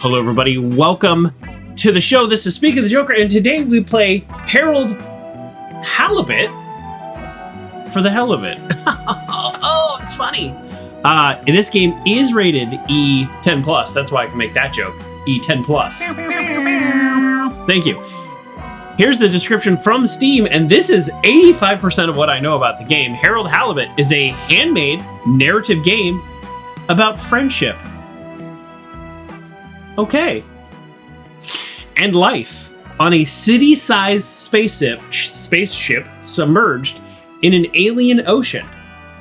Hello, everybody. Welcome to the show. This is Speak of the Joker, and today we play Harold Halibut for the hell of it. Oh, it's funny. This game is rated E10+. That's why I can make that joke. E10+. Thank you. Here's the description from Steam, and this is 85% of what I know about the game. Harold Halibut is a handmade narrative game about friendship. Okay. And life on a city-sized spaceship submerged in an alien ocean.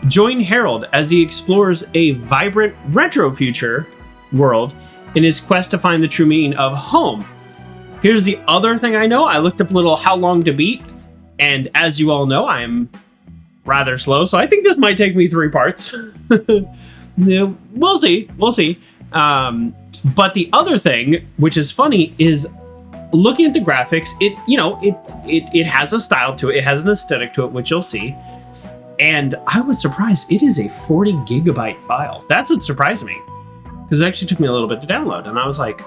Join Harold as he explores a vibrant retro future world in his quest to find the true meaning of home. Here's the other thing I know. I looked up a little how long to beat, and as you all know, I'm rather slow, so I think this might take me 3 parts. Yeah, we'll see. But the other thing, which is funny, is looking at the graphics. It has a style to it. It has an aesthetic to it, which you'll see. And I was surprised. It is a 40 gigabyte file. That's what surprised me, because it actually took me a little bit to download. And I was like,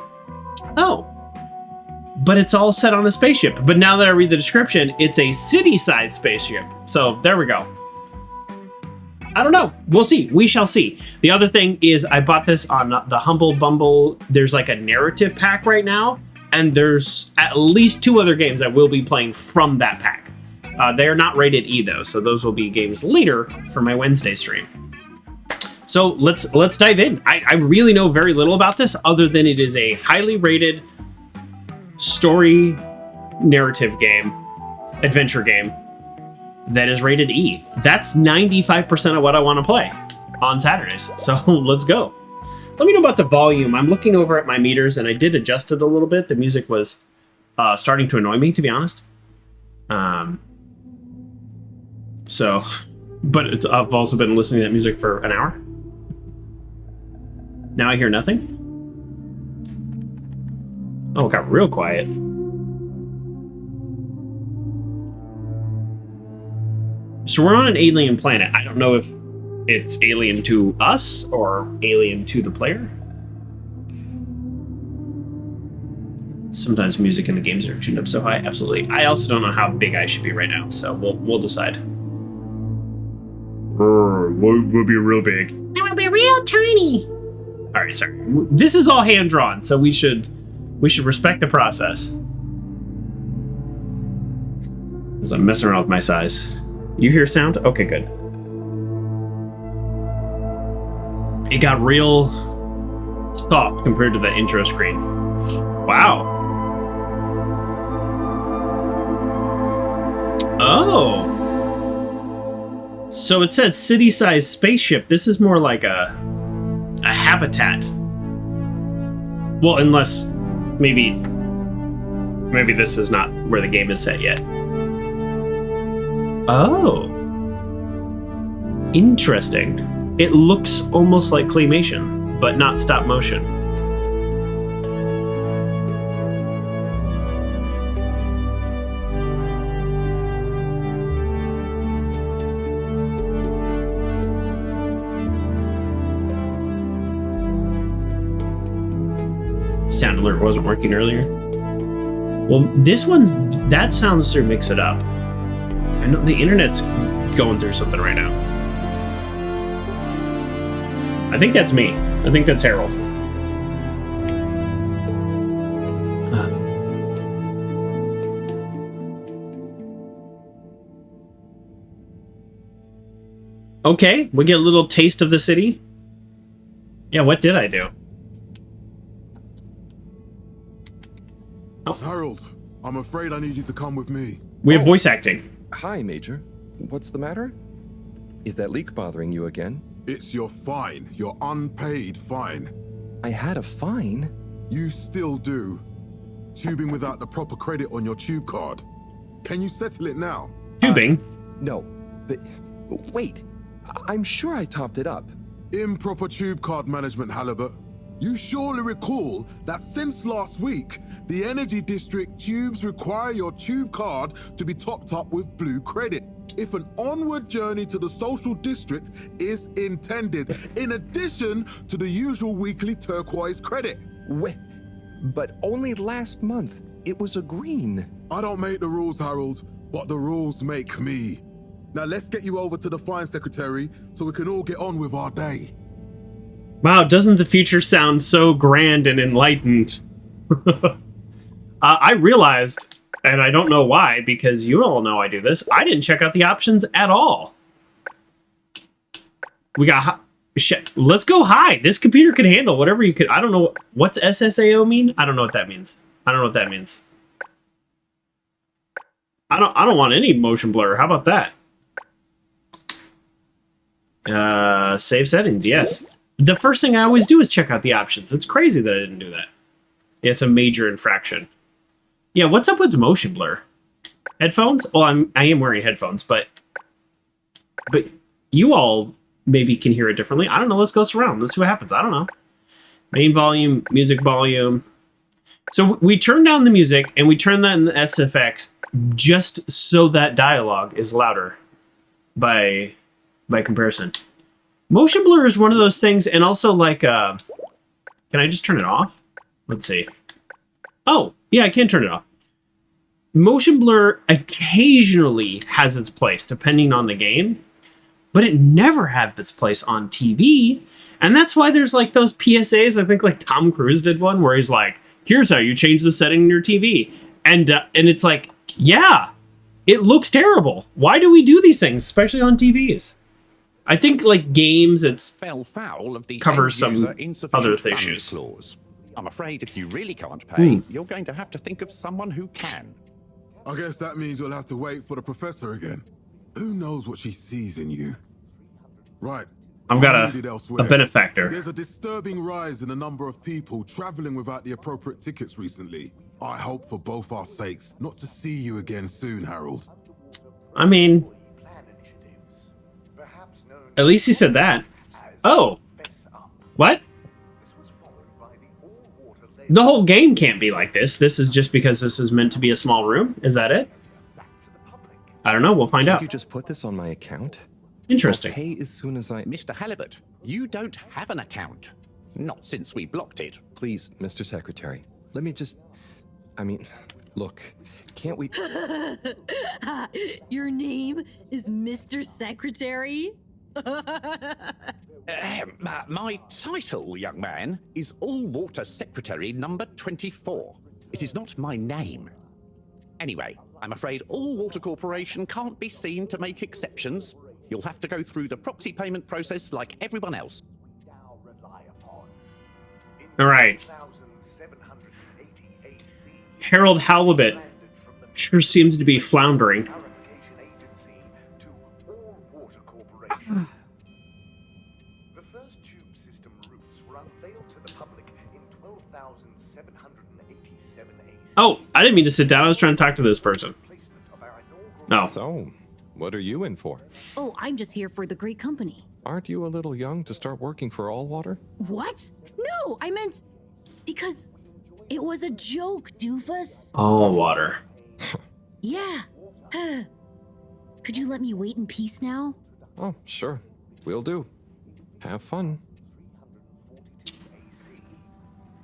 oh, but it's all set on a spaceship. But now that I read the description, it's a city-sized spaceship. So there we go. I don't know. We'll see. We shall see. The other thing is I bought this on the Humble Bumble. There's like a narrative pack right now, and there's at least 2 other games I will be playing from that pack. They're not rated E though, so those will be games later for my Wednesday stream. So let's dive in. I really know very little about this other than it is a highly rated story narrative game, adventure game that is rated E. That's 95% of what I want to play on Saturdays. So let's go. Let me know about the volume. I'm looking over at my meters, and I did adjust it a little bit. The music was starting to annoy me, to be honest. But I've also been listening to that music for an hour. Now I hear nothing. Oh, it got real quiet. So we're on an alien planet. I don't know if it's alien to us or alien to the player. Sometimes music in the games are tuned up so high. Absolutely. I also don't know how big I should be right now, so we'll decide. We'll be real big. I will be real tiny. All right, sorry. This is all hand drawn, so we should respect the process. Because I'm messing around with my size. You hear sound? Okay, good. It got real soft compared to the intro screen. Wow. Oh. So it said city-sized spaceship. This is more like a habitat. Well, unless maybe this is not where the game is set yet. Oh. Interesting. It looks almost like claymation, but not stop motion. Sound alert wasn't working earlier. Well, this one, that sounds to mix it up. I know the internet's going through something right now. I think that's me. I think that's Harold. Okay, we get a little taste of the city. Yeah, what did I do? Oh. Harold, I'm afraid I need you to come with me. We have voice acting. Hi, Major. What's the matter? Is that leak bothering you again? It's your fine. Your unpaid fine. I had a fine? You still do. Tubing without the proper credit on your tube card. Can you settle it now? Tubing? No, but wait. I'm sure I topped it up. Improper tube card management, Halibut. You surely recall that since last week, the Energy District tubes require your tube card to be topped up with blue credit if an onward journey to the social district is intended, in addition to the usual weekly turquoise credit. But only last month, it was a green. I don't make the rules, Harold, but the rules make me. Now let's get you over to the fine secretary so we can all get on with our day. Wow, doesn't the future sound so grand and enlightened? I realized, and I don't know why, because you all know I do this, I didn't check out the options at all. We got... Let's go high. This computer can handle whatever you could. I don't know. What's SSAO mean? I don't know what that means. I don't know what that means. I don't want any motion blur. How about that? Save settings, yes. The first thing I always do is check out the options. It's crazy that I didn't do that. It's a major infraction. Yeah, what's up with the motion blur? Headphones? Well, I am wearing headphones, but you all maybe can hear it differently. I don't know. Let's go surround. Let's see what happens. I don't know. Main volume, music volume. So we turn down the music and we turn that in the SFX just so that dialogue is louder by comparison. Motion blur is one of those things, and also like, can I just turn it off? Let's see. Oh, yeah, I can turn it off. Motion blur occasionally has its place, depending on the game, but it never had its place on TV. And that's why there's like those PSAs. I think like Tom Cruise did one where he's like, here's how you change the setting in your TV. And it's like, yeah, it looks terrible. Why do we do these things, especially on TVs? I think like games, it's fell foul of the covers some insufficient other funds issues. Clause. I'm afraid if you really can't pay, you're going to have to think of someone who can. I guess that means you'll have to wait for the professor again. Who knows what she sees in you? Right. I've got a benefactor. There's a disturbing rise in the number of people traveling without the appropriate tickets recently. I hope for both our sakes not to see you again soon, Harold. I mean, at least he said that. Oh. What? The whole game can't be like this. This is just because this is meant to be a small room? Is that it? I don't know. We'll find out. Can't you just put this on my account? Interesting. I'll pay as soon as I... Mr. Halibut, you don't have an account. Not since we blocked it. Please, Mr. Secretary, let me just... I mean, look, can't we... Your name is Mr. Secretary? My title, young man, is All-Water Secretary number 24. It is not my name. Anyway, I'm afraid All-Water Corporation can't be seen to make exceptions. You'll have to go through the proxy payment process like everyone else. All right. Harold Halibut sure seems to be floundering. The first tube system routes were unveiled to the public in 12,787 AC. Oh, I didn't mean to sit down. I was trying to talk to this person. No. So, what are you in for? Oh, I'm just here for the great company. Aren't you a little young to start working for All Water? What? No, I meant because it was a joke, doofus. All water. Yeah. Could you let me wait in peace now? Oh, sure. Will do. Have fun.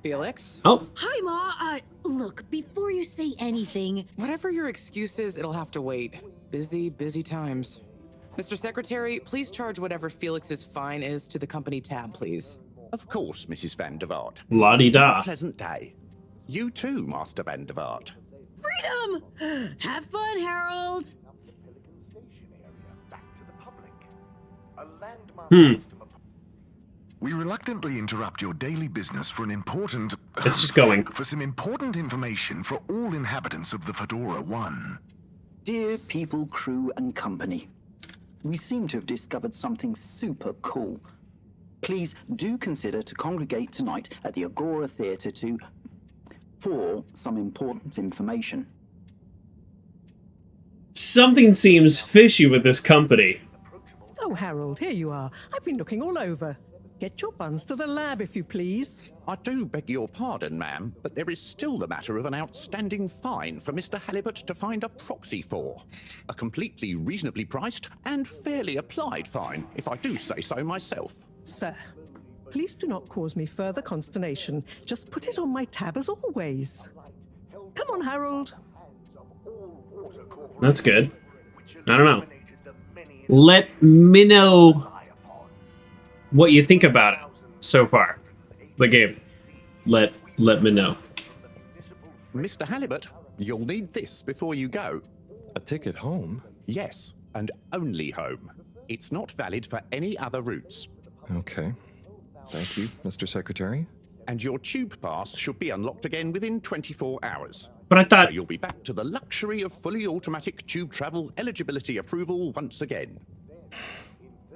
Felix? Oh, Hi, Ma. Look, before you say anything... Whatever your excuse is, it'll have to wait. Busy, busy times. Mr. Secretary, please charge whatever Felix's fine is to the company tab, please. Of course, Mrs. Van der Vaart. la-di-da. Have a pleasant day. You too, Master Van der Vaart. Freedom! Have fun, Harold! We reluctantly interrupt your daily business for an important... It's just going. for some important information for all inhabitants of the Fedora 1. Dear people, crew, and company, we seem to have discovered something super cool. Please do consider to congregate tonight at the Agora Theatre for some important information. Something seems fishy with this company. Oh, Harold, here you are. I've been looking all over. Get your buns to the lab, if you please. I do beg your pardon, ma'am, but there is still the matter of an outstanding fine for Mr. Halibut to find a proxy for. A completely reasonably priced and fairly applied fine, if I do say so myself. Sir, Please do not cause me further consternation. Just put it on my tab as always. Come on, Harold. That's good. I don't know. Let me know what you think about it so far. The game. Let me know. Mr. Halibut, you'll need this before you go. A ticket home? Yes, and only home. It's not valid for any other routes. Okay. Thank you, Mr. Secretary. And your tube pass should be unlocked again within 24 hours. But I thought... So you'll be back to the luxury of fully automatic tube travel eligibility approval once again.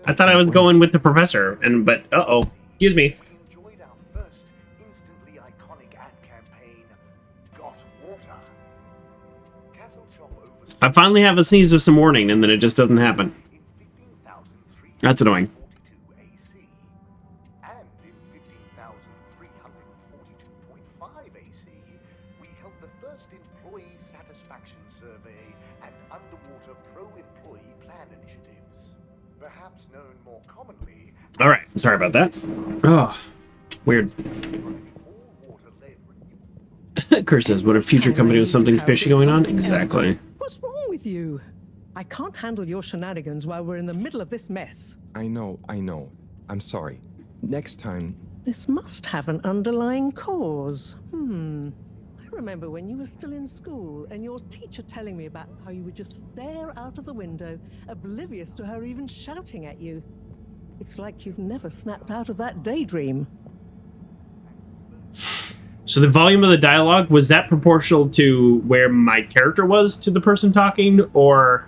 I thought I was going with the professor, but uh-oh. Excuse me. Enjoyed our first instantly iconic ad campaign, Got Water. Castle Shop over... I finally have a sneeze with some warning, and then it just doesn't happen. That's annoying. And in 15,342.5 AC, we held the first employee satisfaction survey and underwater pro-employee plan initiatives, perhaps known more commonly. All right, sorry about that. Oh, weird. Chris says, "Would a future company with something fishy going on?" Exactly. What's wrong with you? I can't handle your shenanigans while we're in the middle of this mess. I know. I'm sorry. Next time... This must have an underlying cause. I remember when you were still in school and your teacher telling me about how you would just stare out of the window, oblivious to her even shouting at you. It's like you've never snapped out of that daydream. So the volume of the dialogue, was that proportional to where my character was to the person talking, or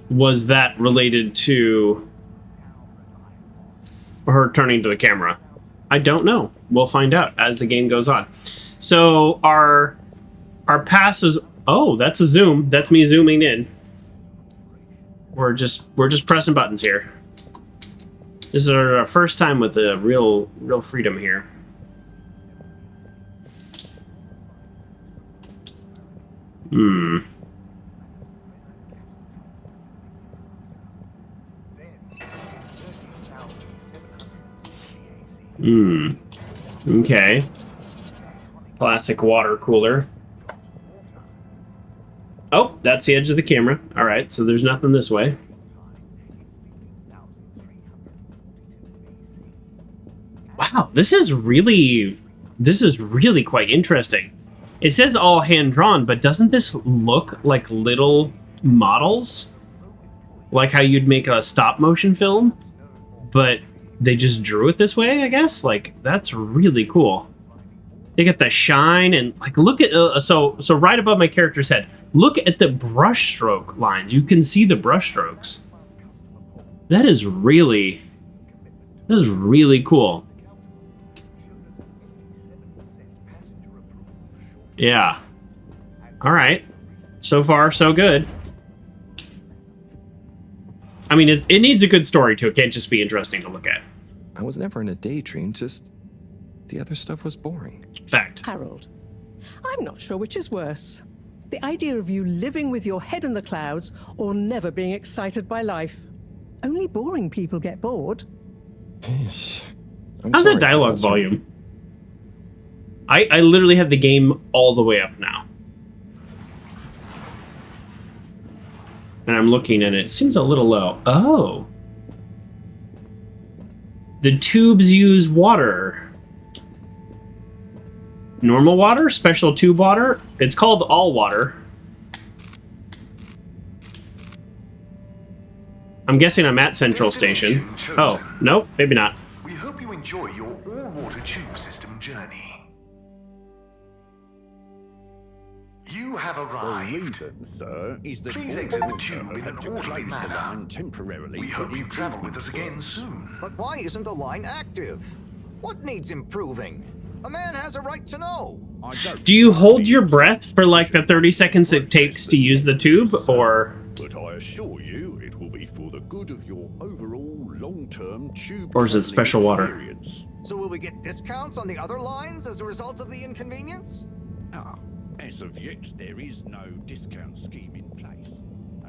was that related to her turning to the camera? I don't know. We'll find out as the game goes on. So our pass is... Oh, that's a zoom. That's me zooming in. We're just pressing buttons here. This is our first time with the real freedom here. Okay. Classic water cooler. Oh, that's the edge of the camera. All right, so there's nothing this way. Wow, this is really quite interesting. It says all hand-drawn, but doesn't this look like little models? Like how you'd make a stop-motion film, but they just drew it this way, I guess? Like, that's really cool. They got the shine, and like, look at... so right above my character's head, look at the brushstroke lines. You can see the brushstrokes. That is really cool. Yeah. All right. So far, so good. I mean, it needs a good story too. It can't just be interesting to look at. I was never in a daydream, just the other stuff was boring. Fact. Harold, I'm not sure which is worse. The idea of you living with your head in the clouds or never being excited by life. Only boring people get bored. How's that dialogue volume? I literally have the game all the way up now. And I'm looking at it. It seems a little low. Oh. The tubes use water. Normal water? Special tube water? It's called all water. I'm guessing I'm at Central Station. Oh, nope, maybe not. We hope you enjoy your all-water tube system journey. You have arrived. Sir, is that Please all exit the water tube have in had an to orderly close the manner. line temporarily. We for hope you travel with improvement us again works. soon. But why isn't the line active? What needs improving? A man has a right to know. Do you hold your breath for like the 30 seconds it takes to use the tube, or... But I assure you, it will be for the good of your overall long-term tube. Or is it special water? Experience. So will we get discounts on the other lines as a result of the inconvenience? As of yet, there is no discount scheme in place,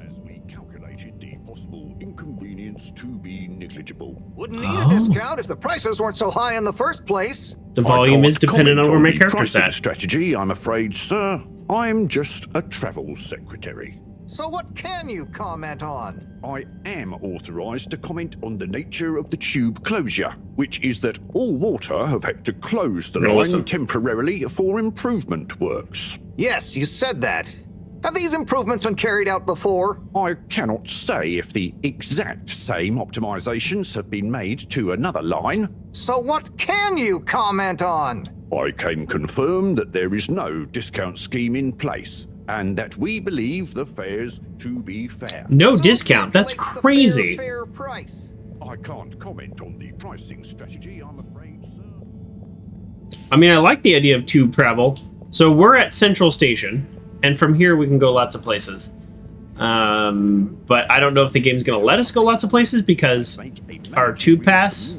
as we calculate estimated the possible inconvenience to be negligible. Wouldn't need a discount if the prices weren't so high in the first place. The volume is dependent on where my character's pricing at. strategy, I'm afraid, sir. I'm just a travel secretary. So what can you comment on? I am authorised to comment on the nature of the tube closure, which is that all water have had to close the line temporarily for improvement works. Yes, you said that. Have these improvements been carried out before? I cannot say if the exact same optimizations have been made to another line. So what can you comment on? I can confirm that there is no discount scheme in place, and that we believe the fares to be fair. No discount? That's crazy. Fair price. I can't comment on the pricing strategy, I'm afraid, sir. I mean, I like the idea of tube travel. So we're at Central Station, and from here we can go lots of places. But I don't know if the game's going to let us go lots of places because our tube pass...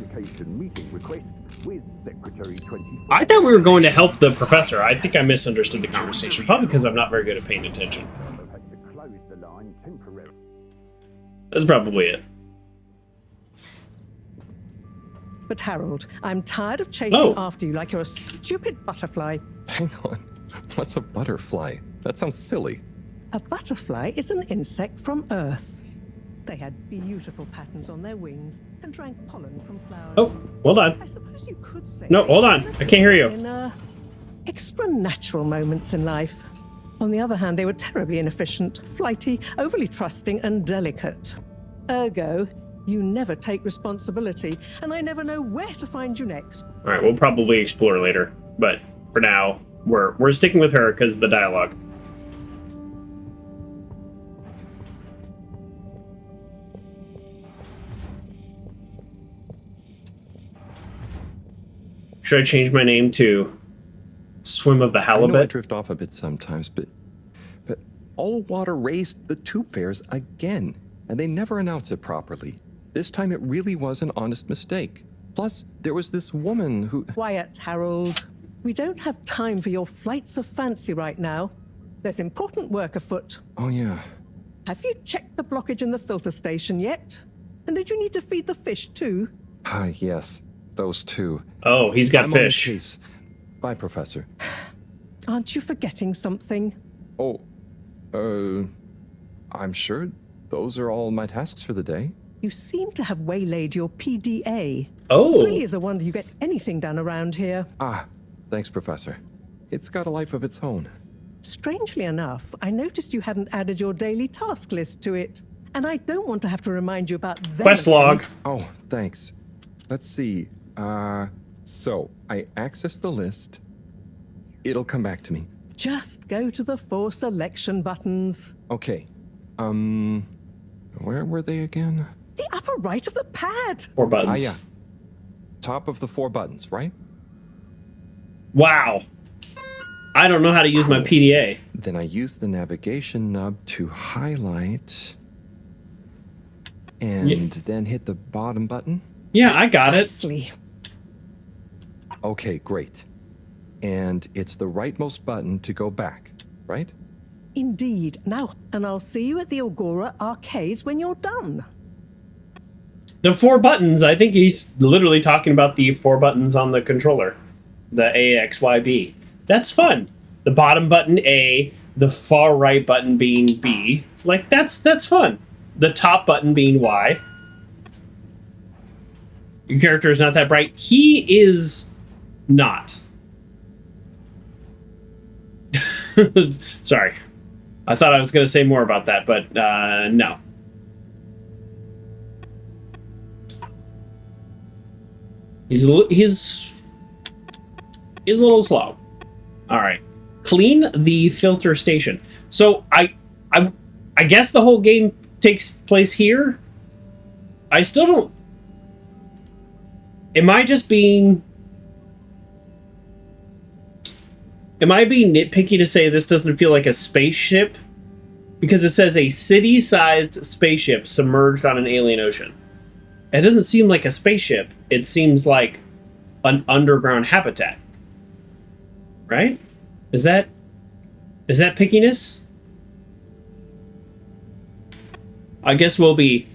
I thought we were going to help the professor. I think I misunderstood the conversation, probably because I'm not very good at paying attention. That's probably it. But Harold, I'm tired of chasing after you like you're a stupid butterfly. Hang on. What's a butterfly? That sounds silly. A butterfly is an insect from Earth. They had beautiful patterns on their wings and drank pollen from flowers. Oh, hold on. I suppose you could say. No, hold on. I can't hear you. In extra natural moments in life. On the other hand, they were terribly inefficient, flighty, overly trusting, and delicate. Ergo, you never take responsibility, and I never know where to find you next. All right, we'll probably explore later, but for now, we're sticking with her because of the dialogue. Should I change my name to Swim of the Halibut? I know I drift off a bit sometimes, but all water raised the tube fares again, and they never announce it properly. This time it really was an honest mistake. Plus, there was this woman who... Quiet, Harold. We don't have time for your flights of fancy right now. There's important work afoot. Oh, yeah. Have you checked the blockage in the filter station yet? And did you need to feed the fish too? Yes. Those two. Oh, he's got I'm fish. On the case. Bye, Professor. Aren't you forgetting something? Oh, I'm sure those are all my tasks for the day. You seem to have waylaid your PDA. Oh. It really is a wonder you get anything done around here. Thanks, Professor. It's got a life of its own. Strangely enough, I noticed you hadn't added your daily task list to it. And I don't want to have to remind you about them. Quest log. Oh, thanks. Let's see. So I access the list. It'll come back to me. Just go to the 4 selection buttons. Okay. Where were they again? The upper right of the pad. 4 buttons. Yeah. Top of the 4 buttons, right? Wow. I don't know how to use my PDA. Then I use the navigation nub to highlight and then hit the bottom button. Yeah, I got it. Okay, great. And it's the rightmost button to go back, right? Indeed. Now, and I'll see you at the Agora arcades when you're done. The 4 buttons, I think he's literally talking about the 4 buttons on the controller. The A, X, Y, B. That's fun. The bottom button A, the far right button being B. Like, that's fun. The top button being Y. Your character is not that bright. He is not. Sorry. I thought I was going to say more about that, but no. He's a little slow. All right. Clean the filter station. So I guess the whole game takes place here. I still don't... Am I being nitpicky to say this doesn't feel like a spaceship? Because it says a city-sized spaceship submerged on an alien ocean. It doesn't seem like a spaceship. It seems like an underground habitat. Right? Is that pickiness? I guess we'll be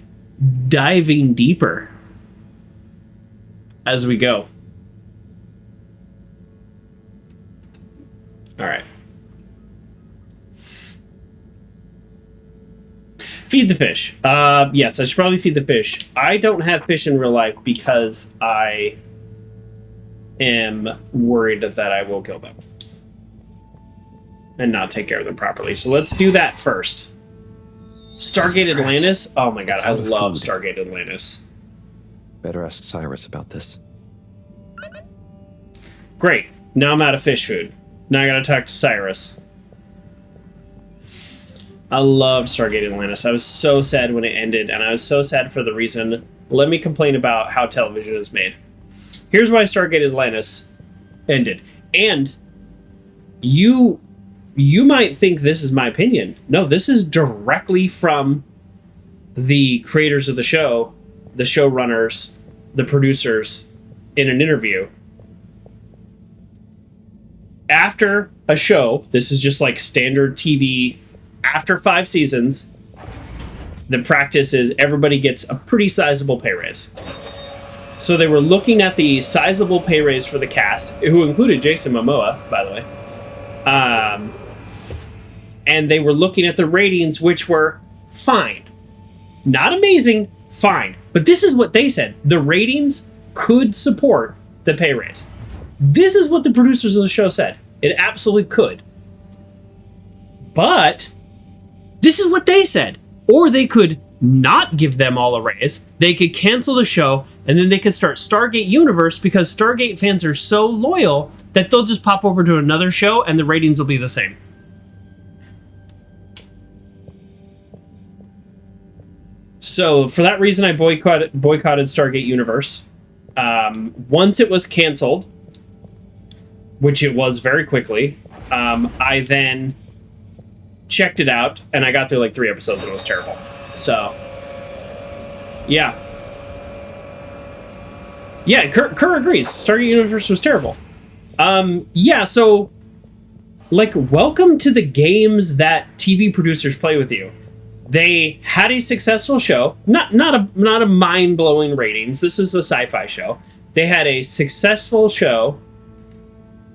diving deeper as we go. All right. Feed the fish. Yes, I should probably feed the fish. I don't have fish in real life because I am worried that I will kill them and not take care of them properly. So let's do that first. Stargate Atlantis. Oh my god, I love Stargate Atlantis. Better ask Cyrus about this. Great. Now I'm out of fish food. Now I gotta talk to Cyrus. I loved Stargate Atlantis. I was so sad when it ended, and I was so sad for the reason. Let me complain about how television is made. Here's why Stargate Atlantis ended. And you might think this is my opinion. No, this is directly from the creators of the show, the showrunners, the producers, in an interview. After a show, this is just like standard TV, after 5 seasons, the practice is everybody gets a pretty sizable pay raise. So they were looking at the sizable pay raise for the cast, who included Jason Momoa, by the way. And they were looking at the ratings, which were fine. Not amazing, fine. But this is what they said. The ratings could support the pay raise. This is what the producers of the show said. It absolutely could. But this is what they said. Or they could not give them all a raise. They could cancel the show, and then they could start Stargate Universe, because Stargate fans are so loyal that they'll just pop over to another show and the ratings will be the same. So for that reason, I boycotted Stargate Universe. Once it was canceled, which it was very quickly, I then checked it out, and I got through like 3 episodes and it was terrible. So, yeah. Yeah, Kerr agrees. Stargate Universe was terrible. Yeah, so, like, welcome to the games that TV producers play with you. They had a successful show, not a mind-blowing ratings. This is a sci-fi show. They had a successful show,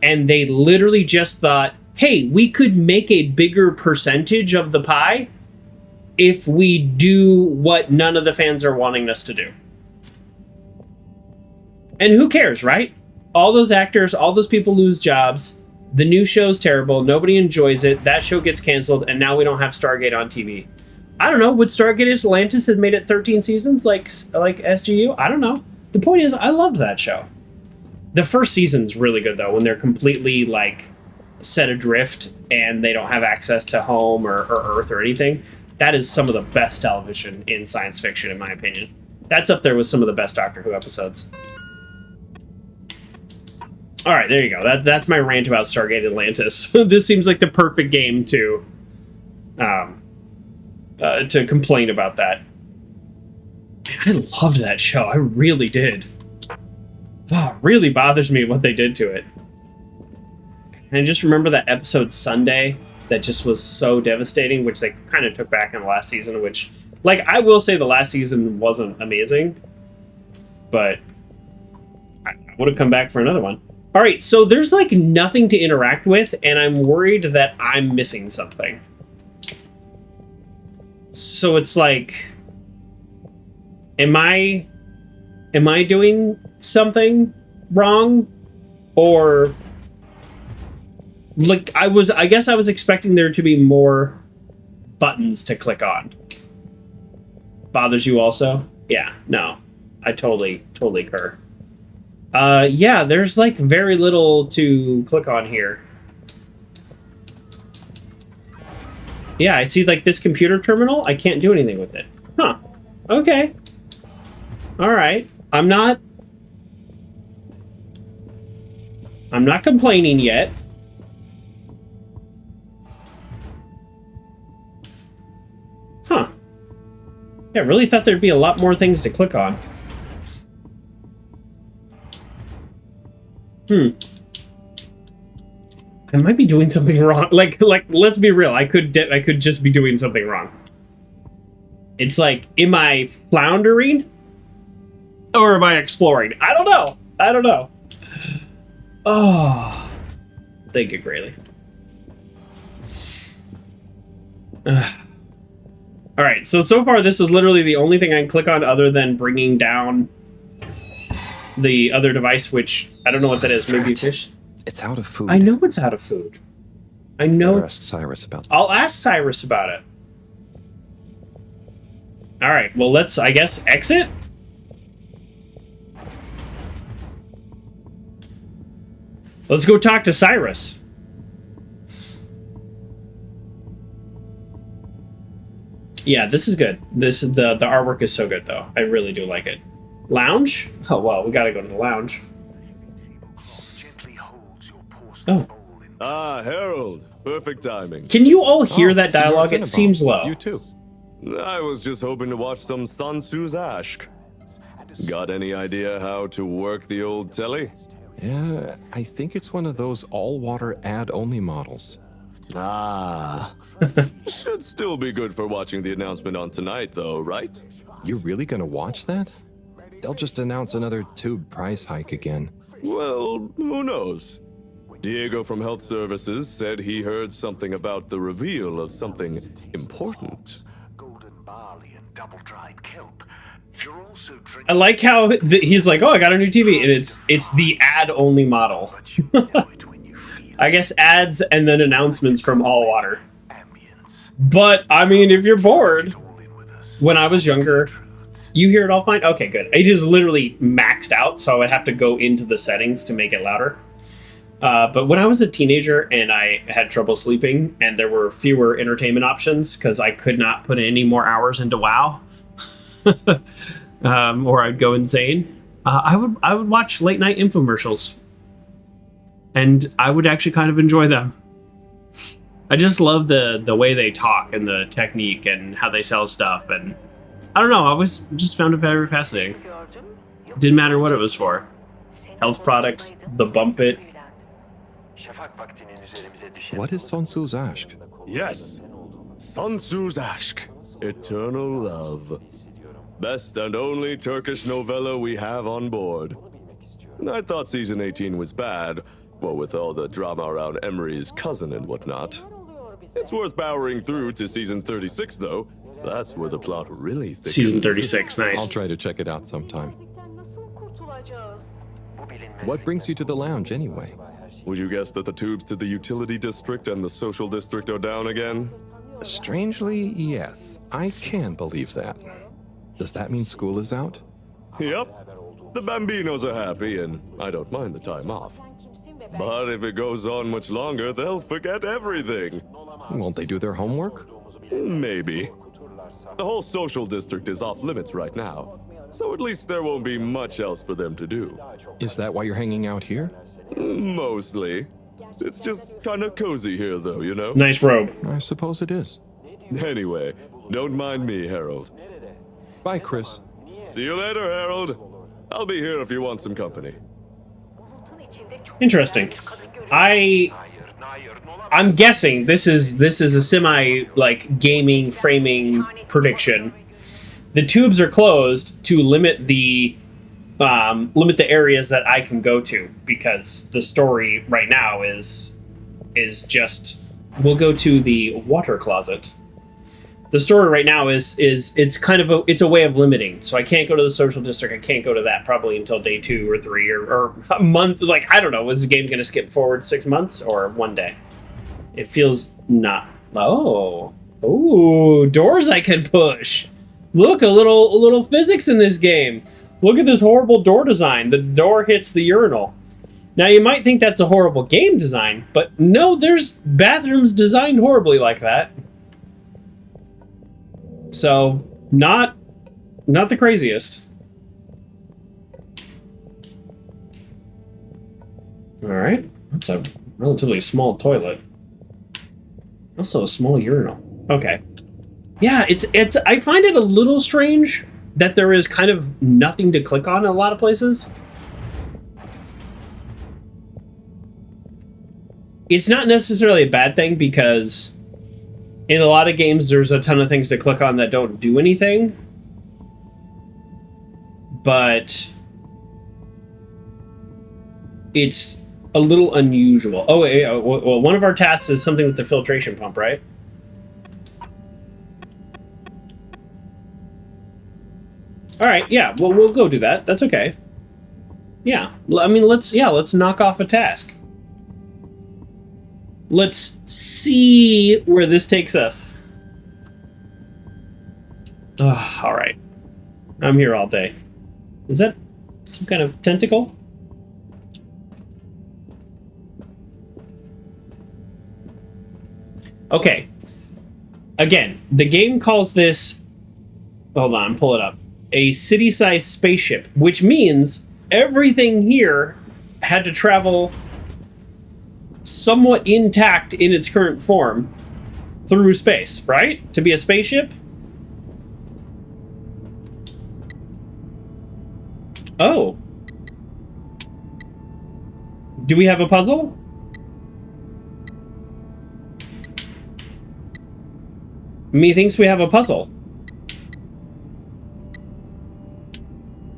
and they literally just thought, hey, we could make a bigger percentage of the pie if we do what none of the fans are wanting us to do. And who cares, right? All those actors, all those people lose jobs. The new show's terrible. Nobody enjoys it. That show gets canceled, and now we don't have Stargate on TV. I don't know. Would Stargate Atlantis have made it 13 seasons like SGU? I don't know. The point is, I loved that show. The first season's really good, though, when they're completely, like, set adrift and they don't have access to home or Earth or anything. That is some of the best television in science fiction, in my opinion. That's up there with some of the best Doctor Who episodes. All right, there you go. That's my rant about Stargate Atlantis. This seems like the perfect game to complain about that. I loved that show. I really did. Oh, it really bothers me what they did to it. And I just remember that episode Sunday that just was so devastating, which they kind of took back in the last season, which, like, I will say the last season wasn't amazing, but I would have come back for another one. All right, so there's, like, nothing to interact with, and I'm worried that I'm missing something. So it's like, am I doing something wrong? Or, like, I guess I was expecting there to be more buttons to click on. Bothers you also? Yeah, no. I totally concur. Yeah, there's, like, very little to click on here. Yeah, I see, like, this computer terminal. I can't do anything with it. Huh. Okay. All right. I'm not complaining yet. Huh. Yeah, I really thought there'd be a lot more things to click on. I might be doing something wrong. Like, let's be real. I could just be doing something wrong. It's like, am I floundering? Or am I exploring? I don't know. Oh. Thank you, Grayley. Alright, so far this is literally the only thing I can click on other than bringing down the other device, which I don't know what that is. Maybe fish? It's out of food. I know it's out of food. I know. Better ask Cyrus about that. I'll ask Cyrus about it. Alright, well let's, I guess, exit? Let's go talk to Cyrus. Yeah, this is good. The artwork is so good, though. I really do like it. Lounge? Oh, well, we gotta go to the lounge. Oh. Ah, Harold. Perfect timing. Can you all hear that dialogue? It seems low. You too. I was just hoping to watch some sunken. Got any idea how to work the old telly? Yeah, I think it's one of those all-water ad-only models. Ah. Should still be good for watching the announcement on tonight, though, right? You're really gonna watch that? They'll just announce another tube price hike again. Well, who knows? Diego from Health Services said he heard something about the reveal of something important. Golden barley and double-dried kelp. You're also drinking. I like how he's like, oh, I got a new TV, and it's the ad-only model. I guess ads and then announcements from All Water. But, I mean, if you're bored, when I was younger, you hear it all fine? Okay, good. It is literally maxed out, so I would have to go into the settings to make it louder. But when I was a teenager and I had trouble sleeping and there were fewer entertainment options because I could not put any more hours into WoW, or I'd go insane, I would watch late night infomercials. And I would actually kind of enjoy them. I just love the way they talk and the technique and how they sell stuff, and I don't know, I always just found it very fascinating. Didn't matter what it was for. Health products, the bump it. What is Sonsu's Ashk? Yes, Sonsu's Ashk, Eternal Love. Best and only Turkish novella we have on board. I thought season 18 was bad, well, with all the drama around Emery's cousin and whatnot. It's worth powering through to season 36, though. That's where the plot really thickens. Season 36, nice. I'll try to check it out sometime. What brings you to the lounge, anyway? Would you guess that the tubes to the utility district and the social district are down again? Strangely, yes. I can believe that. Does that mean school is out? Yep. The Bambinos are happy, and I don't mind the time off. But if it goes on much longer, they'll forget everything. Won't they do their homework? Maybe. The whole social district is off limits right now, so at least there won't be much else for them to do. Is that why you're hanging out here? Mostly. It's just kind of cozy here, though, you know? Nice robe. I suppose it is. Anyway, don't mind me, Harold. Bye, Chris. See you later, Harold. I'll be here if you want some company. Interesting. I'm guessing this is a semi like gaming framing prediction. The tubes are closed to limit the areas that I can go to, because the story right now is just we'll go to the water closet. The story right now is it's kind of a way of limiting. So I can't go to the social district. I can't go to that probably until day 2 or 3 or a month. Like, I don't know. Is the game going to skip forward 6 months or 1 day? It feels not. Oh, doors I can push. Look, a little physics in this game. Look at this horrible door design. The door hits the urinal. Now you might think that's a horrible game design, but no, there's bathrooms designed horribly like that. So, not the craziest. Alright, that's a relatively small toilet. Also a small urinal. Okay. Yeah, it's I find it a little strange that there is kind of nothing to click on in a lot of places. It's not necessarily a bad thing, because In a lot of games, there's a ton of things to click on that don't do anything. But it's a little unusual. Oh, yeah, well, one of our tasks is something with the filtration pump, right? All right, yeah, well, we'll go do that. That's okay. Yeah, I mean, let's knock off a task. Let's see where this takes us. All right. I'm here all day. Is that some kind of tentacle? Okay. Again, the game calls this... Hold on, pull it up. A city-sized spaceship, which means everything here had to travel somewhat intact in its current form through space, right? To be a spaceship? Oh. Do we have a puzzle? Methinks we have a puzzle.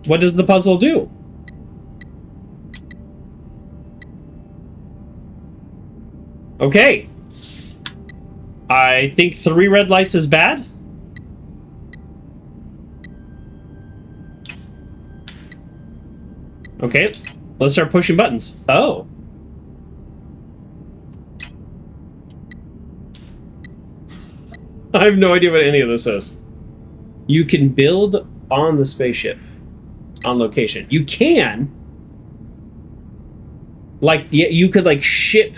What does the puzzle do? Okay. I think 3 red lights is bad. Okay, let's start pushing buttons. Oh. I have no idea what any of this is. You can build on the spaceship. On location. You can. Like, yeah, you could, like, ship...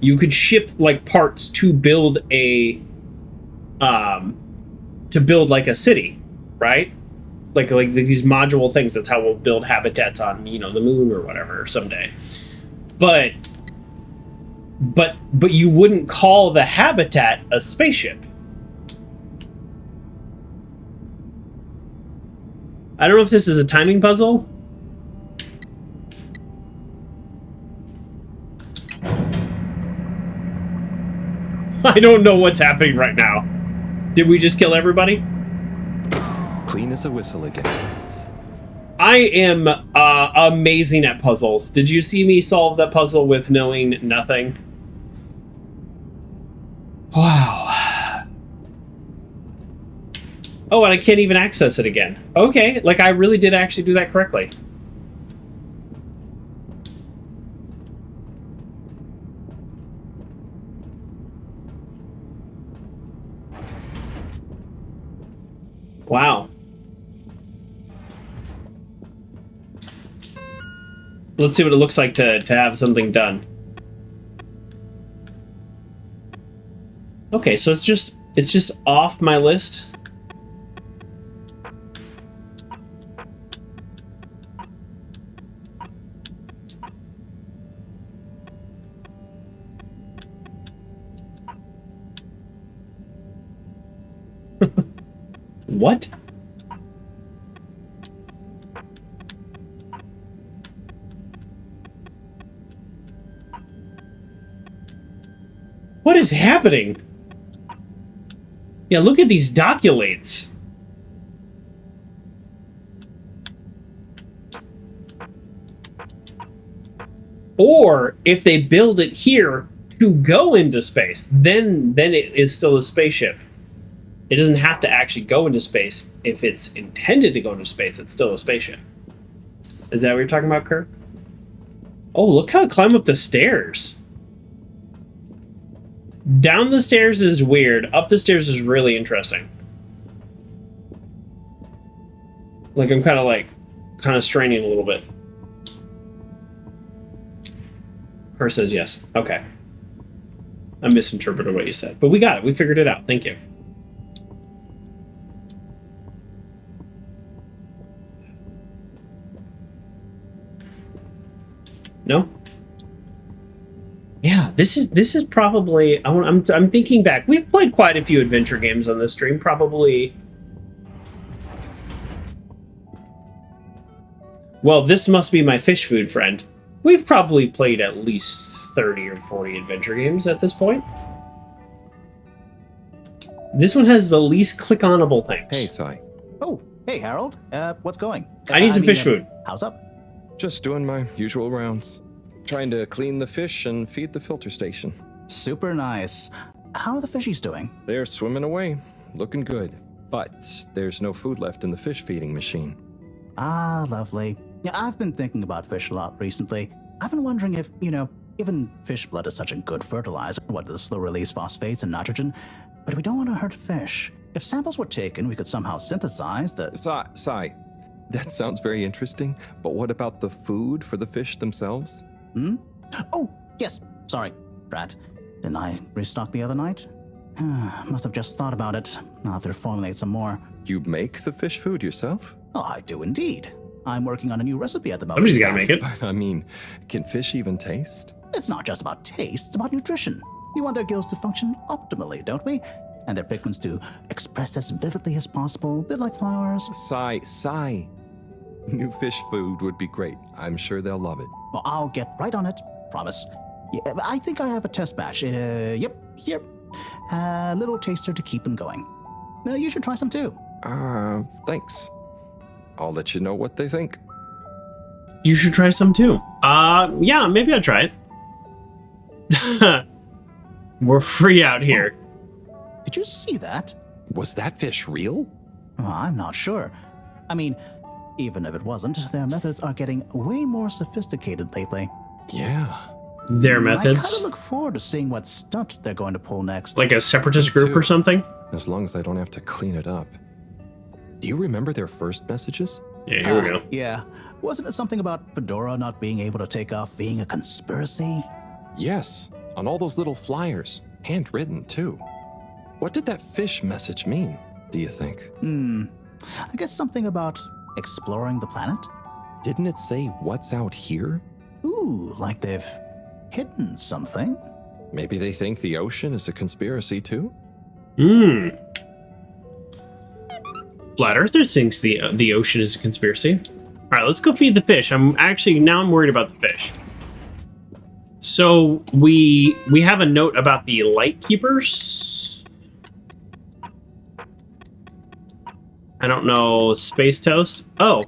You could ship, like, parts to build a... to build, like, a city, right? Like these module things. That's how we'll build habitats on, you know, the moon or whatever someday. But you wouldn't call the habitat a spaceship. I don't know if this is a timing puzzle. I don't know what's happening right now. Did we just kill everybody? Clean as a whistle again. I am amazing at puzzles. Did you see me solve that puzzle with knowing nothing? Wow. Oh, and I can't even access it again. Okay, like I really did actually do that correctly. Wow. Let's see what it looks like to have something done. Okay, so it's just off my list. What? What is happening? Yeah, look at these doculates. Or if they build it here to go into space, then it is still a spaceship. It doesn't have to actually go into space. If it's intended to go into space, it's still a spaceship. Is that what you're talking about, Kurt? Oh, look how I climb up the stairs. Down the stairs is weird. Up the stairs is really interesting. Like, I'm kind of straining a little bit. Kurt says yes. Okay. I misinterpreted what you said. But we got it. We figured it out. Thank you. No? Yeah, this is probably... I'm thinking back. We've played quite a few adventure games on this stream. Probably... Well, this must be my fish food friend. We've probably played at least 30 or 40 adventure games at this point. This one has the least click-onable things. Hey, Sai. Oh, hey, Harold. What's going? I need some fish food. How's up? Just doing my usual rounds. Trying to clean the fish and feed the filter station. Super nice. How are the fishies doing? They're swimming away, looking good. But there's no food left in the fish feeding machine. Ah, lovely. Yeah, I've been thinking about fish a lot recently. I've been wondering if, given fish blood is such a good fertilizer, what the slow-release phosphates and nitrogen, but we don't want to hurt fish. If samples were taken, we could somehow synthesize the... Sai, that sounds very interesting, but what about the food for the fish themselves? Oh, yes. Sorry, Brad. Didn't I restock the other night? Must have just thought about it. I'll have to formulate some more. You make the fish food yourself? Oh, I do indeed. I'm working on a new recipe at the moment. Somebody's got to make it. But I mean, can fish even taste? It's not just about taste, it's about nutrition. We want their gills to function optimally, don't we? And their pigments to express as vividly as possible, a bit like flowers. Sai. New fish food would be great. I'm sure they'll love it. Well, I'll get right on it. Promise. Yeah, I think I have a test batch. Yep, here. A little taster to keep them going. You should try some too. Thanks. I'll let you know what they think. You should try some too. Yeah, maybe I'll try it. We're free out here. Oh, did you see that? Was that fish real? Oh, I'm not sure. I mean, even if it wasn't, their methods are getting way more sophisticated lately. Yeah. Their methods? I kind of look forward to seeing what stunt they're going to pull next. Like a separatist group or something? As long as I don't have to clean it up. Do you remember their first messages? Yeah, here we go. Yeah. Wasn't it something about Fedora not being able to take off being a conspiracy? Yes, on all those little flyers. Handwritten, too. What did that fish message mean, do you think? I guess something about exploring the planet? Didn't it say what's out here? Ooh, like they've hidden something? Maybe they think the ocean is a conspiracy, too? Flat Earthers thinks the ocean is a conspiracy. All right, let's go feed the fish. I'm worried about the fish. So we have a note about the light keepers. I don't know, space toast. Oh.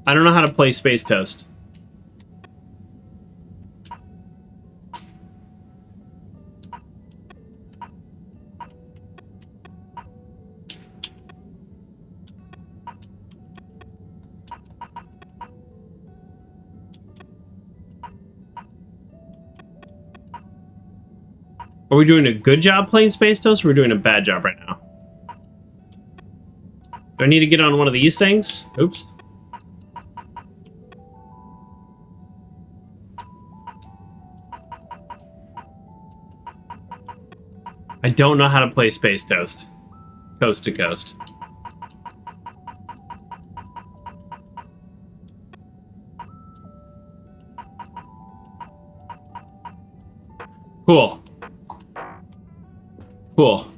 I don't know how to play space toast. Are we doing a good job playing Space Toast, or are we doing a bad job right now? Do I need to get on one of these things? Oops. I don't know how to play Space Toast. Coast to coast. Cool. Cool.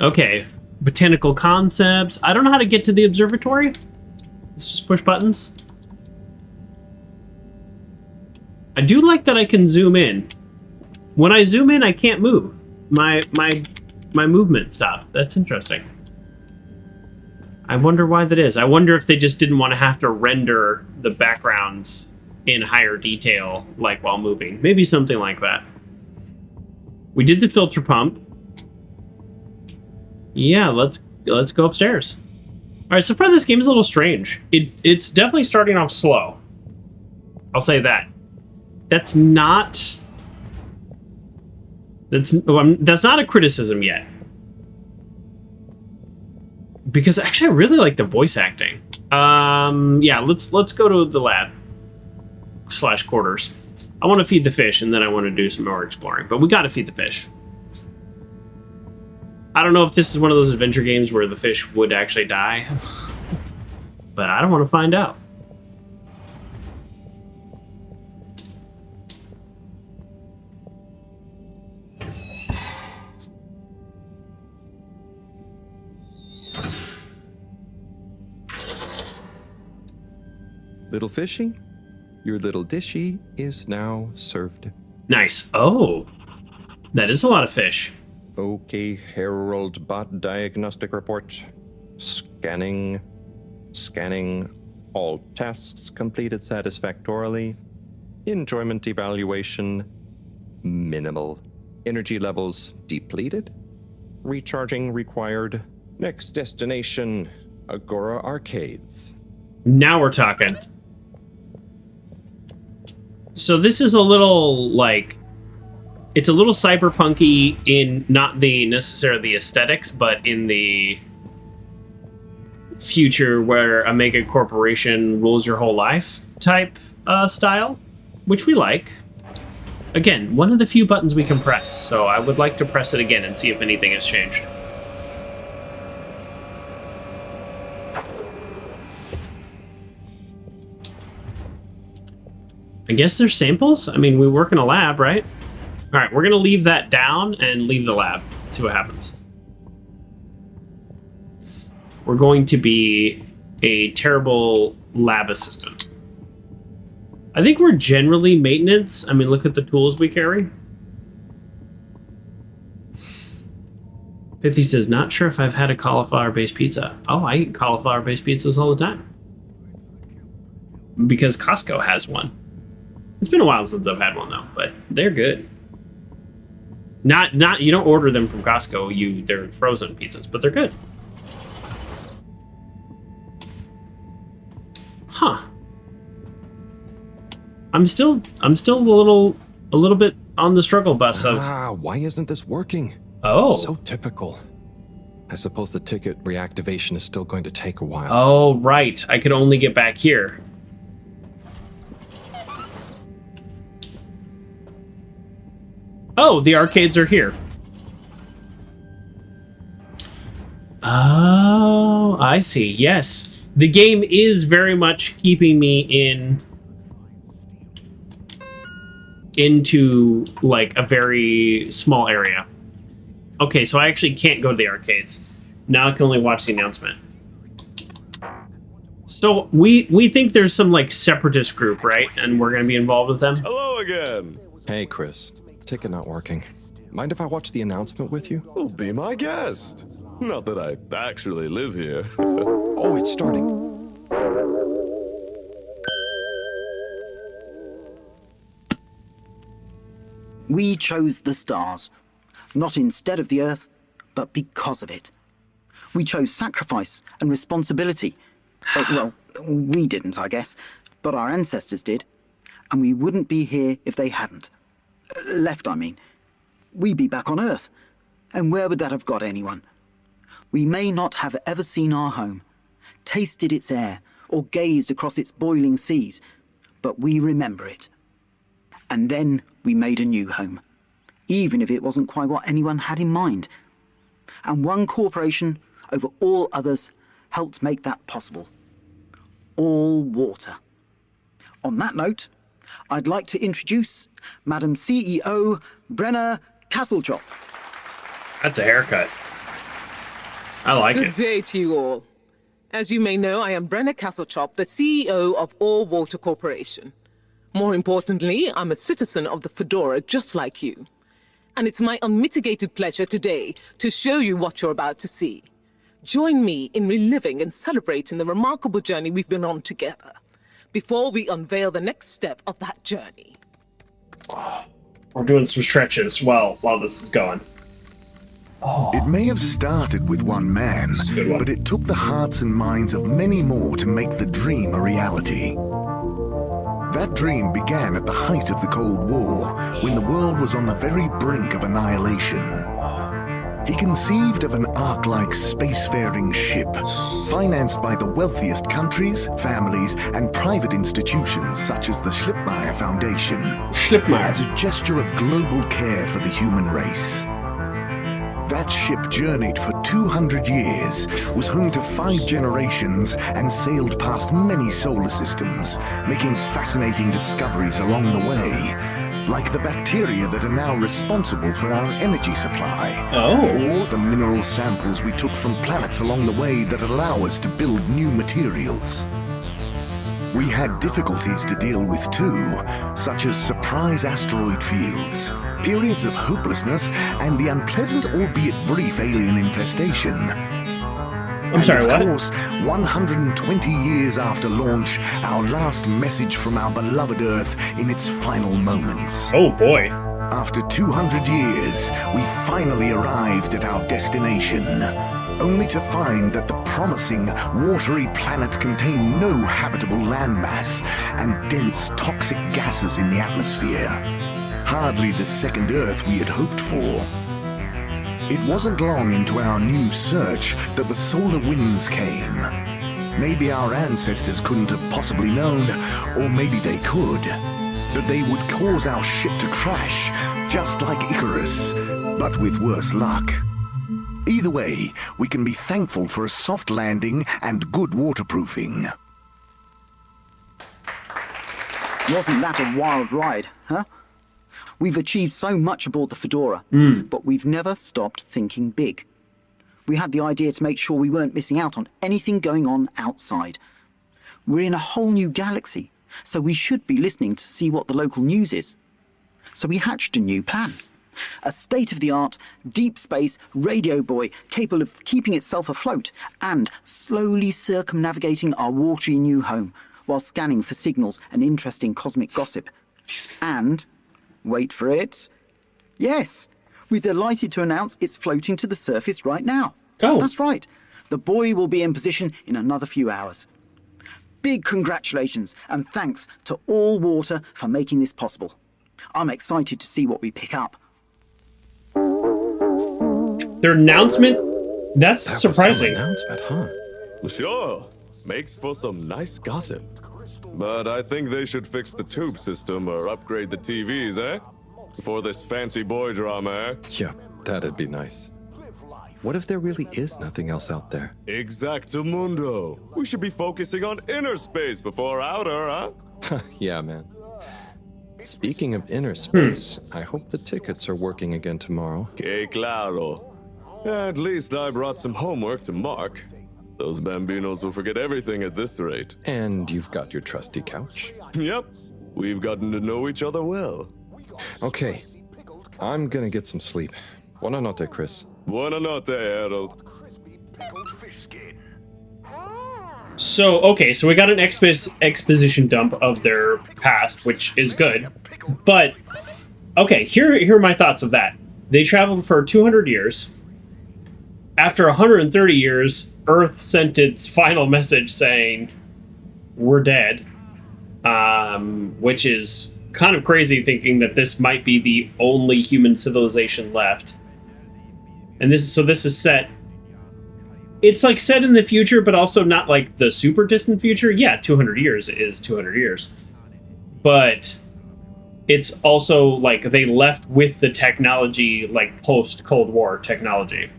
Okay. Botanical concepts. I don't know how to get to the observatory. Let's just push buttons. I do like that I can zoom in. When I zoom in, I can't move. My movement stops. That's interesting. I wonder why that is. I wonder if they just didn't want to have to render the backgrounds in higher detail, like while moving. Maybe something like that. We did the filter pump. Yeah, let's go upstairs. All right, so far this game is a little strange. It's definitely starting off slow. I'll say that. That's not a criticism yet. Because actually I really like the voice acting. Yeah, let's go to the lab / quarters. I want to feed the fish and then I want to do some more exploring, but we got to feed the fish. I don't know if this is one of those adventure games where the fish would actually die, but I don't want to find out. Little fishy, your little dishy is now served. Nice. Oh, that is a lot of fish. Okay, Harold Bot diagnostic report. Scanning. All tests completed satisfactorily. Enjoyment evaluation minimal. Energy levels depleted. Recharging required. Next destination, Agora Arcades. Now we're talking. So this is a little, like, it's a little cyberpunky in not the necessarily the aesthetics, but in the future where a mega corporation rules your whole life type style, which we like. Again, one of the few buttons we can press, so I would like to press it again and see if anything has changed. I guess they're samples? I mean, we work in a lab, right? All right, we're going to leave that down and leave the lab. See what happens. We're going to be a terrible lab assistant. I think we're generally maintenance. I mean, look at the tools we carry. Pithy says, not sure if I've had a cauliflower-based pizza. Oh, I eat cauliflower-based pizzas all the time. Because Costco has one. It's been a while since I've had one, though, but they're good. Not you don't order them from Costco. They're frozen pizzas, but they're good. Huh. I'm still a little bit on the struggle bus of. Why isn't this working? Oh. So typical. I suppose the ticket reactivation is still going to take a while. Oh, right. I could only get back here. Oh, the arcades are here. Oh, I see. Yes. The game is very much keeping me into like a very small area. Okay, so I actually can't go to the arcades. Now I can only watch the announcement. So we think there's some like separatist group, right? And we're going to be involved with them. Hello again. Hey, Chris. Ticket not working. Mind if I watch the announcement with you? Oh, be my guest. Not that I actually live here. Oh, it's starting. We chose the stars, not instead of the Earth, but because of it. We chose sacrifice and responsibility. Well, we didn't, I guess, but our ancestors did, and we wouldn't be here if they hadn't. Left, I mean. We'd be back on Earth, and where would that have got anyone? We may not have ever seen our home, tasted its air, or gazed across its boiling seas, but we remember it. And then we made a new home, even if it wasn't quite what anyone had in mind. And one corporation over all others helped make that possible. All water. On that note, I'd like to introduce Madam CEO Brenna Castlechop. That's a haircut. I like it. Good day to you all. As you may know, I am Brenna Castlechop, the CEO of All Water Corporation. More importantly, I'm a citizen of the Fedora just like you. And it's my unmitigated pleasure today to show you what you're about to see. Join me in reliving and celebrating the remarkable journey we've been on together, before we unveil the next step of that journey. We're doing some stretches while this is going. It may have started with one man, but it took the hearts and minds of many more to make the dream a reality. That dream began at the height of the Cold War, when the world was on the very brink of annihilation. He conceived of an Ark-like spacefaring ship, financed by the wealthiest countries, families, and private institutions such as the Schlipmeyer Foundation, as a gesture of global care for the human race. That ship journeyed for 200 years, was home to 5 generations, and sailed past many solar systems, making fascinating discoveries along the way, like the bacteria that are now responsible for our energy supply. Or the mineral samples we took from planets along the way that allow us to build new materials. We had difficulties to deal with too, such as surprise asteroid fields, periods of hopelessness, and the unpleasant albeit brief alien infestation. I'm sorry, what? Of course, 120 years after launch, our last message from our beloved Earth in its final moments. Oh boy. After 200 years, we finally arrived at our destination, only to find that the promising, watery planet contained no habitable landmass and dense, toxic gases in the atmosphere. Hardly the second Earth we had hoped for. It wasn't long into our new search that the solar winds came. Maybe our ancestors couldn't have possibly known, or maybe they could, that they would cause our ship to crash, just like Icarus, but with worse luck. Either way, we can be thankful for a soft landing and good waterproofing. Wasn't that a wild ride, huh? We've achieved so much aboard the Fedora, but we've never stopped thinking big. We had the idea to make sure we weren't missing out on anything going on outside. We're in a whole new galaxy, so we should be listening to see what the local news is. So we hatched a new plan. A state-of-the-art, deep space radio buoy capable of keeping itself afloat and slowly circumnavigating our watery new home while scanning for signals and interesting cosmic gossip. And, wait for it, yes, we're delighted to announce it's floating to the surface right now. Oh. That's right. The buoy will be in position in another few hours. Big congratulations and thanks to All Water for making this possible. I'm excited to see what we pick up. Their announcement? That's surprising. Was some announcement, huh? Sure. Makes for some nice gossip. But I think they should fix the tube system or upgrade the TVs, eh? For this fancy boy drama, eh? Yeah, that'd be nice. What if there really is nothing else out there? Exactamundo. We should be focusing on inner space before outer, huh? Yeah, man. Speaking of inner space, I hope the tickets are working again tomorrow. Que claro. At least I brought some homework to mark. Those bambinos will forget everything at this rate. And you've got your trusty couch. Yep. We've gotten to know each other well. Okay. I'm gonna get some sleep. Buona notte, Chris. Buona notte, Harold. So, okay, so we got an exposition dump of their past, which is good. But, okay, here are my thoughts of that. They traveled for 200 years. After 130 years, Earth sent its final message saying, we're dead. Which is kind of crazy, thinking that this might be the only human civilization left. And this is set... It's like set in the future, but also not like the super distant future. Yeah, 200 years is 200 years. But it's also like they left with the technology, like post-Cold War technology.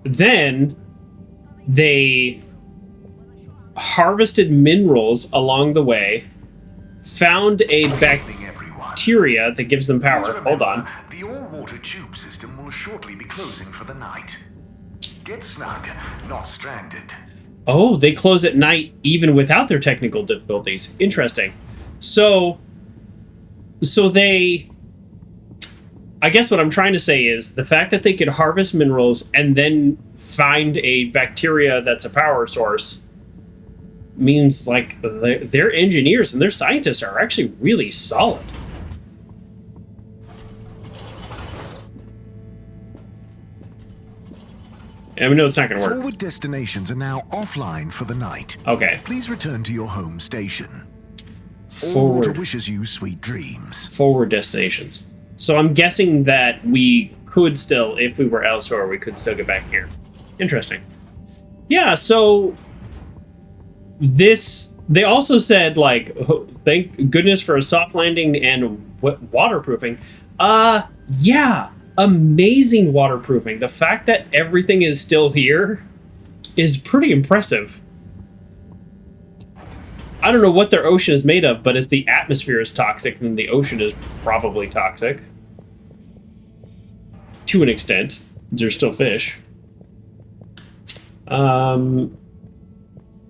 Then they harvested minerals along the way, found a bacteria that gives them power. Hold on. The all-water tube system will shortly be closing for the night. Get snug, not stranded. Oh, they close at night even without their technical difficulties. Interesting. So they... I guess what I'm trying to say is the fact that they could harvest minerals and then find a bacteria that's a power source means like their engineers and their scientists are actually really solid. And we know it's not going to work. Forward destinations are now offline for the night. Okay. Please return to your home station. Forward. All Water wishes you sweet dreams. Forward destinations. So I'm guessing that we could still, if we were elsewhere, we could still get back here. Interesting. Yeah, so this... They also said, like, thank goodness for a soft landing and waterproofing. Yeah. Amazing waterproofing. The fact that everything is still here is pretty impressive. I don't know what their ocean is made of, but if the atmosphere is toxic, then the ocean is probably toxic. To an extent. There's still fish.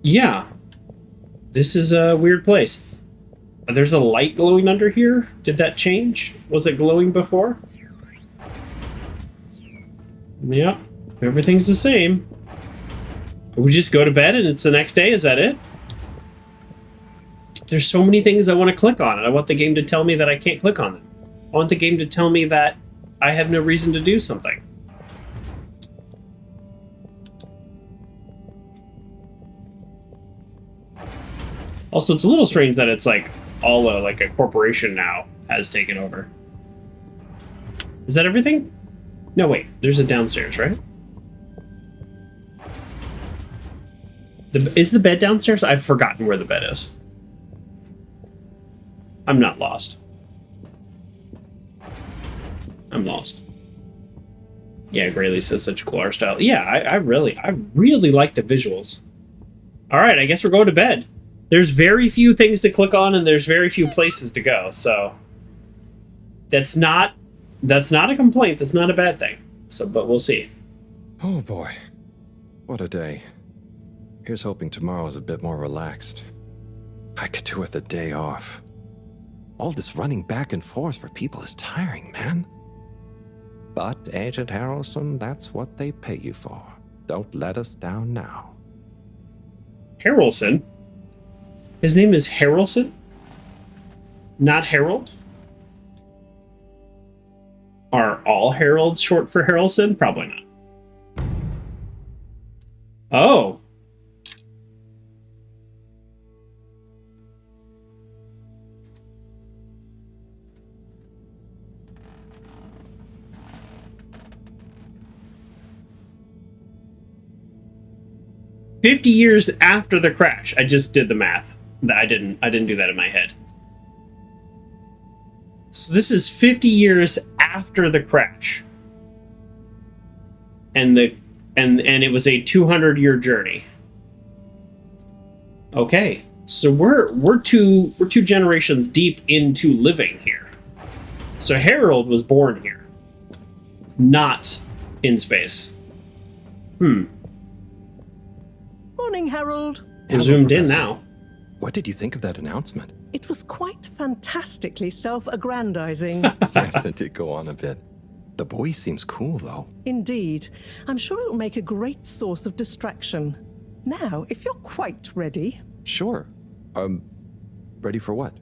Yeah. This is a weird place. There's a light glowing under here. Did that change? Was it glowing before? Yep. Everything's the same. We just go to bed and it's the next day? Is that it? There's so many things I want to click on, and I want the game to tell me that I can't click on them. I want the game to tell me that I have no reason to do something. Also, it's a little strange that it's like all like a corporation now has taken over. Is that everything? No, wait. There's a downstairs, right? Is the bed downstairs? I've forgotten where the bed is. I'm not lost. I'm lost. Yeah, Grayley says such a cool art style. Yeah, I really like the visuals. All right, I guess we're going to bed. There's very few things to click on, and there's very few places to go. So that's not a complaint. That's not a bad thing. So, but we'll see. Oh boy, what a day. Here's hoping tomorrow is a bit more relaxed. I could do with a day off. All this running back and forth for people is tiring, man. But, Agent Harrelson, that's what they pay you for. Don't let us down now. Harrelson? His name is Harrelson? Not Harold? Are all Harolds short for Harrelson? Probably not. Oh. "50 years after the crash." I just did the math. I didn't do that in my head. So this is 50 years after the crash. And it was a 200-year journey. Okay. So we're two generations deep into living here. So Harold was born here. Not in space. Morning, Harold. We're zoomed in now. What did you think of that announcement? It was quite fantastically self-aggrandizing. Yes, it did go on a bit. The boy seems cool, though. Indeed. I'm sure it'll make a great source of distraction. Now, if you're quite ready... Sure. Ready for what?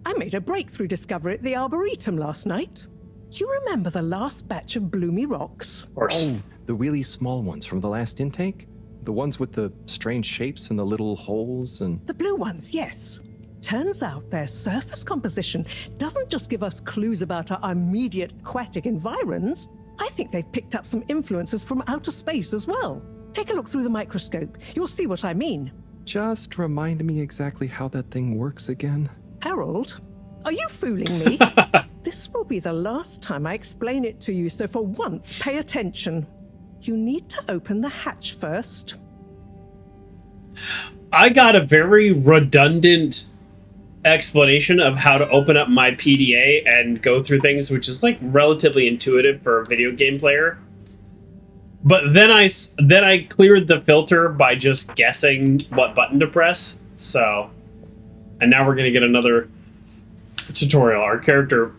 I made a breakthrough discovery at the Arboretum last night. You remember the last batch of bloomy rocks? Of course. Oh, the really small ones from the last intake? The ones with the strange shapes and the little holes and... The blue ones, yes. Turns out their surface composition doesn't just give us clues about our immediate aquatic environs. I think they've picked up some influences from outer space as well. Take a look through the microscope. You'll see what I mean. Just remind me exactly how that thing works again. Harold, are you fooling me? This will be the last time I explain it to you, so for once, pay attention. You need to open the hatch first. I got a very redundant explanation of how to open up my PDA and go through things, which is like relatively intuitive for a video game player. But then I cleared the filter by just guessing what button to press. So, and now we're gonna get another tutorial. Our character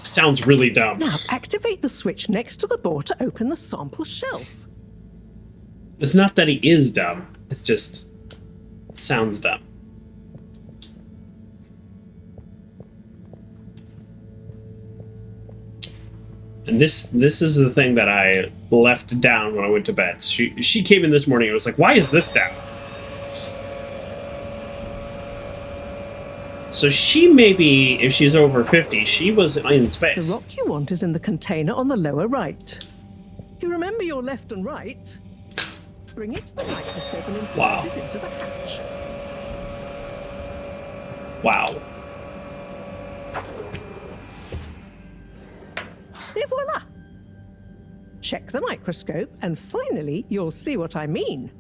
sounds really dumb. Now activate the switch next to the board to open the sample shelf. It's not that he is dumb. It's just sounds dumb. And this is the thing that I left down when I went to bed. She came in this morning and was like, "Why is this down?" So she may be, if she's over 50, she was in space. The rock you want is in the container on the lower right. You remember your left and right? Bring it to the microscope and insert it into the hatch. Wow. Et voila! Check the microscope, and finally, you'll see what I mean.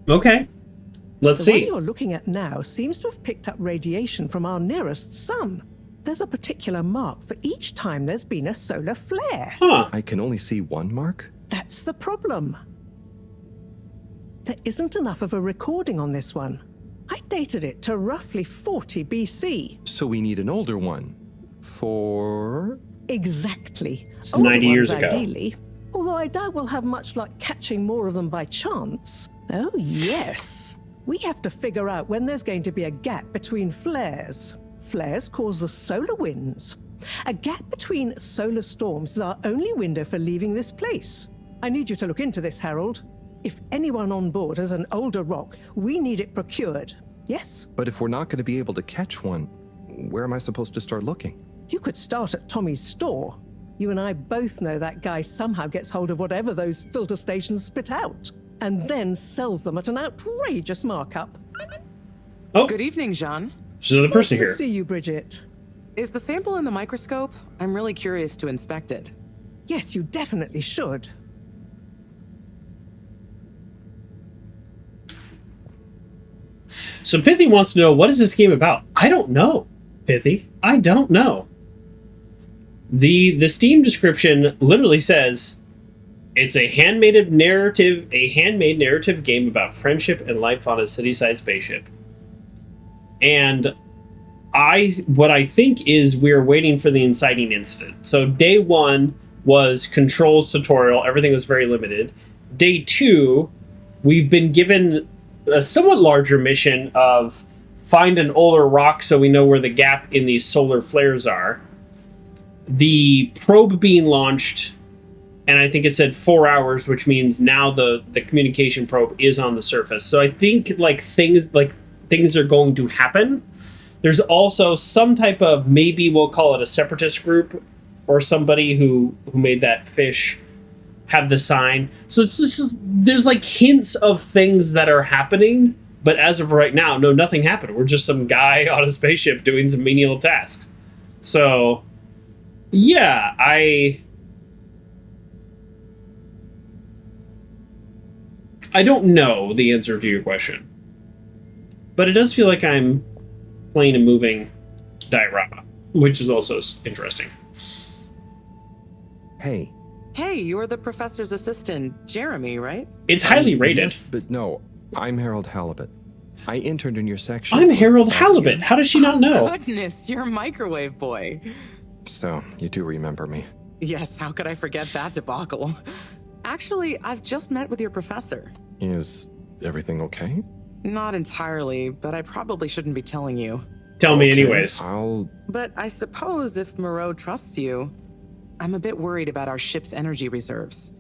Okay. Let's see. The one you're looking at now seems to have picked up radiation from our nearest sun. There's a particular mark for each time there's been a solar flare. Huh. I can only see one mark? That's the problem. There isn't enough of a recording on this one. I dated it to roughly 40 BC. So we need an older one. For? Exactly. So 90 years ago. Ideally. Although I doubt we'll have much luck catching more of them by chance. Oh, yes. We have to figure out when there's going to be a gap between flares. Flares cause the solar winds. A gap between solar storms is our only window for leaving this place. I need you to look into this, Harold. If anyone on board has an older rock, we need it procured. Yes? But if we're not going to be able to catch one, where am I supposed to start looking? You could start at Tommy's store. You and I both know that guy somehow gets hold of whatever those filter stations spit out, and then sells them at an outrageous markup. Oh. Good evening, Jean. There's another person nice here. To see you, Bridget. Is the sample in the microscope? I'm really curious to inspect it. Yes, you definitely should. So Pithy wants to know, what is this game about? I don't know, Pithy. I don't know. The Steam description literally says it's a handmade narrative game about friendship and life on a city-sized spaceship. And what I think is we're waiting for the inciting incident. So day 1 was controls tutorial. Everything was very limited. Day 2, we've been given a somewhat larger mission of find an older rock so we know where the gap in these solar flares are. The probe being launched, and I think it said 4 hours, which means now the communication probe is on the surface. So I think things are going to happen. There's also some type of, maybe we'll call it a separatist group, or somebody who made that fish have the sign. So it's just, there's like hints of things that are happening, but as of right now, no, nothing happened. We're just some guy on a spaceship doing some menial tasks. So yeah, I don't know the answer to your question, but it does feel like I'm playing a moving diorama, which is also interesting. Hey. Hey, you're the professor's assistant, Jeremy, right? It's highly rated. Yes, but no, I'm Harold Halibut. I interned in your section. I'm Harold Halibut. How does she not know? Goodness, you're microwave boy. So, you do remember me. Yes, how could I forget that debacle? Actually, I've just met with your professor. Is everything okay? Not entirely, but I probably shouldn't be telling you. Tell me anyways. But I suppose if Moreau trusts you, I'm a bit worried about our ship's energy reserves.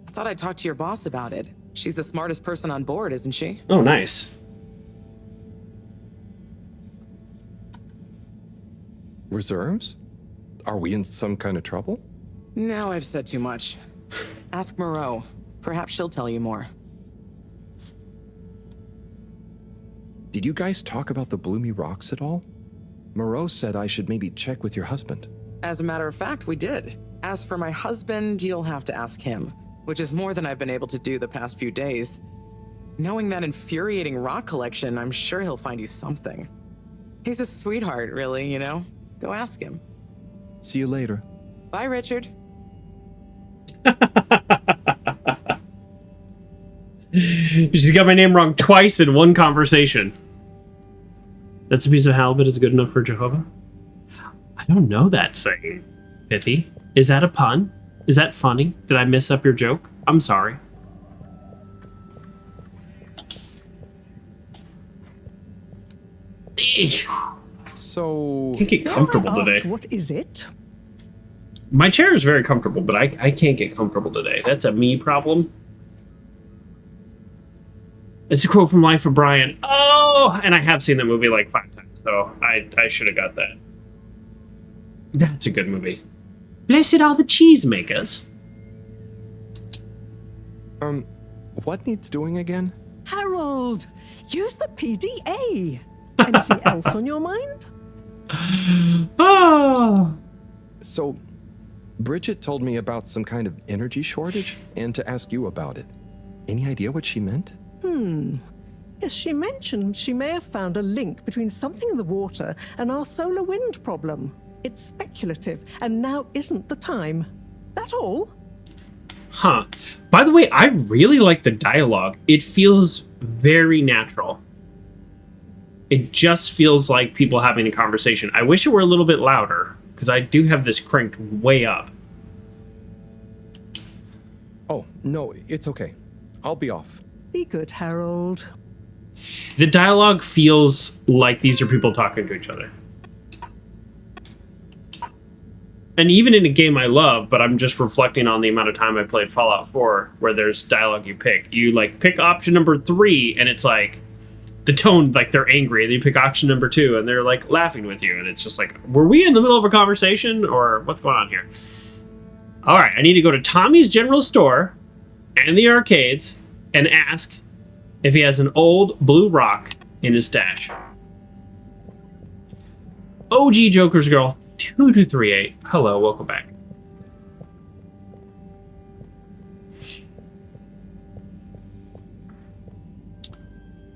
I thought I'd talk to your boss about it. She's the smartest person on board, isn't she? Oh, nice. Reserves? Are we in some kind of trouble? Now I've said too much. Ask Moreau. Perhaps she'll tell you more. Did you guys talk about the bloomy rocks at all? Moreau said I should maybe check with your husband. As a matter of fact, we did. As for my husband, you'll have to ask him, which is more than I've been able to do the past few days. Knowing that infuriating rock collection, I'm sure he'll find you something. He's a sweetheart, really, you know? Go ask him. See you later. Bye, Richard. She's got my name wrong twice in one conversation. That's a piece of halibut is good enough for Jehovah? I don't know that saying. Pithy, is that a pun? Is that funny? Did I mess up your joke? I'm sorry. So... Can't get comfortable today. What is it? My chair is very comfortable, but I can't get comfortable today. That's a me problem. It's a quote from Life of Brian. Oh, and I have seen that movie like 5 times, so I should have got that. That's a good movie. Blessed are the cheesemakers. What needs doing again? Harold, use the PDA. Anything else on your mind? Oh. So, Bridget told me about some kind of energy shortage and to ask you about it. Any idea what she meant? Yes, she mentioned she may have found a link between something in the water and our solar wind problem. It's speculative, and now isn't the time. That all? Huh. By the way, I really like the dialogue. It feels very natural. It just feels like people having a conversation. I wish it were a little bit louder, because I do have this cranked way up. Oh, no, it's okay. I'll be off. Be good, Harold. The dialogue feels like these are people talking to each other. And even in a game I love, but I'm just reflecting on the amount of time I played Fallout 4, where there's dialogue you pick. You, like, pick option number 3, and it's like, the tone, like, they're angry. And then you pick option number 2, and they're, like, laughing with you. And it's just like, were we in the middle of a conversation, or what's going on here? All right, I need to go to Tommy's General Store and the arcades and ask if he has an old blue rock in his stash. OG Joker's Girl 2238. Hello, welcome back.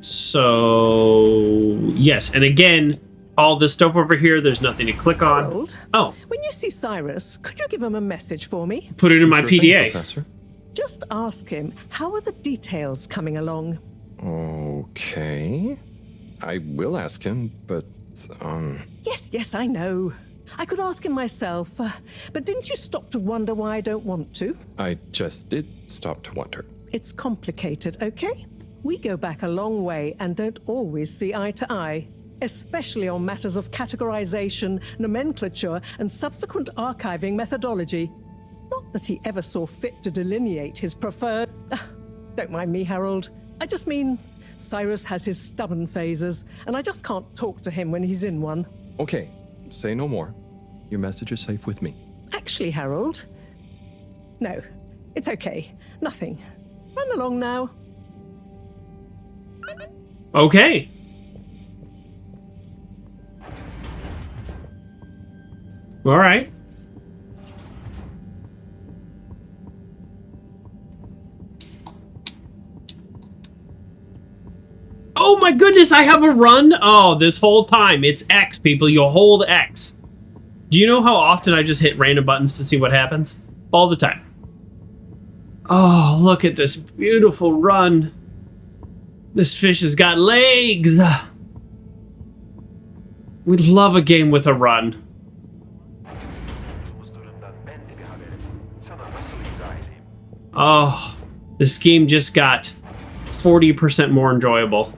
So, yes, and again, all this stuff over here, there's nothing to click on. Harold, oh. When you see Cyrus, could you give him a message for me? Put it in my Sure PDA. thing, Professor. Just ask him, how are the details coming along? Okay. I will ask him, but, Yes, I know. I could ask him myself, but didn't you stop to wonder why I don't want to? I just did stop to wonder. It's complicated, okay? We go back a long way and don't always see eye to eye, especially on matters of categorization, nomenclature, and subsequent archiving methodology. Not that he ever saw fit to delineate his preferred... Don't mind me, Harold. I just mean Cyrus has his stubborn phases, and I just can't talk to him when he's in one. Okay, say no more. Your message is safe with me. Actually, Harold... No, it's okay. Nothing. Run along now. Okay. All right. Oh my goodness, I have a run? Oh, this whole time. It's X, people. You hold X. Do you know how often I just hit random buttons to see what happens? All the time. Oh, look at this beautiful run. This fish has got legs. We'd love a game with a run. Oh, this game just got 40% more enjoyable.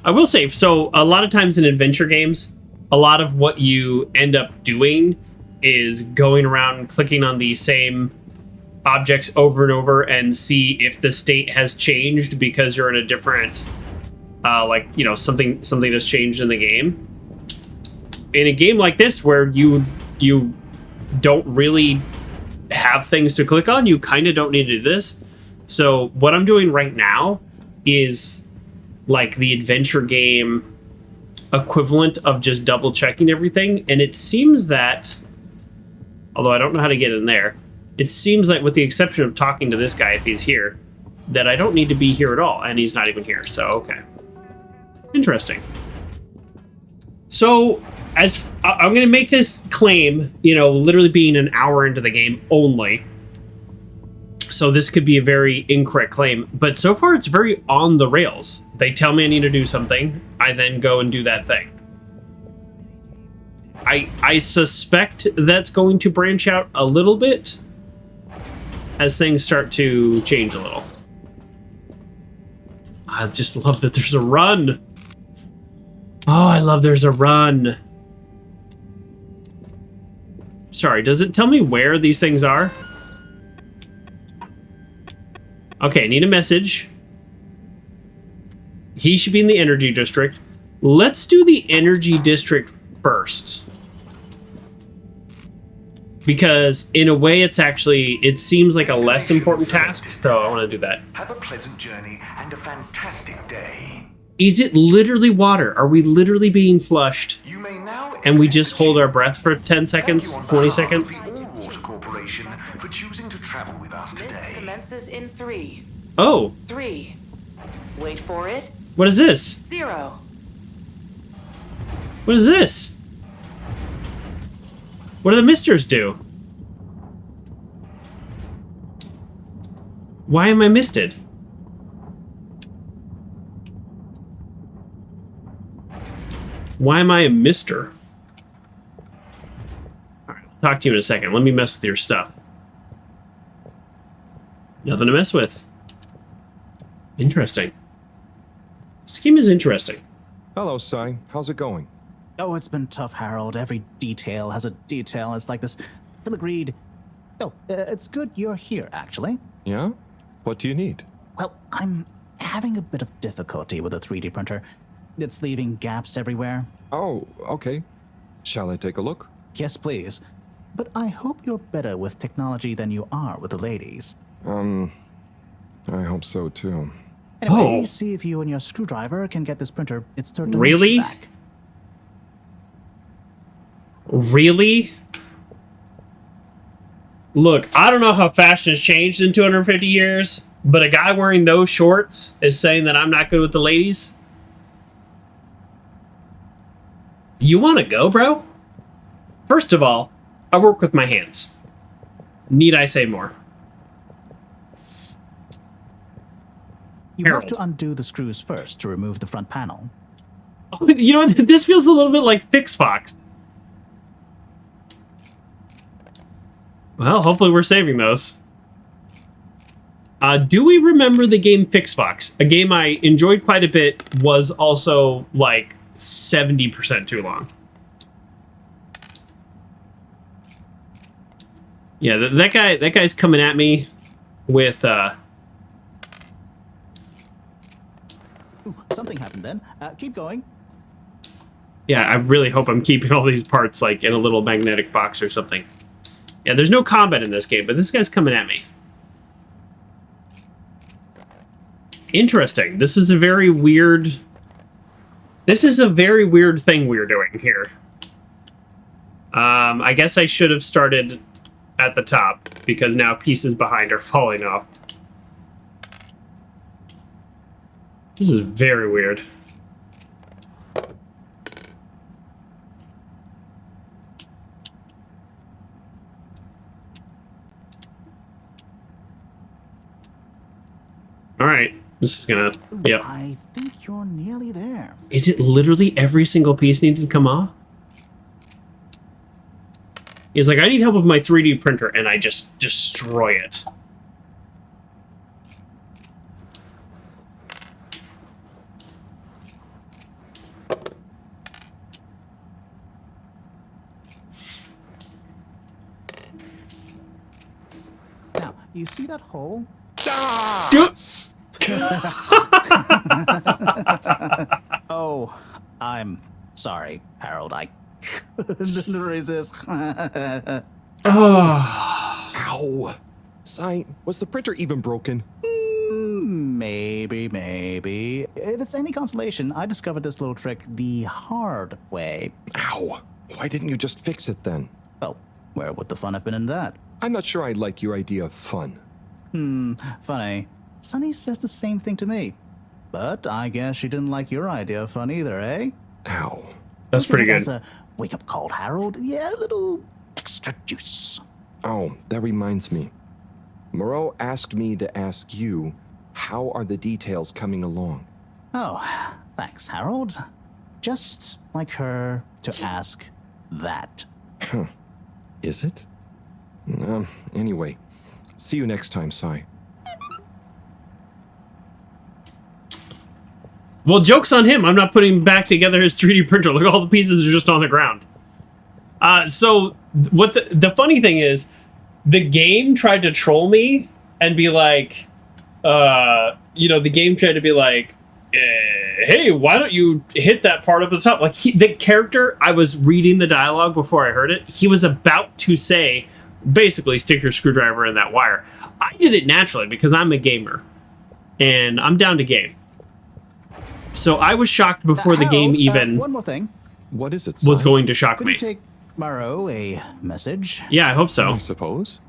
I will say, so a lot of times in adventure games, a lot of what you end up doing is going around and clicking on the same objects over and over and see if the state has changed because you're in a different, like, you know, something has changed in the game. In a game like this, where you don't really have things to click on, you kind of don't need to do this. So what I'm doing right now is like the adventure game equivalent of just double checking everything. And it seems that, although I don't know how to get in there, it seems like, with the exception of talking to this guy if he's here, that I don't need to be here at all, and he's not even here, so okay. Interesting. So, as I'm going to make this claim, you know, literally being an hour into the game only, so this could be a very incorrect claim, but so far it's very on the rails. They tell me I need to do something, I then go and do that thing. I suspect that's going to branch out a little bit as things start to change a little. I just love that there's a run. Oh, I love there's a run. Sorry, does it tell me where these things are? Okay, need a message. He should be in the energy district. Let's do the energy district first. Because in a way it's actually, it seems like a less important task, so I want to do that. Have a pleasant journey and a fantastic day. Is it literally water? Are we literally being flushed? You may now and we just hold our breath for 10 seconds, 20 seconds? Water Corporation for choosing to travel with us today. Commences in 3. Oh. 3. Wait for it. What is this? 0. What is this? What do the misters do? Why am I misted? Why am I a mister? Alright, I'll talk to you in a second. Let me mess with your stuff. Nothing to mess with. Interesting. This game is interesting. Hello, Sai. How's it going? Oh, it's been tough, Harold. Every detail has a detail. It's like this filigreed. Oh, it's good you're here, actually. Yeah? What do you need? Well, I'm having a bit of difficulty with a 3D printer. It's leaving gaps everywhere. Oh, okay. Shall I take a look? Yes, please. But I hope you're better with technology than you are with the ladies. I hope so, too. Anyway, see if you and your screwdriver can get this printer its third dimension Really? back. Really? Look, I don't know how fashion has changed in 250 years, but a guy wearing those shorts is saying that I'm not good with the ladies? You want to go, bro? First of all, I work with my hands. Need I say more? You Harold. have to undo the screws first to remove the front panel. You know, this feels a little bit like FixFox. Well, hopefully we're saving those. Do we remember the game FixFox? A game I enjoyed quite a bit, was also like 70% too long. Yeah, that guy's coming at me with Ooh, something happened then. Keep going. Yeah, I really hope I'm keeping all these parts like in a little magnetic box or something. Yeah, there's no combat in this game, but this guy's coming at me. Interesting. This is a very weird... This is a very weird thing we're doing here. I guess I should have started at the top, because now pieces behind are falling off. This is very weird. Alright, this is gonna... Yep. I think you're nearly there. Is it literally every single piece needs to come off? He's like, I need help with my 3D printer, and I just destroy it. Now, you see that hole? Oh, I'm sorry, Harold. I couldn't resist. Ow! Sai, was the printer even broken? Maybe. If it's any consolation, I discovered this little trick the hard way. Ow! Why didn't you just fix it then? Well, where would the fun have been in that? I'm not sure I like your idea of fun. Funny. Sunny says the same thing to me. But I guess she didn't like your idea of fun either, eh? Ow. That's pretty good. As a wake-up call, Harold. Yeah, a little extra juice. Oh, that reminds me. Moreau asked me to ask you, how are the details coming along? Oh, thanks, Harold. Just like her to ask that. Huh. Is it? Anyway, see you next time, Sai. Well, joke's on him. I'm not putting back together his 3D printer. Look, all the pieces are just on the ground. So what the funny thing is, the game tried to troll me and be like, the game tried to be like, hey, why don't you hit that part up at the top? Like, the character, I was reading the dialogue before I heard it. He was about to say, basically, stick your screwdriver in that wire. I did it naturally because I'm a gamer. And I'm down to game. So I was shocked before the game even... one more thing. What is it, was Sai? going to shock Could me. you take Moreau a message? Yeah, I hope so. I suppose.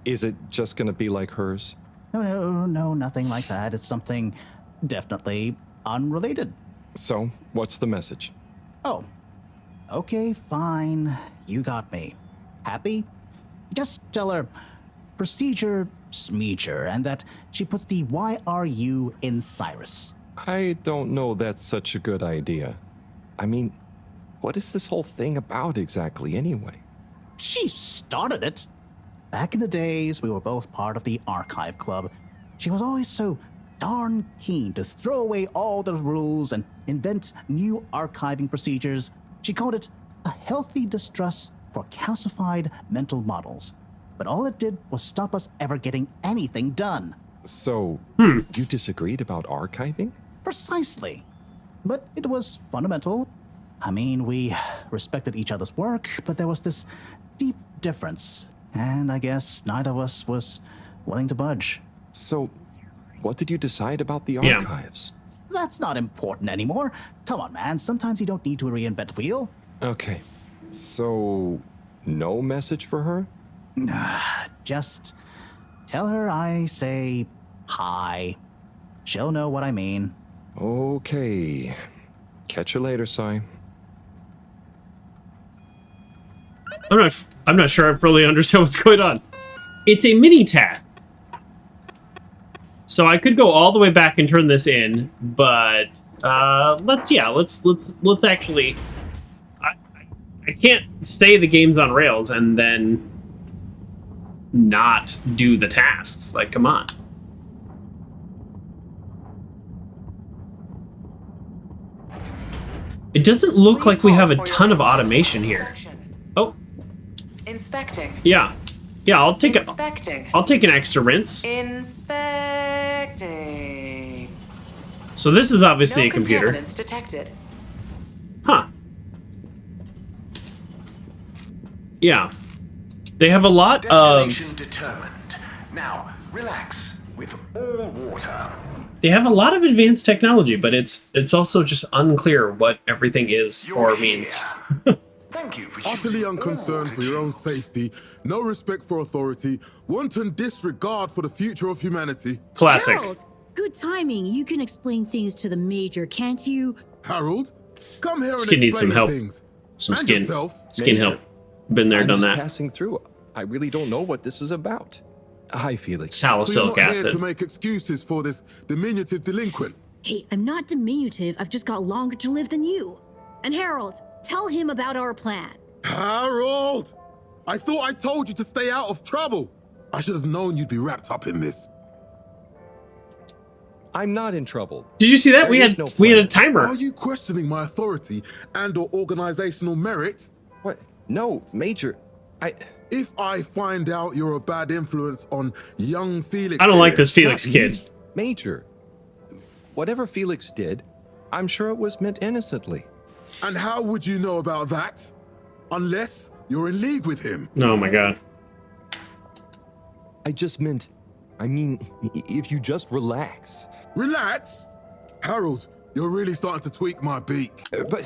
Is it just gonna be like hers? No, nothing like that. It's something definitely unrelated. So, what's the message? Oh, okay, fine. You got me. Happy? Just tell her, procedure Smeecher, and that she puts the YRU in Cyrus. I don't know that's such a good idea. I mean, what is this whole thing about exactly anyway? She started it. Back in the days, we were both part of the archive club. She was always so darn keen to throw away all the rules and invent new archiving procedures. She called it a healthy distrust for calcified mental models. But all it did was stop us ever getting anything done. So, you disagreed about archiving? Precisely. But it was fundamental. I mean, we respected each other's work, but there was this deep difference. And I guess neither of us was willing to budge. So, what did you decide about the archives? That's not important anymore. Come on, man. Sometimes you don't need to reinvent the wheel. Okay. So, no message for her? Just tell her I say hi. She'll know what I mean. Okay. Catch you later, Sai. I'm not sure I really understand what's going on. It's a mini task. So I could go all the way back and turn this in, but let's actually I can't say the game's on rails and then not do the tasks. Like, come on. It doesn't look like we have a ton of automation here. Oh. Inspecting. Yeah. Yeah, I'll take Inspecting. I'll take an extra rinse. Inspecting. So this is obviously No a computer. contaminants detected. Huh. Yeah. They have a lot of Destination determined. Now, relax with all water. They have a lot of advanced technology, but it's also just unclear what everything is or means. Thank you for Utterly unconcerned for your own safety, no respect for authority, wanton disregard for the future of humanity. Classic. Harold, good timing. You can explain things to the Major, can't you? Harold, come here and Skin needs some explain help. things. Some And skin. yourself. Skin help. Been there, I'm done just that. passing through. I really don't know what this is about. Hi, Felix. So you're Salicylic not here acid. to make excuses for this diminutive delinquent. Hey, I'm not diminutive. I've just got longer to live than you. And Harold, tell him about our plan. Harold! I thought I told you to stay out of trouble. I should have known you'd be wrapped up in this. I'm not in trouble. Did you see that? There We is had no we had a plan. timer. Are you questioning my authority and/or organizational merit? What? No, Major. If I find out you're a bad influence on young Felix, I don't like here, this Felix Not kid. me, Major. Whatever Felix did, I'm sure it was meant innocently. And how would you know about that? Unless you're in league with him. Oh my god. I mean, if you just relax. Relax? Harold, you're really starting to tweak my beak. But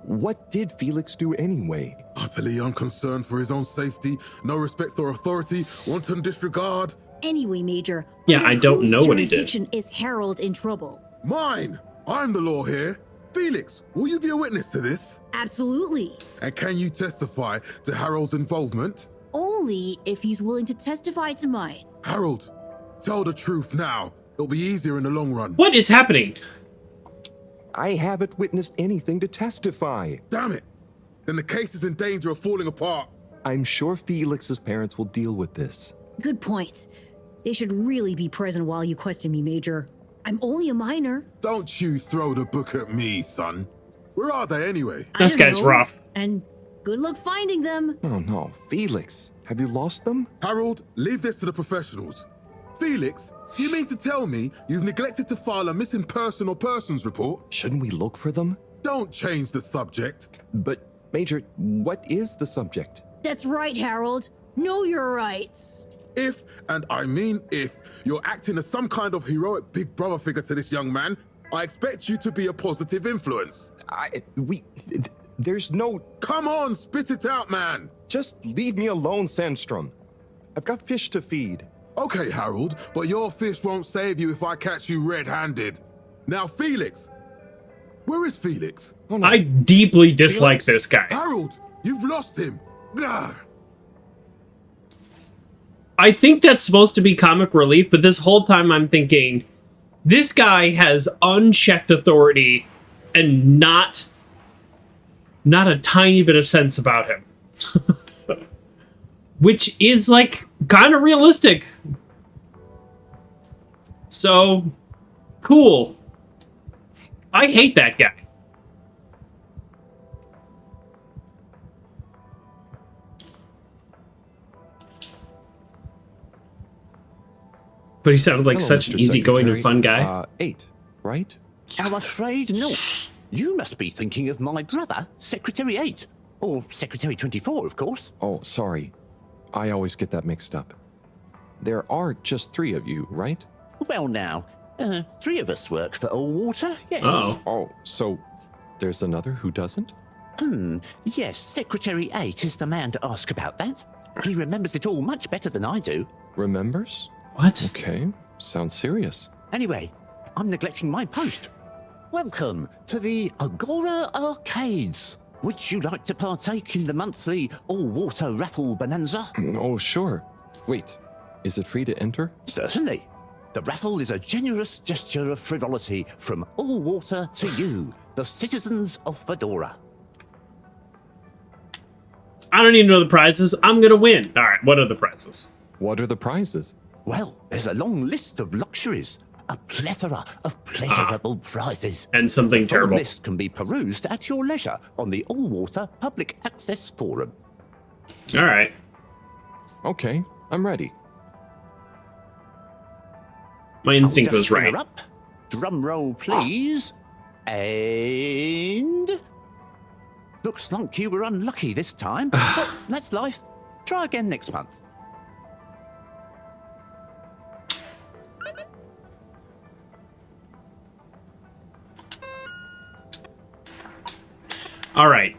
what did Felix do anyway? Utterly unconcerned for his own safety, no respect for authority, wanton disregard. Anyway, Major. Yeah, under I don't whose know what he did. jurisdiction is Harold in trouble? Mine! I'm the law here. Felix, will you be a witness to this? Absolutely. And can you testify to Harold's involvement? Only if he's willing to testify to mine. Harold, tell the truth now. It'll be easier in the long run. What is happening? I haven't witnessed anything to testify. Damn it! Then the case is in danger of falling apart. I'm sure Felix's parents will deal with this. Good point. They should really be present while you question me, Major. I'm only a minor. Don't you throw the book at me, son. Where are they anyway? This I don't guy's know. rough. And good luck finding them. Oh no, Felix, have you lost them? Harold, leave this to the professionals. Felix, do you mean to tell me you've neglected to file a missing person or persons report? Shouldn't we look for them? Don't change the subject. But, Major, what is the subject? That's right, Harold. Know your rights. If, and I mean if, you're acting as some kind of heroic big brother figure to this young man, I expect you to be a positive influence. There's no... Come on, spit it out, man. Just leave me alone, Sandstrom. I've got fish to feed. Okay, Harold, but your fish won't save you if I catch you red-handed. Now, Felix. Where is Felix? Oh, no. I deeply dislike Felix? this guy. Harold, you've lost him. Ugh. I think that's supposed to be comic relief, but this whole time I'm thinking, this guy has unchecked authority and not a tiny bit of sense about him. Which is, like, kind of realistic. So, cool. I hate that guy. But he sounded like such an easygoing and fun guy. 8, right? I'm afraid not. You must be thinking of my brother, Secretary 8. Or Secretary 24, of course. Oh, sorry. I always get that mixed up. There are just 3 of you, right? Well, now, 3 of us work for Allwater, yes. Oh, so there's another who doesn't? Yes, Secretary 8 is the man to ask about that. He remembers it all much better than I do. Remembers? What? Okay, sounds serious. Anyway, I'm neglecting my post. Welcome to the Agora Arcades. Would you like to partake in the monthly all-water raffle bonanza? Oh, sure. Wait, is it free to enter? Certainly. The raffle is a generous gesture of frivolity from Allwater to you, the citizens of Fedora. I don't even know the prizes. I'm gonna win. All right, what are the prizes? What are the prizes? Well, there's a long list of luxuries. A plethora of pleasurable prizes. And something the full terrible. list can be perused at your leisure on the Allwater Public Access Forum. All right. Okay, I'm ready. My instinct was bring her right. Up. Drum roll, please. And... Looks like you were unlucky this time, but that's life. Try again next month. All right.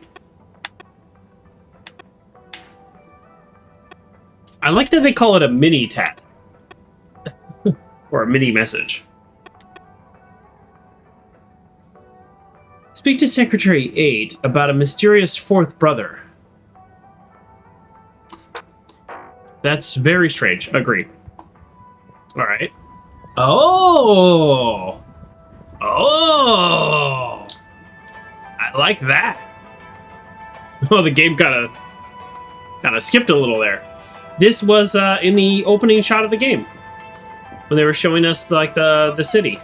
I like that they call it a mini tat. Or a mini message. Speak to Secretary 8 about a mysterious 4th brother. That's very strange. Agree. All right. Oh! Oh! I like that. Oh, the game kind of skipped a little there. This was in the opening shot of the game when they were showing us like the city.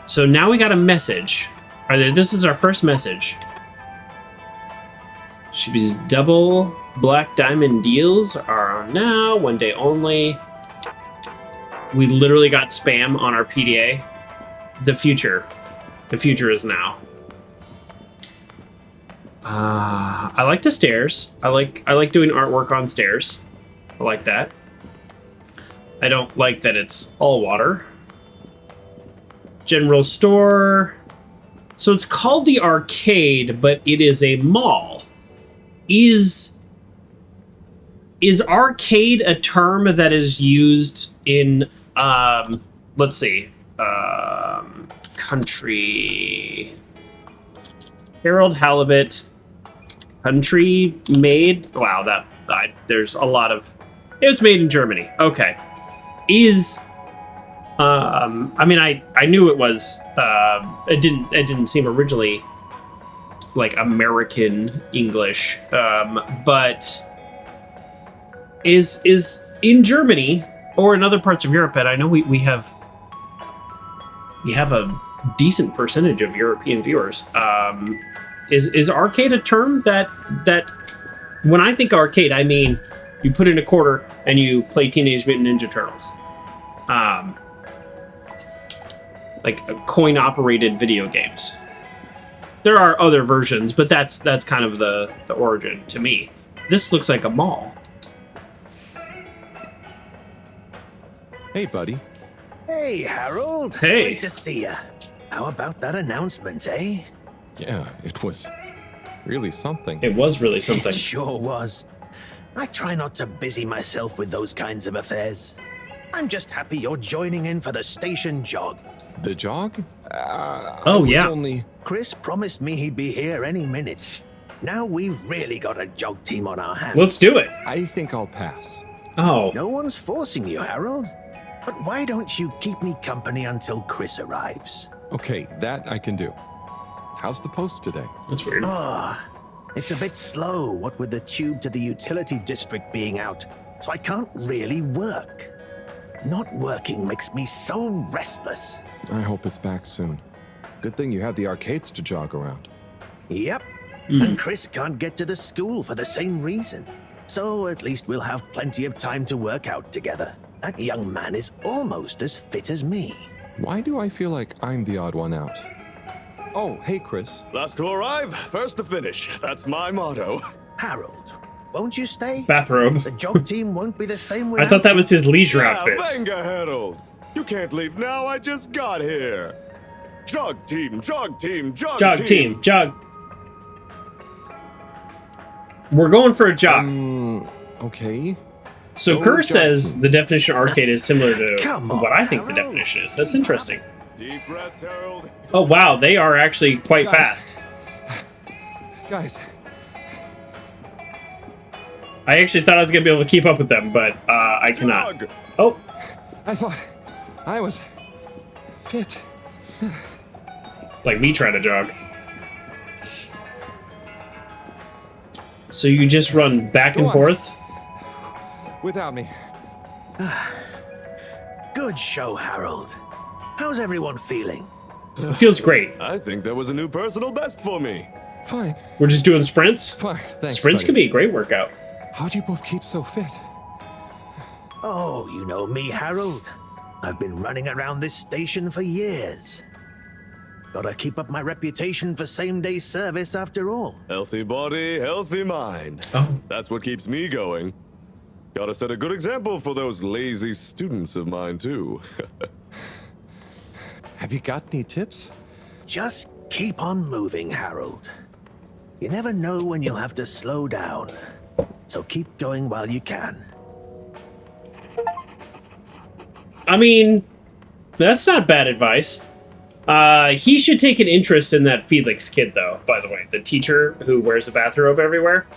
So now we got a message. This is our first message. She's double black diamond deals are on now, 1 day only. We literally got spam on our PDA. The future is now. I like the stairs. I like doing artwork on stairs. I like that. I don't like that it's all water. General store. So it's called the arcade, but it is a mall. Is arcade a term that is used in let's see, country, Harold Halibut, country made? Wow, there's a lot of, it was made in Germany. Okay. I mean, I knew it was, it didn't seem originally like American English, but is in Germany or in other parts of Europe, and I know we have a decent percentage of European viewers. Is arcade a term that when I think arcade, I mean you put in a quarter and you play Teenage Mutant Ninja Turtles, like coin-operated video games. There are other versions, but that's kind of the origin to me. This looks like a mall. Hey, buddy. Hey, Harold. Hey. Great to see ya. How about that announcement, eh? Yeah, it was really something. It was really something. It sure was. I try not to busy myself with those kinds of affairs. I'm just happy you're joining in for the station jog. The jog? Oh, yeah. Chris promised me he'd be here any minute. Now we've really got a jog team on our hands. Let's do it. I think I'll pass. Oh. No one's forcing you, Harold. But why don't you keep me company until Chris arrives? Okay, that I can do. How's the post today? That's weird. It's a bit slow, what with the tube to the utility district being out, so I can't really work. Not working makes me so restless. I hope it's back soon. Good thing you have the arcades to jog around. Yep. And Chris can't get to the school for the same reason. So at least we'll have plenty of time to work out together. That young man is almost as fit as me. Why do I feel like I'm the odd one out? Oh, hey, Chris. Last to arrive, first to finish. That's my motto. Harold, won't you stay? Bathrobe. The jog team won't be the same I thought that was his leisure outfit. Venga, Harold. You can't leave now. I just got here. Jog team, jog team, jog team. Jog team, jog. We're going for a jog. Okay. So Go Kerr jog says team. the definition of arcade is similar to Come on, what I think the Harold. definition is. That's interesting. Deep breaths, Harold. Oh wow, they are actually quite fast. Guys. I actually thought I was gonna be able to keep up with them, but I cannot. Jog. Oh, I thought I was fit. it's like me trying to jog. So you just run back and Go on. forth? Without me. Good show, Harold. How's everyone feeling? It feels great. I think that was a new personal best for me. Fine. We're just doing sprints? Fine. Thanks, Sprints buddy. could be a great workout. How'd you both keep so fit? Oh, you know me, Harold. I've been running around this station for years. Gotta keep up my reputation for same-day service after all. Healthy body, healthy mind. Oh. That's what keeps me going. Gotta set a good example for those lazy students of mine, too. Have you got any tips? Just keep on moving, Harold. You never know when you'll have to slow down. So keep going while you can. I mean, that's not bad advice. He should take an interest in that Felix kid, though, by the way. The teacher who wears a bathrobe everywhere.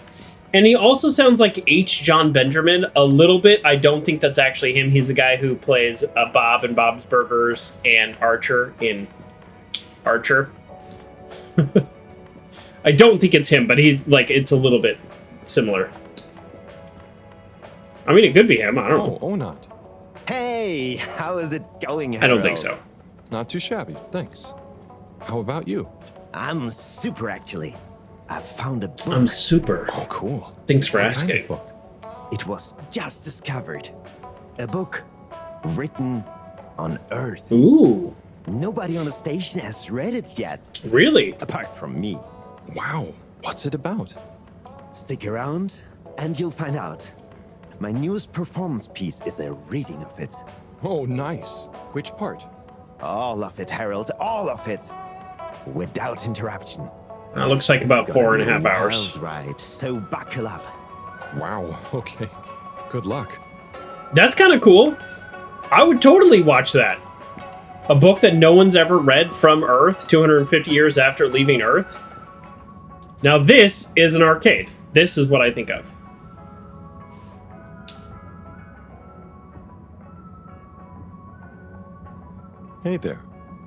And he also sounds like H. John Benjamin a little bit. I don't think that's actually him. He's the guy who plays Bob and Bob's Burgers and Archer in Archer. I don't think it's him, but he's like, it's a little bit similar. I mean, it could be him. I don't know. Oh, not. Hey, how is it going, Harold? I don't think so. Not too shabby, thanks. How about you? I'm super, actually. I found a book. I'm super. Oh, cool. Thanks for What kind asking. of book? It was just discovered. A book written on Earth. Ooh. Nobody on the station has read it yet. Really? Apart from me. Wow. What's it about? Stick around and you'll find out. My newest performance piece is a reading of it. Oh, nice. Which part? All of it, Harold. All of it. Without interruption. That looks like about It's gonna 4.5 be a hours. wild ride, so buckle up. Wow. Okay. Good luck. That's kind of cool. I would totally watch that. A book that no one's ever read from Earth 250 years after leaving Earth. Now this is an arcade. This is what I think of. Hey there.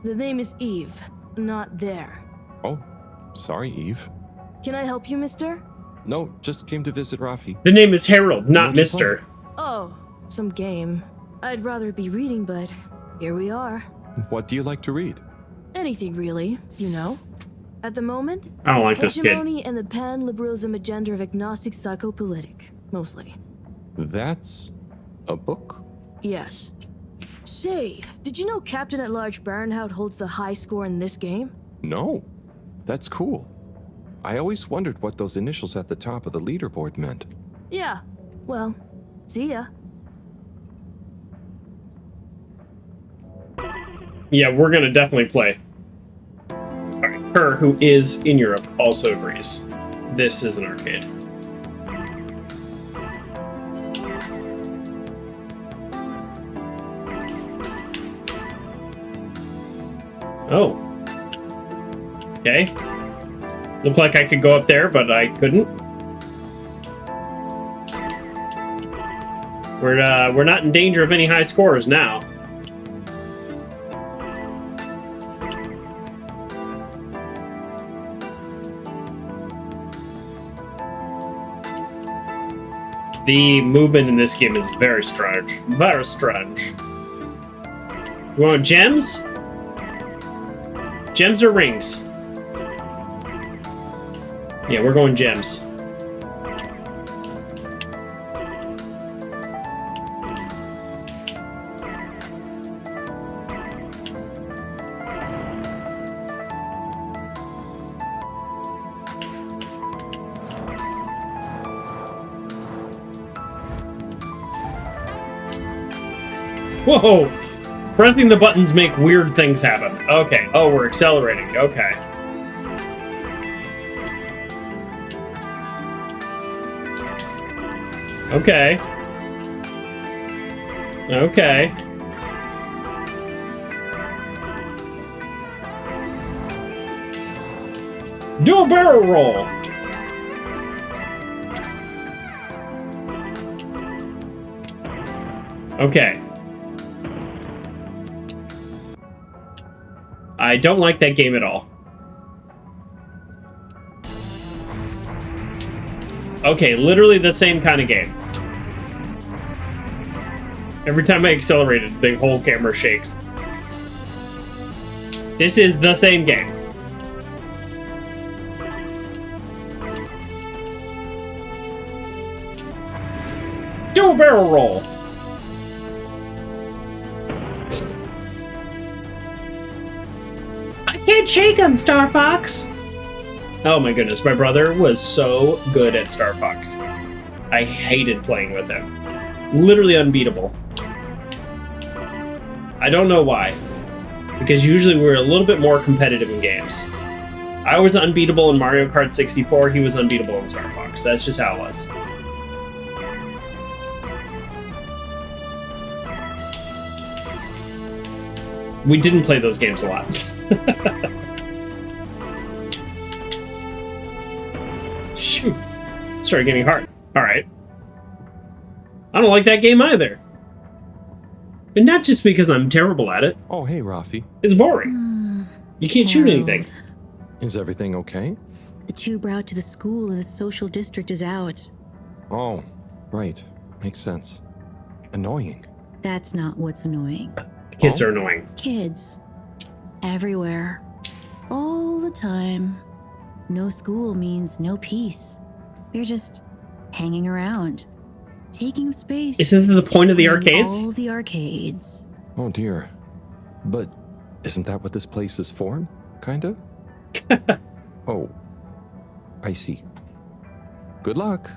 The name is Eve, not there. Oh, sorry, Eve. Can I help you, mister? No, just came to visit Rafi. The name is Harold, not What'd you Mister. Oh, some game. I'd rather be reading, but here we are. What do you like to read? Anything really, you know. At the moment, I don't like this kid. hegemony and the pan-liberalism agenda of agnostic psychopolitic, mostly. That's a book? Yes. Say, did you know Captain at Large Baronhout holds the high score in this game? No. That's cool. I always wondered what those initials at the top of the leaderboard meant. Yeah. Well, see ya. Yeah, we're gonna definitely play. Alright, her, who is in Europe, also agrees. This is an arcade. Oh. Okay. Looked like I could go up there, but I couldn't. We're not in danger of any high scores now. The movement in this game is very strange. Very strange. You want gems? Gems or rings? Yeah, we're going gems. Whoa! Pressing the buttons make weird things happen. Okay. Oh, we're accelerating. Okay. Okay. Okay. Do a barrel roll! Okay. I don't like that game at all. Okay, literally the same kind of game. Every time I accelerated, the whole camera shakes. This is the same game. Do a barrel roll! Can't shake 'em, Star Fox. Oh my goodness, my brother was so good at Star Fox. I hated playing with him. Literally unbeatable. I don't know why. Because usually we're a little bit more competitive in games. I was unbeatable in Mario Kart 64, he was unbeatable in Star Fox. That's just how it was. We didn't play those games a lot. Shoot. Started getting hard. Alright. I don't like that game either. And not just because I'm terrible at it. Oh, hey, Rafi. It's boring. You can't shoot anything. Is everything okay? The tube route to the school in the social district is out. Oh, right. Makes sense. Annoying. That's not what's annoying. Kids are annoying. Kids. Everywhere. All the time. No school means no peace. They're just hanging around. Taking space. Isn't that the point of the arcades? All the arcades. Oh dear. But isn't that what this place is for? Kinda? Oh. I see. Good luck.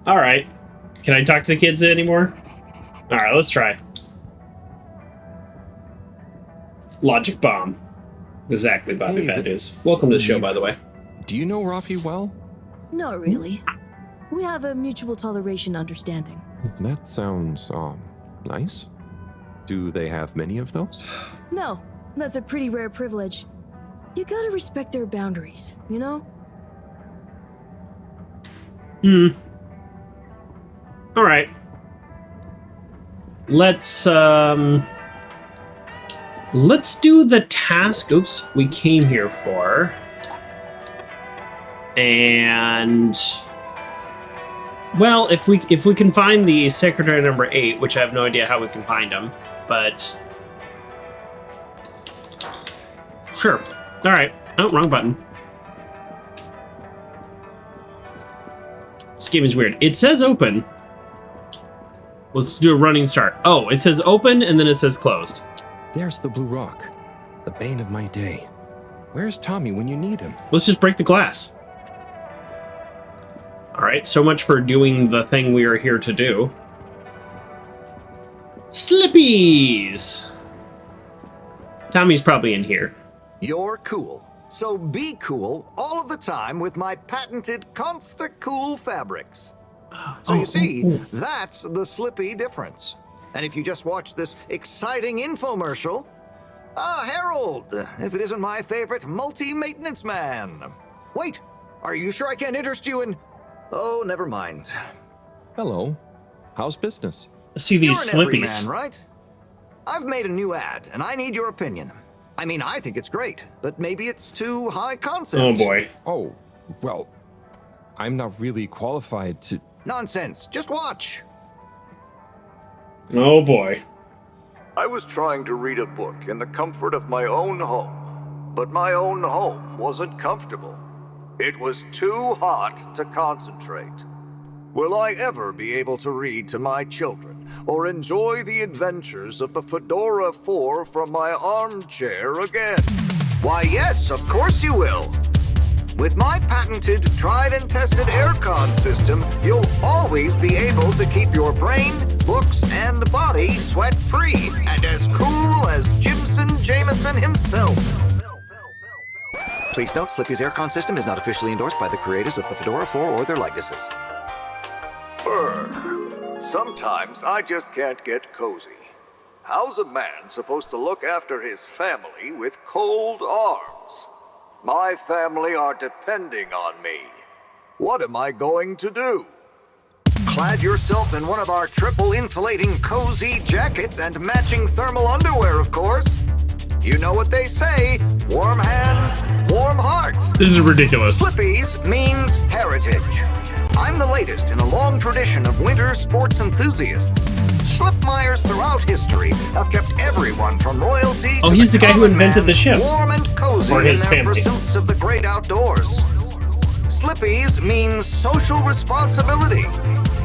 Alright. Can I talk to the kids anymore? Alright, let's try. Logic bomb. Exactly, Bobby Bad News. Welcome to the show, by the way. Do you know Rafi well? Not really. We have a mutual toleration understanding. That sounds, nice. Do they have many of those? No, that's a pretty rare privilege. You gotta respect their boundaries, you know? Alright. Let's do the task, we came here for. And well, if we can find the secretary number 8, which I have no idea how we can find him, but sure. Alright. Oh, wrong button. This game is weird. It says open. Let's do a running start. Oh, it says open and then it says closed. There's the blue rock. The bane of my day. Where's Tommy when you need him? Let's just break the glass. Alright, so much for doing the thing we are here to do. Slippies! Tommy's probably in here. You're cool. So be cool all of the time with my patented Consta Cool fabrics. So you see, that's the Slippy difference. And if you just watch this exciting infomercial, Ah, Harold! If it isn't my favorite multi-maintenance man. Wait, are you sure I can't interest you in... Oh, never mind. Hello. How's business? See these You're an slippies. everyman, right? I've made a new ad, and I need your opinion. I mean, I think it's great, but maybe it's too high concept. Oh boy. Oh, well, I'm not really qualified to... Nonsense. Just watch. Oh boy. I was trying to read a book in the comfort of my own home, but my own home wasn't comfortable. It was too hot to concentrate. Will I ever be able to read to my children or enjoy the adventures of the Fedora 4 from my armchair again? Why, yes, of course you will. With my patented, tried and tested aircon system, you'll always be able to keep your brain, books, and body sweat-free and as cool as Jimson Jameson himself. Please note, Slippy's aircon system is not officially endorsed by the creators of the Fedora 4 or their likenesses. Sometimes I just can't get cozy. How's a man supposed to look after his family with cold arms? My family are depending on me. What am I going to do? Clad yourself in one of our triple insulating cozy jackets and matching thermal underwear, of course. You know what they say, warm hands, warm heart. This is ridiculous. Slippies means heritage. I'm the latest in a long tradition of winter sports enthusiasts. Slipmeyers throughout history have kept everyone from royalty Oh, to he's the guy who invented the ship. warm and cozy Or his in their family. pursuits of the great outdoors. Slippies means social responsibility.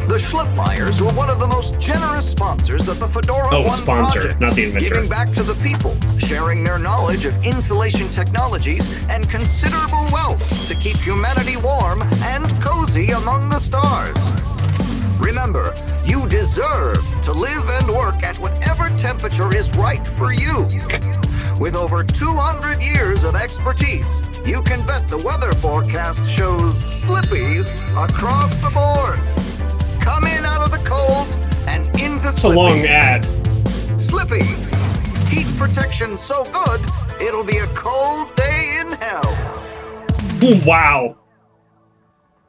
The Schlipmeyers were one of the most generous sponsors of the Fedora Oh, 1 sponsor, project, not the inventor. giving back to the people, sharing their knowledge of insulation technologies and considerable wealth to keep humanity warm and cozy among the stars. Remember, you deserve to live and work at whatever temperature is right for you. With over 200 years of expertise, you can bet the weather forecast shows slippies across the board. Come in out of the cold and into It's a long ad. Slippies. Heat protection so good, it'll be a cold day in hell. Wow.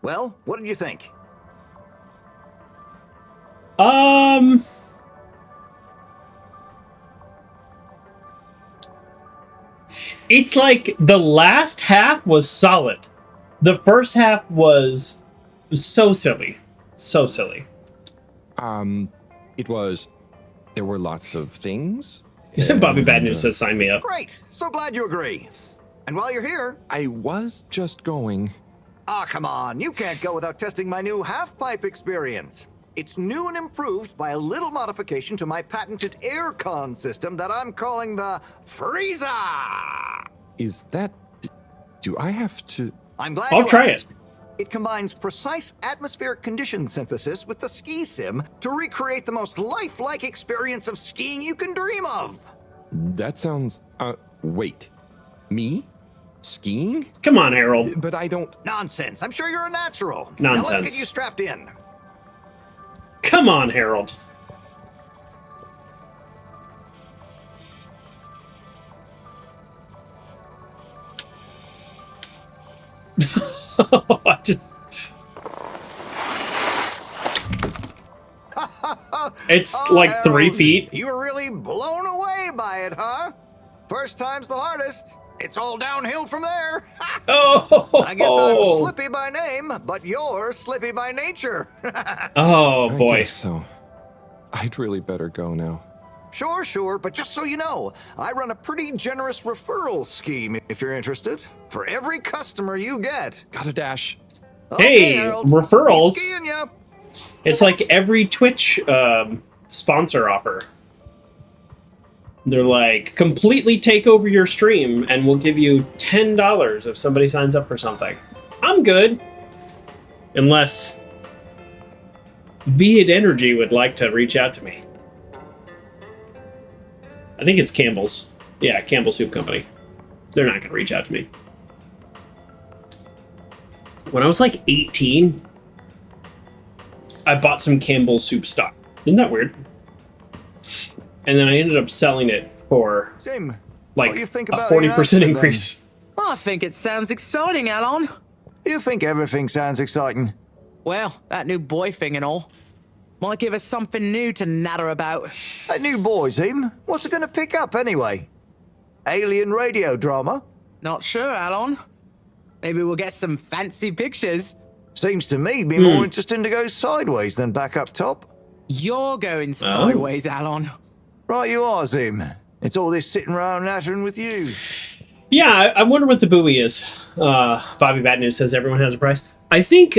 Well, what did you think? It's like the last half was solid. The first half was so silly. So silly. It was... There were lots of things. Bobby Bad News says sign me up. Great. So glad you agree. And while you're here... I was just going... Ah, come on. You can't go without testing my new half-pipe experience. It's new and improved by a little modification to my patented aircon system that I'm calling the Freezer. Is that... Do I have to... I'm glad I'll you try asked. It combines precise atmospheric condition synthesis with the ski sim to recreate the most lifelike experience of skiing you can dream of. That sounds... wait. Me? Skiing? Come on, Harold. But I don't... Nonsense. I'm sure you're a natural. Now let's Nonsense. get you strapped in. Come on, Harold. I just... It's like 3 Harold, feet. You were really blown away by it, huh? First time's the hardest. It's all downhill from there. Oh, I guess I'm Slippy by name, but you're Slippy by nature. Oh, I boy. guess so. I'd really better go now. Sure, but just so you know, I run a pretty generous referral scheme if you're interested. For every customer you get. Gotta dash. Hey, Harold. referrals. Be skiing ya. It's like every Twitch sponsor offer. They're like, completely take over your stream and we'll give you $10 if somebody signs up for something. I'm good. Unless Viad Energy would like to reach out to me. I think it's Campbell's. Yeah, Campbell Soup Company. They're not going to reach out to me. When I was like 18, I bought some Campbell Soup stock. Isn't that weird? And then I ended up selling it for... Same. like What do you think a about the 40% announcement, increase. I think it sounds exciting, Alon. You think everything sounds exciting? Well, that new boy thing and all. Might give us something new to natter about. That new boys, him? What's it gonna pick up anyway? Alien radio drama? Not sure, Alon. Maybe we'll get some fancy pictures. Seems to me be more interesting to go sideways than back up top. You're going sideways, Alon. Right you are, Zim. It's all this sitting around nattering with you. Yeah, I wonder what the buoy is. Bobby Bad News says everyone has a price. I think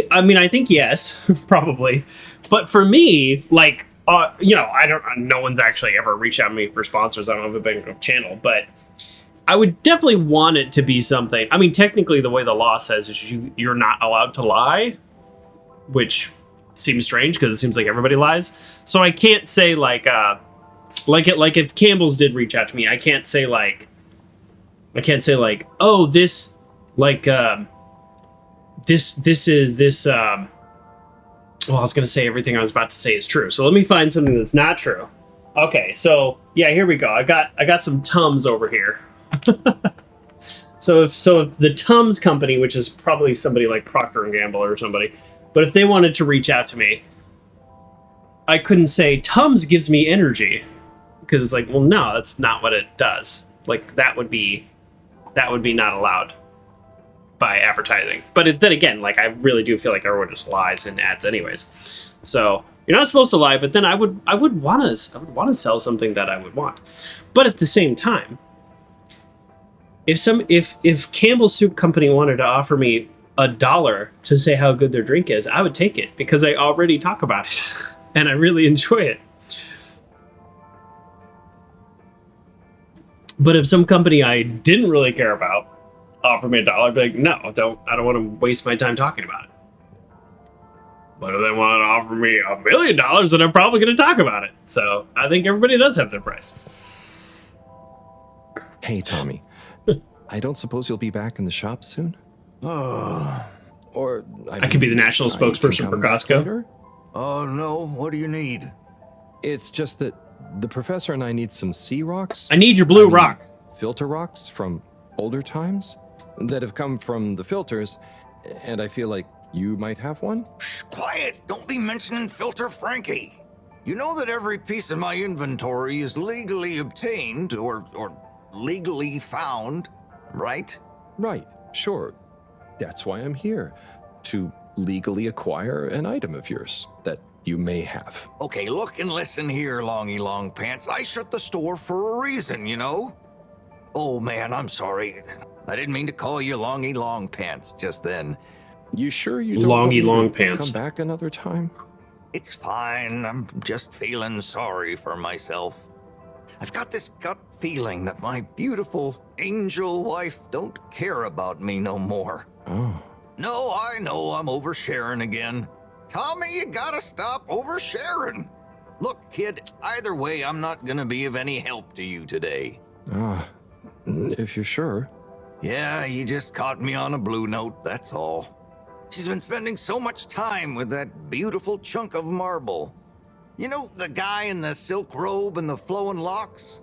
yes, probably. But for me, like, no one's actually ever reached out to me for sponsors. I don't have a big enough channel, but I would definitely want it to be something. I mean, technically, the way the law says is you're not allowed to lie, which seems strange because it seems like everybody lies. So I can't say like if Campbell's did reach out to me, I can't say oh, this is well, I was gonna say everything I was about to say is true. So let me find something that's not true. Okay, so yeah, here we go. I got some Tums over here. So if the Tums company, which is probably somebody like Procter and Gamble or somebody, but if they wanted to reach out to me, I couldn't say Tums gives me energy, because it's like, well, no, that's not what it does. Like that would be not allowed by advertising. But then again, like I really do feel like everyone just lies in ads anyways. So you're not supposed to lie, but then I would want to sell something that I would want. But at the same time, if Campbell's Soup Company wanted to offer me $1 to say how good their drink is, I would take it because I already talk about it and I really enjoy it. But if some company I didn't really care about offered me $1, I'd be like, no, I don't want to waste my time talking about it. But if they want to offer me $1 million, then I'm probably going to talk about it. So I think everybody does have their price. Hey, Tommy. I don't suppose you'll be back in the shop soon? Or I could be the national spokesperson for Costco. Oh no, what do you need? It's just that the professor and I need some sea rocks. I need your blue rock. Filter rocks from older times that have come from the filters, and I feel like you might have one? Shh, quiet! Don't be mentioning Filter Frankie. You know that every piece of my inventory is legally obtained or legally found, right? Right, sure. That's why I'm here, to legally acquire an item of yours that you may have. Okay, look and listen here, Longy Long Pants. I shut the store for a reason, you know? Oh man, I'm sorry. I didn't mean to call you Longy Long Pants just then. You sure you don't Longy want me Long to Pants. come back another time? It's fine. I'm just feeling sorry for myself. I've got this gut feeling that my beautiful angel wife don't care about me no more. Oh. No, I know I'm oversharing again. Tommy, you gotta stop oversharing. Look, kid, either way, I'm not gonna be of any help to you today. If you're sure. Yeah, you just caught me on a blue note, that's all. She's been spending so much time with that beautiful chunk of marble. You know, the guy in the silk robe and the flowing locks?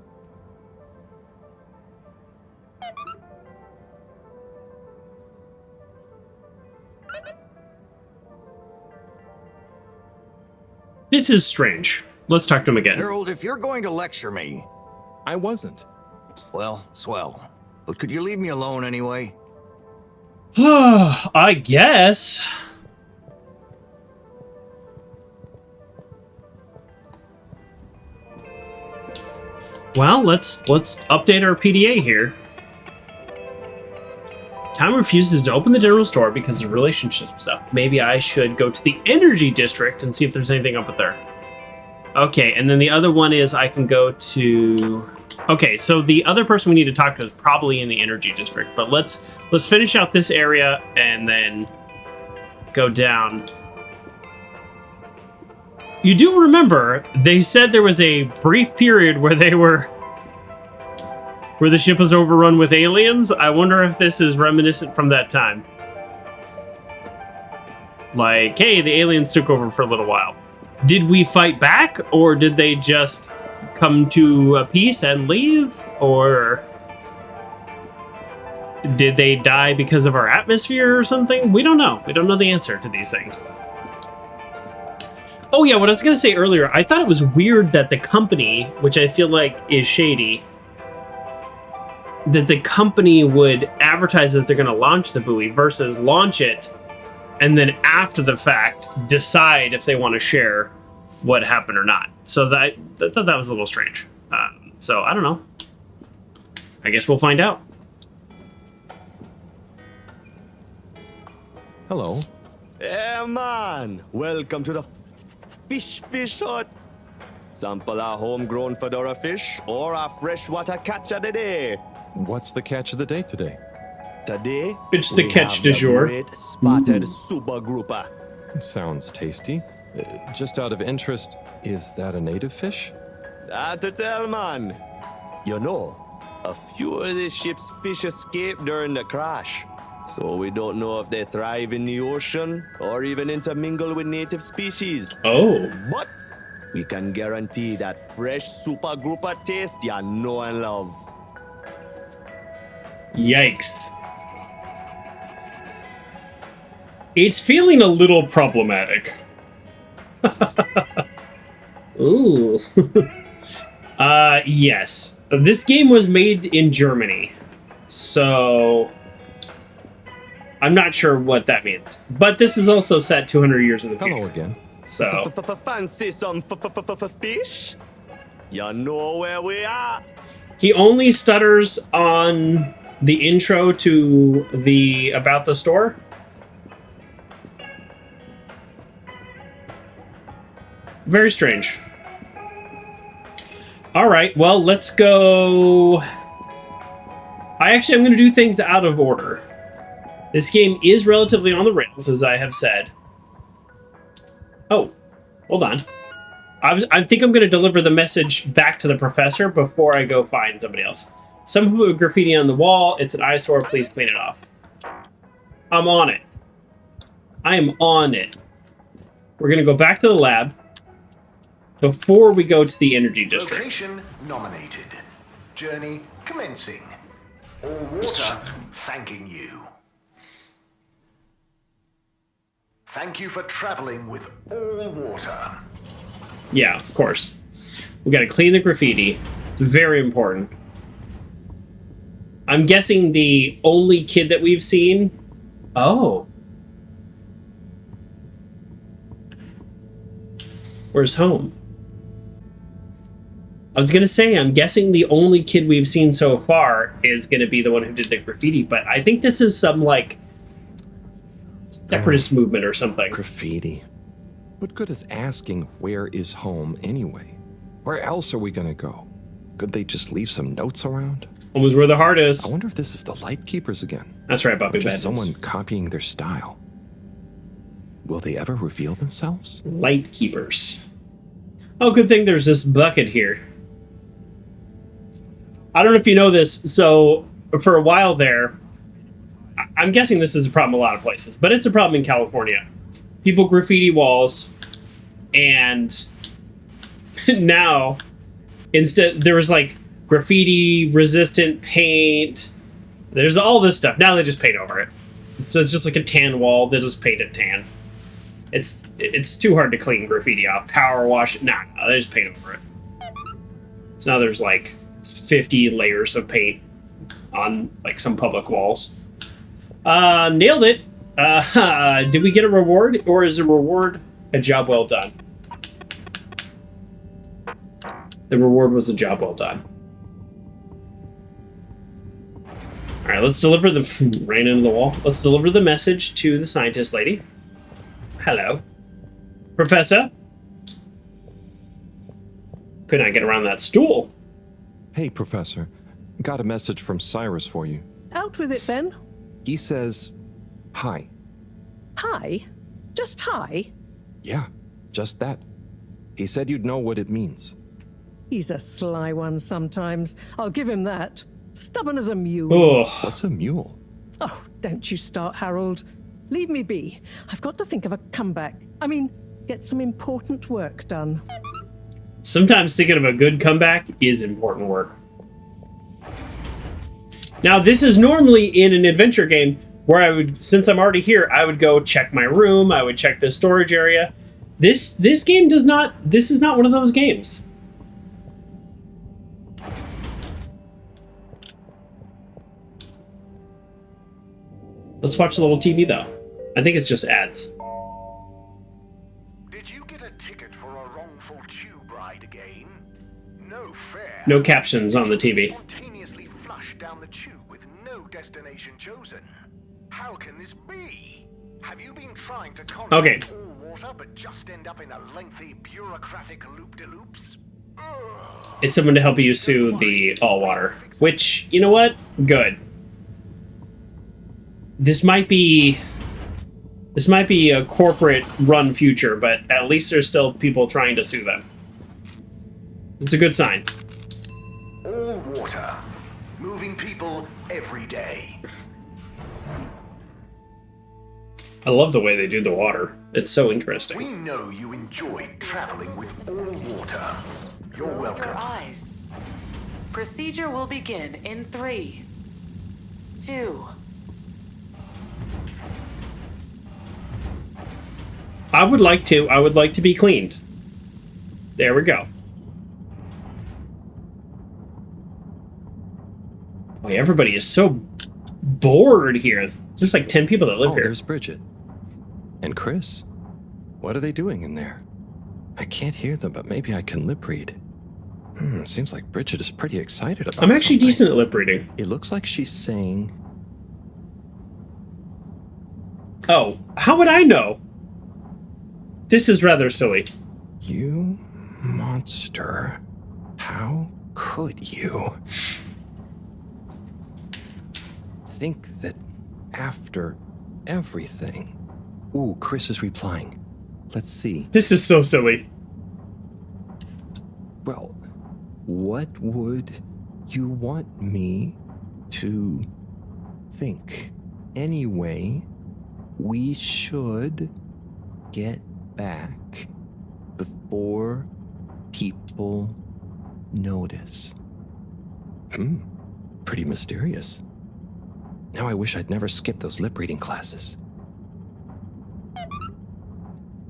This is strange. Let's talk to him again. Harold, if you're going to lecture me... I wasn't. Well, swell. But could you leave me alone anyway? I guess. Well, let's update our PDA here. Tom refuses to open the general store because of relationship stuff. Maybe I should go to the energy district and see if there's anything up there. Okay, and then the other one is I can go to... Okay, so the other person we need to talk to is probably in the energy district, but let's finish out this area and then go down. You do remember they said there was a brief period where the ship was overrun with aliens. I wonder if this is reminiscent from that time. Like, hey, the aliens took over for a little while. Did we fight back, or did they just come to a peace and leave? Or Did they die because of our atmosphere or something? We don't know. We don't know the answer to these things. Oh yeah, what I was going to say earlier, I thought it was weird that the company, which I feel like is shady, that the company would advertise that they're going to launch the buoy versus launch it and then after the fact decide if they want to share what happened or not. So I thought that was a little strange. So I don't know. I guess we'll find out. Hello. Yeah, man. Welcome to the fish hut. Sample a homegrown fedora fish or a freshwater catch of the day. What's the catch of the day today? Today, it's the catch du jour. Great spotted super grouper. Sounds tasty. Just out of interest, is that a native fish? Hard to tell, man. You know, a few of the ship's fish escaped during the crash. So we don't know if they thrive in the ocean or even intermingle with native species. Oh. But we can guarantee that fresh super grouper taste you know and love. Yikes. It's feeling a little problematic. Ooh. Yes. This game was made in Germany. So I'm not sure what that means. But this is also set 200 years in the future. Hello again. So Fancy some fish? You know where we are. he only stutters on the intro to the about the store. Very strange. All right, well, let's go. I'm going to do things out of order. This game is relatively on the rails, as I have said. Oh, hold on. I think I'm going to deliver the message back to the professor before I go find somebody else. Some people have graffiti on the wall. It's an eyesore. Please clean it off. I'm on it. I am on it. We're going to go back to the lab before we go to the energy district. Location nominated. Journey commencing. All water thanking you. Thank you for traveling with all water. Yeah, of course. We got to clean the graffiti. It's very important. I'm guessing the only kid that we've seen. Oh. Where's home? I was going to say, I'm guessing the only kid we've seen so far is going to be the one who did the graffiti, but I think this is some, like, separatist movement or something. Graffiti. What good is asking where is home anyway? Where else are we going to go? Could they just leave some notes around? Home is where the heart is. I wonder if this is the Light Keepers again. That's right, Bobby. Or just someone copying their style. Will they ever reveal themselves? Light Keepers. Oh, good thing there's this bucket here. I don't know if you know this, so for a while there, I'm guessing this is a problem a lot of places, but it's a problem in California. People graffiti walls, and now, instead, there was like graffiti-resistant paint. There's all this stuff. Now they just paint over it. So it's just like a tan wall. They just paint it tan. It's too hard to clean graffiti off. Power wash it. Nah, they just paint over it. So now there's like 50 layers of paint on like some public walls. Nailed it. Did we get a reward, or is the reward a job well done? The reward was a job well done. All right, let's deliver the ran into the wall. Let's deliver the message to the scientist lady. Hello, Professor. Could not get around that stool. Hey, Professor. Got a message from Cyrus for you. Out with it, then. He says, hi. Hi? Just hi? Yeah, just that. He said you'd know what it means. He's a sly one sometimes. I'll give him that. Stubborn as a mule. Oh. What's a mule? Oh, don't you start, Harold. Leave me be. I've got to think of a comeback. I mean, get some important work done. Sometimes thinking of a good comeback is important work. Now, this is normally in an adventure game where I would, since I'm already here, I would go check my room, I would check the storage area. This game does not, this is not one of those games. Let's watch a little TV though. I think it's just ads. Did you get a ticket for a wrongful tube ride again? No fare. No captions on the TV. Spontaneously flushed down the tube with no destination chosen. How can this be? Have you been trying to contact all water but just end up in a lengthy bureaucratic loop-de-loops? It's someone to help you sue the all water. Which, you know what? Good. This might be a corporate run future, but at least there's still people trying to sue them. It's a good sign. All water. Moving people every day. I love the way they do the water. It's so interesting. We know you enjoyed traveling with all water. You're welcome. Close your eyes. Procedure will begin in 3, 2. I would like to be cleaned. There we go. Boy, everybody is so bored here. There's like 10 people that live here. There's Bridget. And Chris. What are they doing in there? I can't hear them, but maybe I can lip read. Seems like Bridget is pretty excited about I'm actually something. decent at lip reading. It looks like she's saying... Oh, how would I know? This is rather silly. You monster. How could you? Think that after everything... Ooh, Chris is replying. Let's see. This is so silly. Well, what would you want me to think? Anyway, we should get back before people notice. Pretty mysterious. Now I wish I'd never skipped those lip reading classes.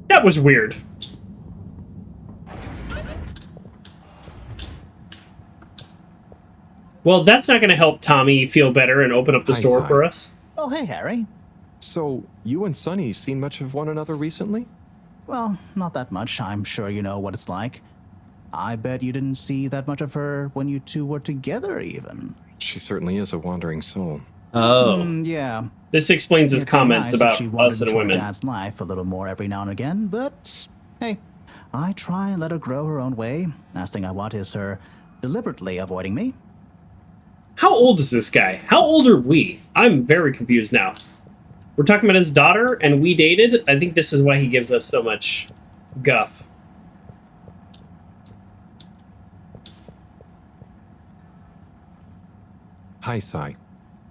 That was weird. Well, that's not going to help Tommy feel better and open up the store Si. for us. Oh, hey, Harry. So, you and Sonny seen much of one another recently? Well, not that much. I'm sure you know what it's like. I bet you didn't see that much of her when you two were together, even. She certainly is a wandering soul. Oh. Yeah. This explains his comments about she us and enjoy women. Dad's life a little more every now and again, but hey, I try and let her grow her own way. Last thing I want is her deliberately avoiding me. How old is this guy? How old are we? I'm very confused now. We're talking about his daughter, and we dated? I think this is why he gives us so much guff. Hi, Si.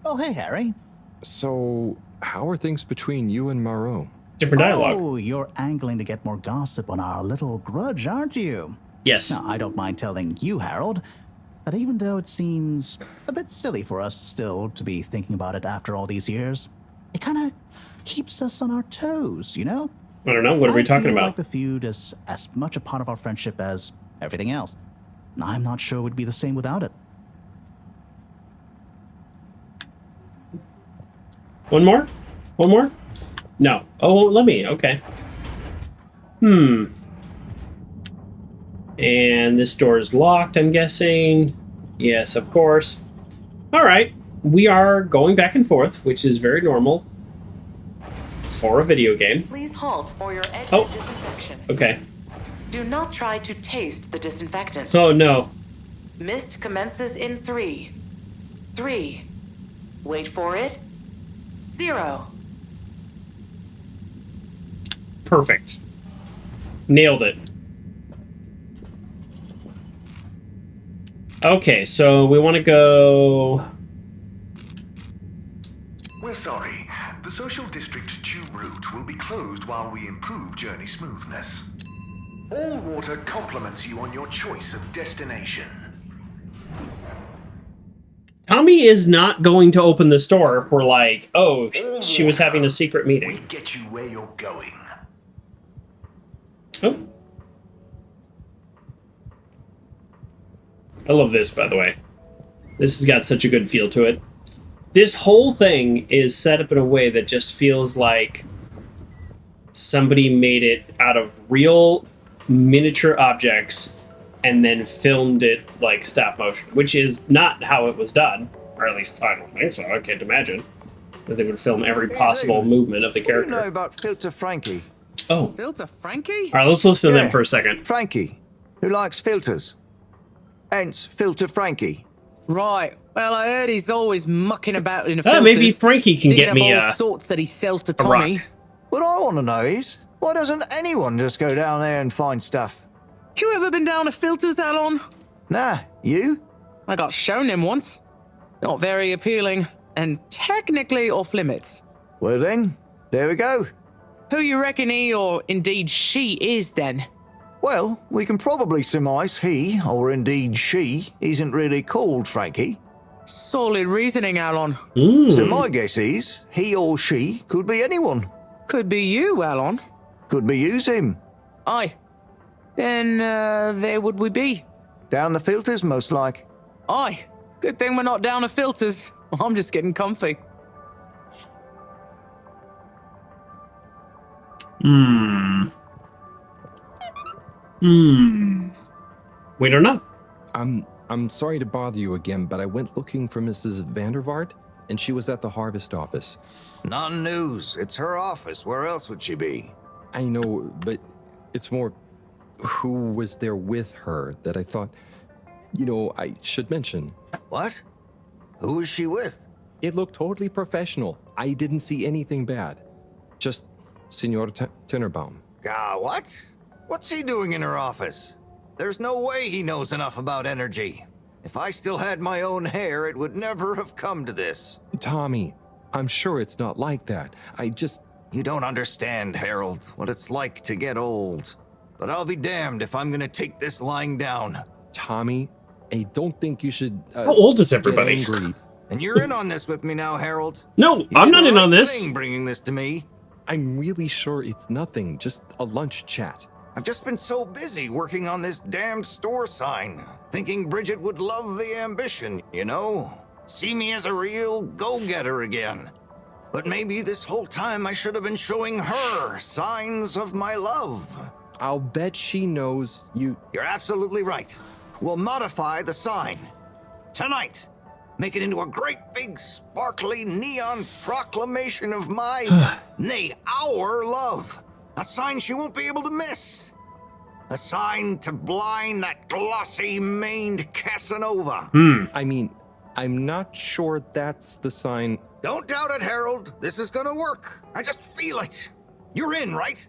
Oh, hey, Harry. So, how are things between you and Marot? Different dialogue. Oh, you're angling to get more gossip on our little grudge, aren't you? Yes. Now, I don't mind telling you, Harold, that even though it seems a bit silly for us still to be thinking about it after all these years, it kind of keeps us on our toes, you know? I don't know. What are we talking I feel about? like the feud is as much a part of our friendship as everything else. I'm not sure we'd be the same without it. One more? One more? No. Oh, won't let me. Okay. And this door is locked, I'm guessing. Yes, of course. All right. We are going back and forth, which is very normal for a video game. Please halt for your exit disinfection. Okay. Do not try to taste the disinfectant. Oh, no. Mist commences in 3. 3. Wait for it. 0. Perfect. Nailed it. Okay, so we want to go... We're sorry. The social district tube route will be closed while we improve journey smoothness. All water compliments you on your choice of destination. Tommy Tommy is not going to open the store if we're like, oh, she was having a secret meeting. We get you where you're going. Oh. I love this, by the way. This has got such a good feel to it. This whole thing is set up in a way that just feels like somebody made it out of real miniature objects and then filmed it like stop motion, which is not how it was done. Or at least I don't think so. I can't imagine that they would film every possible movement of the character. What do you know about Filter Frankie? Oh. Filter Frankie? All right, let's listen to them for a second. Frankie, who likes filters. Hence, Filter Frankie. Right. Well, I heard he's always mucking about in the filters. Maybe Frankie can digging get me up all sorts that he sells to a rock. Tommy. What I want to know is, why doesn't anyone just go down there and find stuff? You ever been down to filters, Alon? Nah, you? I got shown him once. Not very appealing, and technically off limits. Well then, there we go. Who you reckon he or indeed she is then? Well, we can probably surmise he, or indeed she, isn't really called Frankie. Solid reasoning, Alon. So my guess is, he or she could be anyone. Could be you, Alon. Could be you's him. Aye. Then, there would we be? Down the filters, most like. Aye. Good thing we're not down to filters. I'm just getting comfy. We don't know. I'm sorry to bother you again, but I went looking for Mrs. Vandervaart, and she was at the harvest office. Non-news. It's her office. Where else would she be? I know, but it's more who was there with her that I thought, I should mention. What? Who was she with? It looked totally professional. I didn't see anything bad. Just Senor Tinnerbaum. What? What's he doing in her office? There's no way he knows enough about energy. If I still had my own hair, it would never have come to this. Tommy, I'm sure it's not like that. You don't understand, Harold, what it's like to get old. But I'll be damned if I'm gonna take this lying down. Tommy, I don't think you should. How old is everybody? Get angry. And you're in on this with me now, Harold. No, I'm not in on this. Thing bringing this to me. I'm really sure it's nothing, just a lunch chat. I've just been so busy working on this damned store sign, thinking Bridget would love the ambition, See me as a real go-getter again. But maybe this whole time I should have been showing her signs of my love. I'll bet she knows you. You're absolutely right. We'll modify the sign. Tonight. Make it into a great big sparkly neon proclamation of my, nay, our love. A sign she won't be able to miss. A sign to blind that glossy-maned Casanova. I mean, I'm not sure that's the sign. Don't doubt it, Harold. This is gonna work. I just feel it. You're in, right?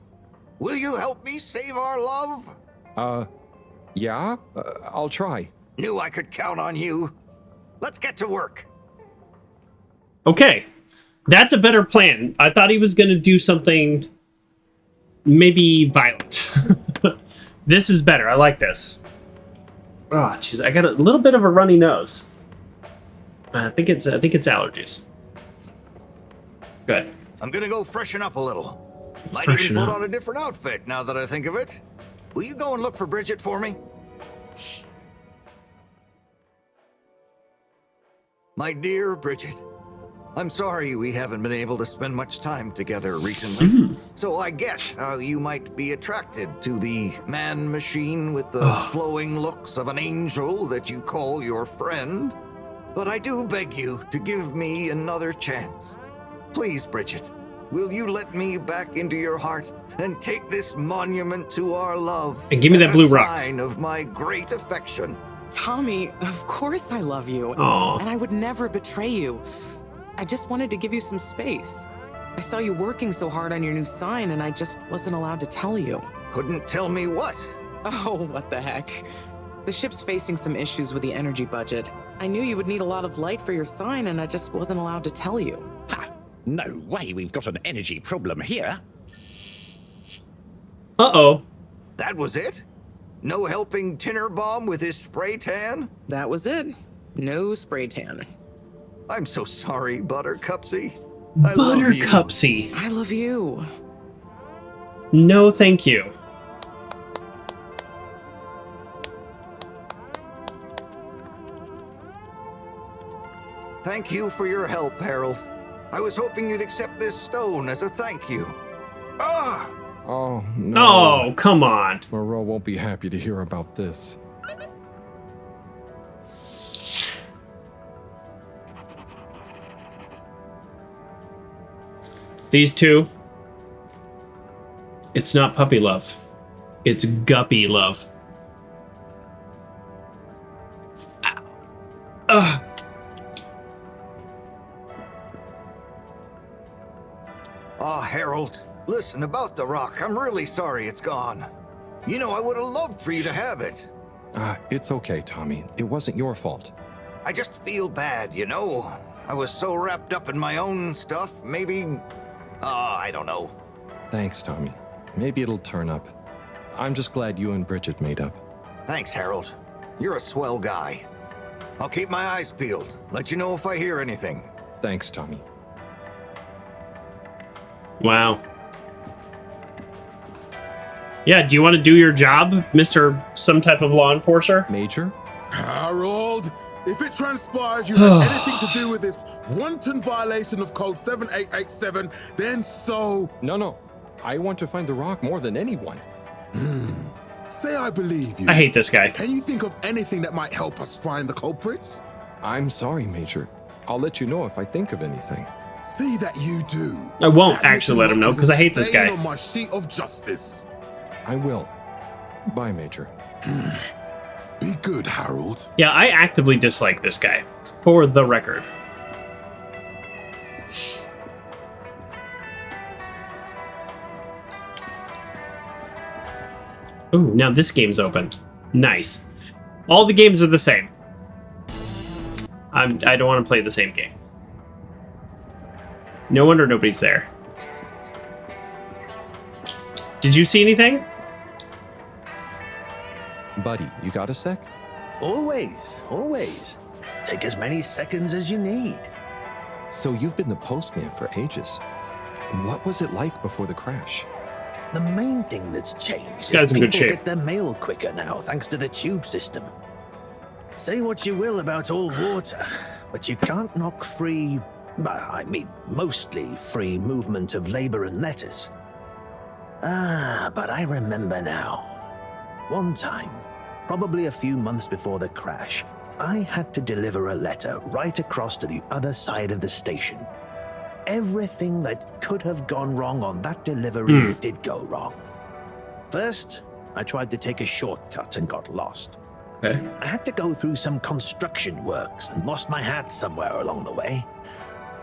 Will you help me save our love? Yeah, I'll try. Knew I could count on you. Let's get to work. Okay, that's a better plan. I thought he was going to do something maybe violent. This is better. I like this. Oh, jeez, I got a little bit of a runny nose. I think it's allergies. Good. I'm gonna go freshen up a little. Might Freshen even put up. on a different outfit now that I think of it. Will you go and look for Bridget for me? My dear Bridget, I'm sorry we haven't been able to spend much time together recently. So I get how you might be attracted to the man-machine with the flowing looks of an angel that you call your friend. But I do beg you to give me another chance. Please, Bridget, will you let me back into your heart and take this monument to our love And give me that as blue a rock. sign of my great affection? Tommy, of course I love you. Aw. And I would never betray you. I just wanted to give you some space. I saw you working so hard on your new sign, and I just wasn't allowed to tell you. Couldn't tell me what? Oh, what the heck. The ship's facing some issues with the energy budget. I knew you would need a lot of light for your sign, and I just wasn't allowed to tell you. Ha! No way we've got an energy problem here. Uh-oh. That was it? No helping Tinnerbaum with his spray tan? That was it. No spray tan. I'm so sorry, Buttercupsy. I love you. Buttercupsy. I love you. No, thank you. Thank you for your help, Harold. I was hoping you'd accept this stone as a thank you. Ah! Oh, no. Oh, come on. Moreau won't be happy to hear about this. These two, it's not puppy love. It's guppy love. Ugh. Ah, Harold, listen, about the rock, I'm really sorry it's gone. You know, I would have loved for you to have it. It's okay, Tommy. It wasn't your fault. I just feel bad, you know? I was so wrapped up in my own stuff, maybe... I don't know. Thanks, Tommy. Maybe it'll turn up. I'm just glad you and Bridget made up. Thanks, Harold. You're a swell guy. I'll keep my eyes peeled. Let you know if I hear anything. Thanks, Tommy. Wow. Yeah, do you want to do your job, Mr. Some type of law enforcer? Major? Harold, if it transpires you had anything to do with this wanton violation of Code 7887, then so... No. I want to find the rock more than anyone. Say I believe you. I hate this guy. Can you think of anything that might help us find the culprits? I'm sorry, Major. I'll let you know if I think of anything. See that you do. I won't actually let him know because I hate this guy. On my sheet of justice. I will. Bye, Major. Be good, Harold. Yeah, I actively dislike this guy, for the record. Ooh, now this game's open. Nice. All the games are the same. I don't want to play the same game. No wonder nobody's there. Did you see anything? Buddy, you got a sec? Always. Take as many seconds as you need. So you've been the postman for ages. What was it like before the crash? The main thing that's changed This guy's is in good people shape. get their mail quicker now, thanks to the tube system. Say what you will about all water, but you can't knock free, mostly free movement of labor and letters. But I remember now. One time, probably a few months before the crash, I had to deliver a letter right across to the other side of the station. Everything that could have gone wrong on that delivery did go wrong. First, I tried to take a shortcut and got lost. Okay. I had to go through some construction works and lost my hat somewhere along the way.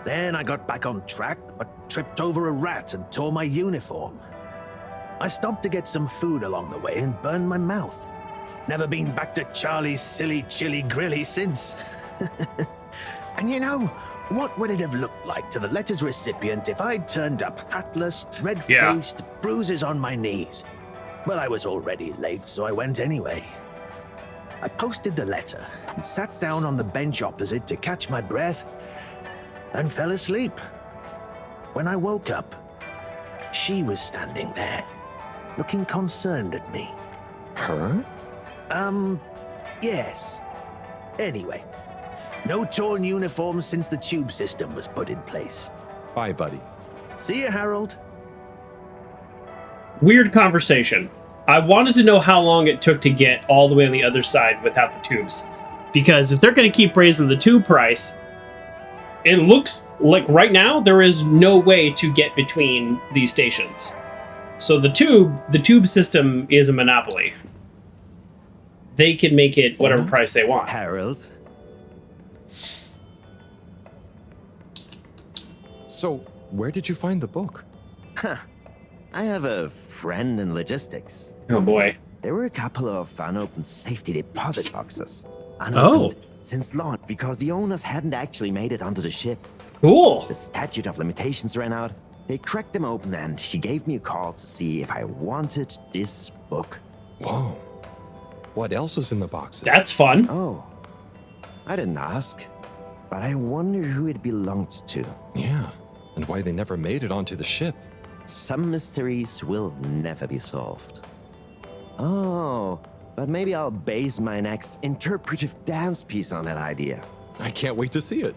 Then I got back on track, but tripped over a rat and tore my uniform. I stopped to get some food along the way and burned my mouth. Never been back to Charlie's silly chili grilly since. And you know, what would it have looked like to the letter's recipient if I'd turned up hatless, red-faced, bruises on my knees? But I was already late, so I went anyway. I posted the letter and sat down on the bench opposite to catch my breath and fell asleep. When I woke up, she was standing there, looking concerned at me. Her? Yes. Anyway, no torn uniforms since the tube system was put in place. Bye, buddy. See you, Harold. Weird conversation. I wanted to know how long it took to get all the way on the other side without the tubes. Because if they're going to keep raising the tube price, it looks like right now there is no way to get between these stations. So the tube system is a monopoly. They can make it whatever price they want. Harold? So, where did you find the book? I have a friend in logistics. Oh boy. There were a couple of unopened safety deposit boxes. Unopened since launch because the owners hadn't actually made it onto the ship. Cool. The statute of limitations ran out. They cracked them open and she gave me a call to see if I wanted this book. Whoa. What else was in the boxes? That's fun. Oh, I didn't ask. but I wonder who it belonged to. Yeah, and why they never made it onto the ship. Some mysteries will never be solved. Oh, but maybe I'll base my next interpretive dance piece on that idea. I can't wait to see it.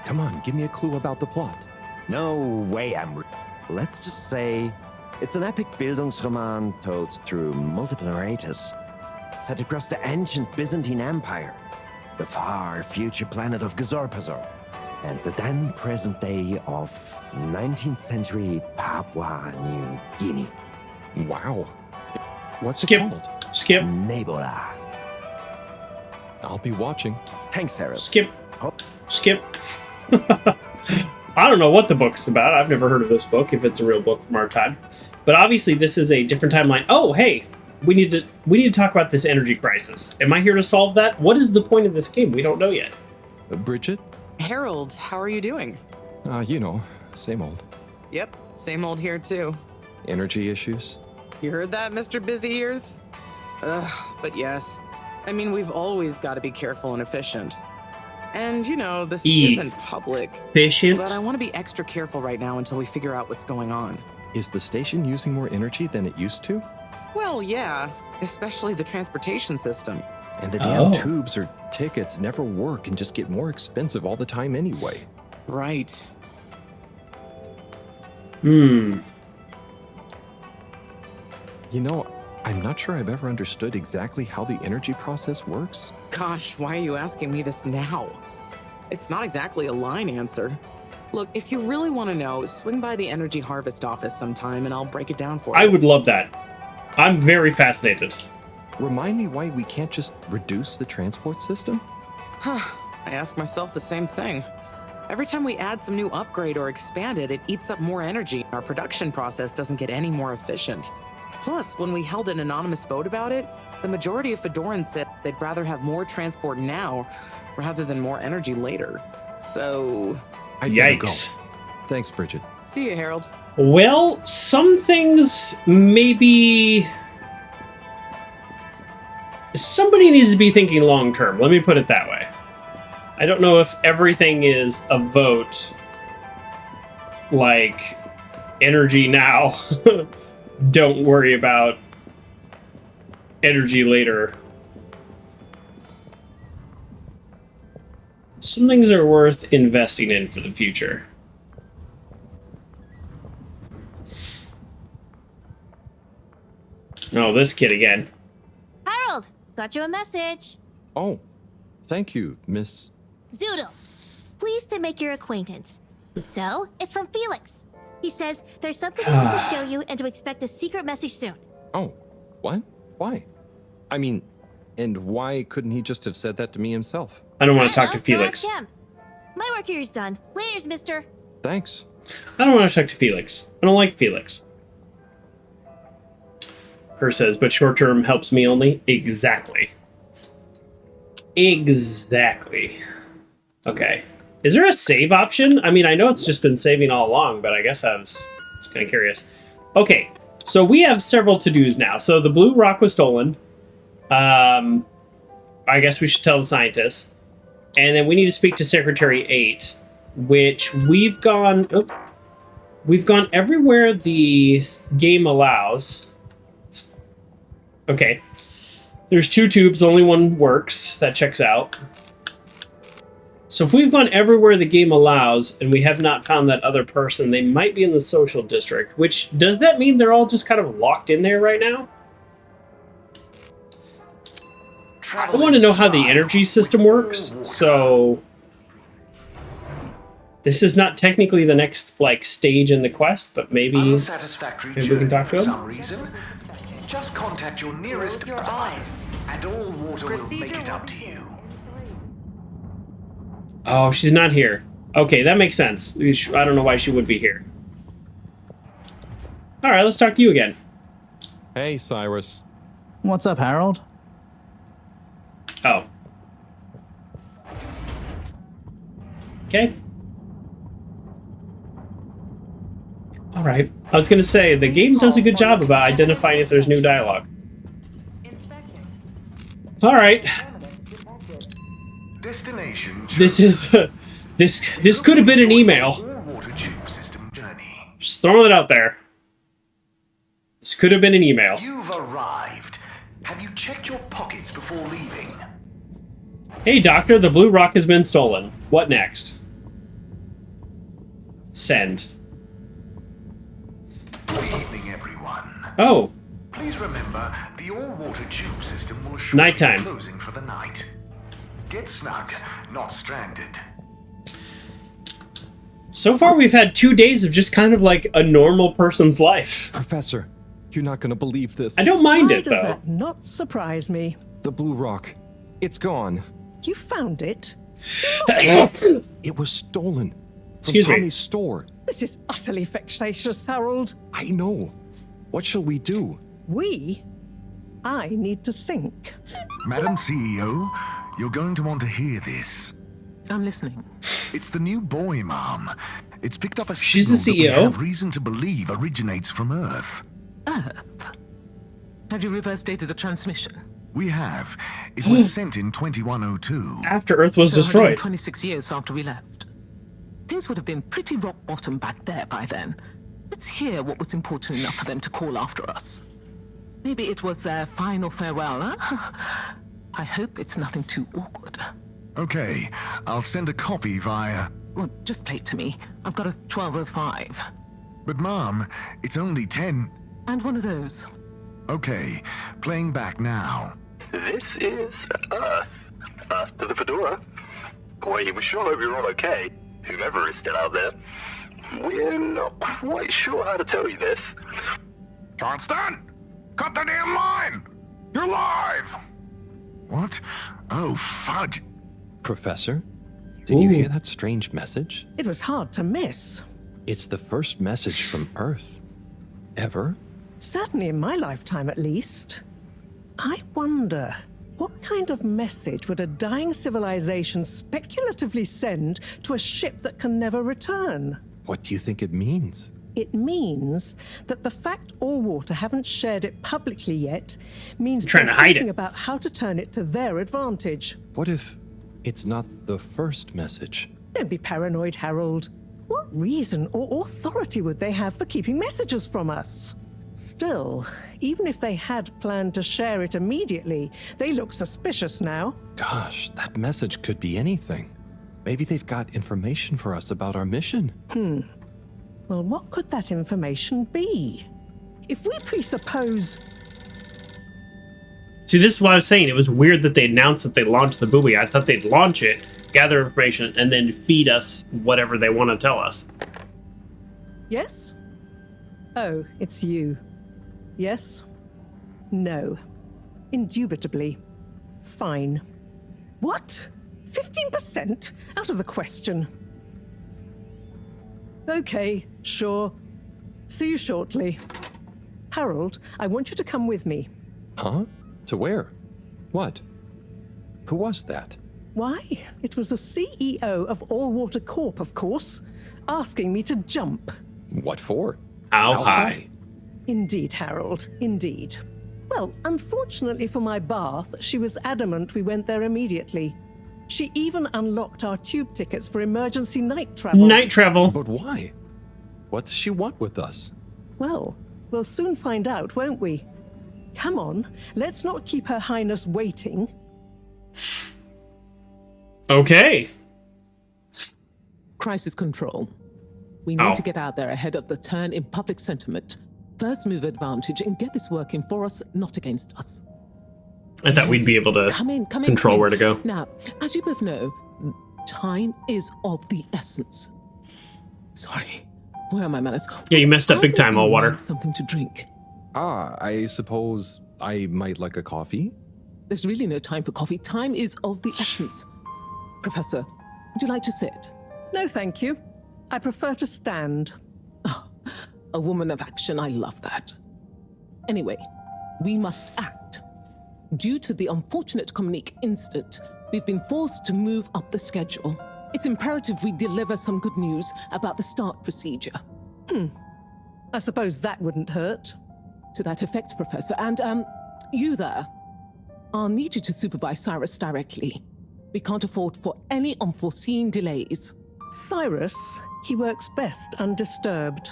Come on, give me a clue about the plot. No way, Let's just say it's an epic Bildungsroman told through multiple narrators, set across the ancient Byzantine Empire, the far future planet of Gazorpazor, and the then present day of 19th century Papua New Guinea. Wow. What's Skip. it called? Skip. Nebola. I'll be watching. Thanks, Harold. Skip. Skip. I don't know what the book's about. I've never heard of this book, if it's a real book from our time. But obviously this is a different timeline. Oh, hey, we need to talk about this energy crisis. Am I here to solve that? What is the point of this game? We don't know yet. Bridget? Harold, how are you doing? You know, same old. Yep, same old here too. Energy issues? You heard that, Mr. Busy Ears? Ugh, but yes. I mean, we've always got to be careful and efficient. And, you know, this isn't public. Efficient? But I want to be extra careful right now until we figure out what's going on. Is the station using more energy than it used to? Well, yeah. Especially the transportation system. And the damn tubes or tickets never work and just get more expensive all the time anyway. Right. Hmm. You know, I'm not sure I've ever understood exactly how the energy process works. Gosh, why are you asking me this now? It's not exactly a line answer. Look, if you really want to know, swing by the Energy Harvest office sometime and I'll break it down for you. I would love that. I'm very fascinated. Remind me why we can't just reduce the transport system? I ask myself the same thing. Every time we add some new upgrade or expand it, it eats up more energy. Our production process doesn't get any more efficient. Plus, when we held an anonymous vote about it, the majority of Fedorans said they'd rather have more transport now rather than more energy later. So... Yikes. Thanks, Bridget. See you, Harold. Well, some things maybe... Somebody needs to be thinking long term. Let me put it that way. I don't know if everything is a vote like energy now. Don't worry about energy later. Some things are worth investing in for the future. Oh, this kid again. Harold, got you a message. Oh, thank you, Miss... Zoodle, pleased to make your acquaintance. So, it's from Felix. He says there's something he wants to show you and to expect a secret message soon. Oh, what? Why? I mean, and why couldn't he just have said that to me himself? I don't want to talk to Felix. Ask him. My work here is done. Laters, mister. Thanks. I don't want to talk to Felix. I don't like Felix. Kerr says, but short term helps me only. Exactly. Exactly. Okay. Is there a save option? I mean, I know it's just been saving all along, but I guess I was just kind of curious. Okay, so we have several to-dos now. So the blue rock was stolen. I guess we should tell the scientists. And then we need to speak to Secretary 8, which we've gone everywhere the game allows. Okay. There's 2 tubes, only one works. That checks out. So if we've gone everywhere the game allows and we have not found that other person, they might be in the social district, which, does that mean they're all just kind of locked in there right now? I want to know how the energy system works, so... This is not technically the next, stage in the quest, but maybe we can talk to for him? some reason. Just contact your nearest bar, and all water will make it up to you. Oh, she's not here. Okay, that makes sense. I don't know why she would be here. Alright, let's talk to you again. Hey, Cyrus. What's up, Harold? Oh. Okay. Alright. I was gonna say, the game does a good job about identifying if there's new dialogue. All right. Destination. This is this could have been an email. Water tube system journey. Just throwing it out there. This could have been an email. You've arrived. Have you checked your pockets before leaving? Hey, Doctor, the blue rock has been stolen. What next? Send. Good evening, everyone. Oh. Please remember, the all-water tube system will shortly Nighttime. be closing for the night. Get snug, not stranded. So far, we've had 2 days of just kind of like a normal person's life. Professor, you're not going to believe this. I don't mind Why it, does though. that not surprise me? The blue rock. It's gone. You found it? It was stolen. From Excuse me. Tommy's store. This is utterly vexatious, Harold. I know. What shall we do? We? I need to think. Madam CEO, you're going to want to hear this. I'm listening. It's the new buoy, Mom. It's picked up a She's the signal that we CEO? have reason to believe originates from Earth. Earth? Have you reverse dated the transmission? We have. It was sent in 2102. After Earth was So destroyed. 126 years after we left. Things would have been pretty rock bottom back there by then. Let's hear what was important enough for them to call after us. Maybe it was their final farewell, huh? I hope it's nothing too awkward. Okay, I'll send a copy via... Well, just play it to me. I've got a 1205. But Mom, it's only 10... And one of those. Okay, playing back now. This is Earth. Earth to the Fedora. We sure hope you're all okay, whomever is still out there. We're not quite sure how to tell you this. Johnston! Cut the damn line! You're live! What? Oh, fudge. Professor, did you hear that strange message? It was hard to miss. It's the first message from Earth. Ever? Certainly in my lifetime, at least. I wonder, what kind of message would a dying civilization speculatively send to a ship that can never return? What do you think it means? It means that the fact Allwater haven't shared it publicly yet means Trying they're to hide thinking it. about how to turn it to their advantage. What if it's not the first message? Don't be paranoid, Harold. What reason or authority would they have for keeping messages from us? Still, even if they had planned to share it immediately, they look suspicious now. Gosh, that message could be anything. Maybe they've got information for us about our mission. Well, what could that information be? If we presuppose... See, this is what I was saying. It was weird that they announced that they launched the buoy. I thought they'd launch it, gather information, and then feed us whatever they want to tell us. Yes? Oh, it's you. Yes? No. Indubitably. Fine. What? 15%? Out of the question. Okay, sure. See you shortly. Harold, I want you to come with me. Huh? To where? What? Who was that? Why? It was the CEO of Allwater Corp, of course, asking me to jump. What for? How high? Indeed, Harold, indeed. Well, unfortunately for my bath, she was adamant we went there immediately. She even unlocked our tube tickets for emergency night travel. Night travel. But why? What does she want with us? Well, we'll soon find out, won't we? Come on, let's not keep Her Highness waiting. Okay. Crisis control. We need to get out there ahead of the turn in public sentiment. First move advantage and get this working for us, not against us. I thought we'd be able to control where to go. Now, as you both know, time is of the essence. Sorry, where are my manners? Yeah, you messed up big time, all water. Something to drink. I suppose I might like a coffee? There's really no time for coffee. Time is of the essence. Professor, would you like to sit? No, thank you. I prefer to stand. A woman of action, I love that. Anyway, we must act. Due to the unfortunate Communique incident, we've been forced to move up the schedule. It's imperative we deliver some good news about the start procedure. I suppose that wouldn't hurt. To that effect, Professor. And, you there. I'll need you to supervise Cyrus directly. We can't afford for any unforeseen delays. Cyrus, he works best undisturbed.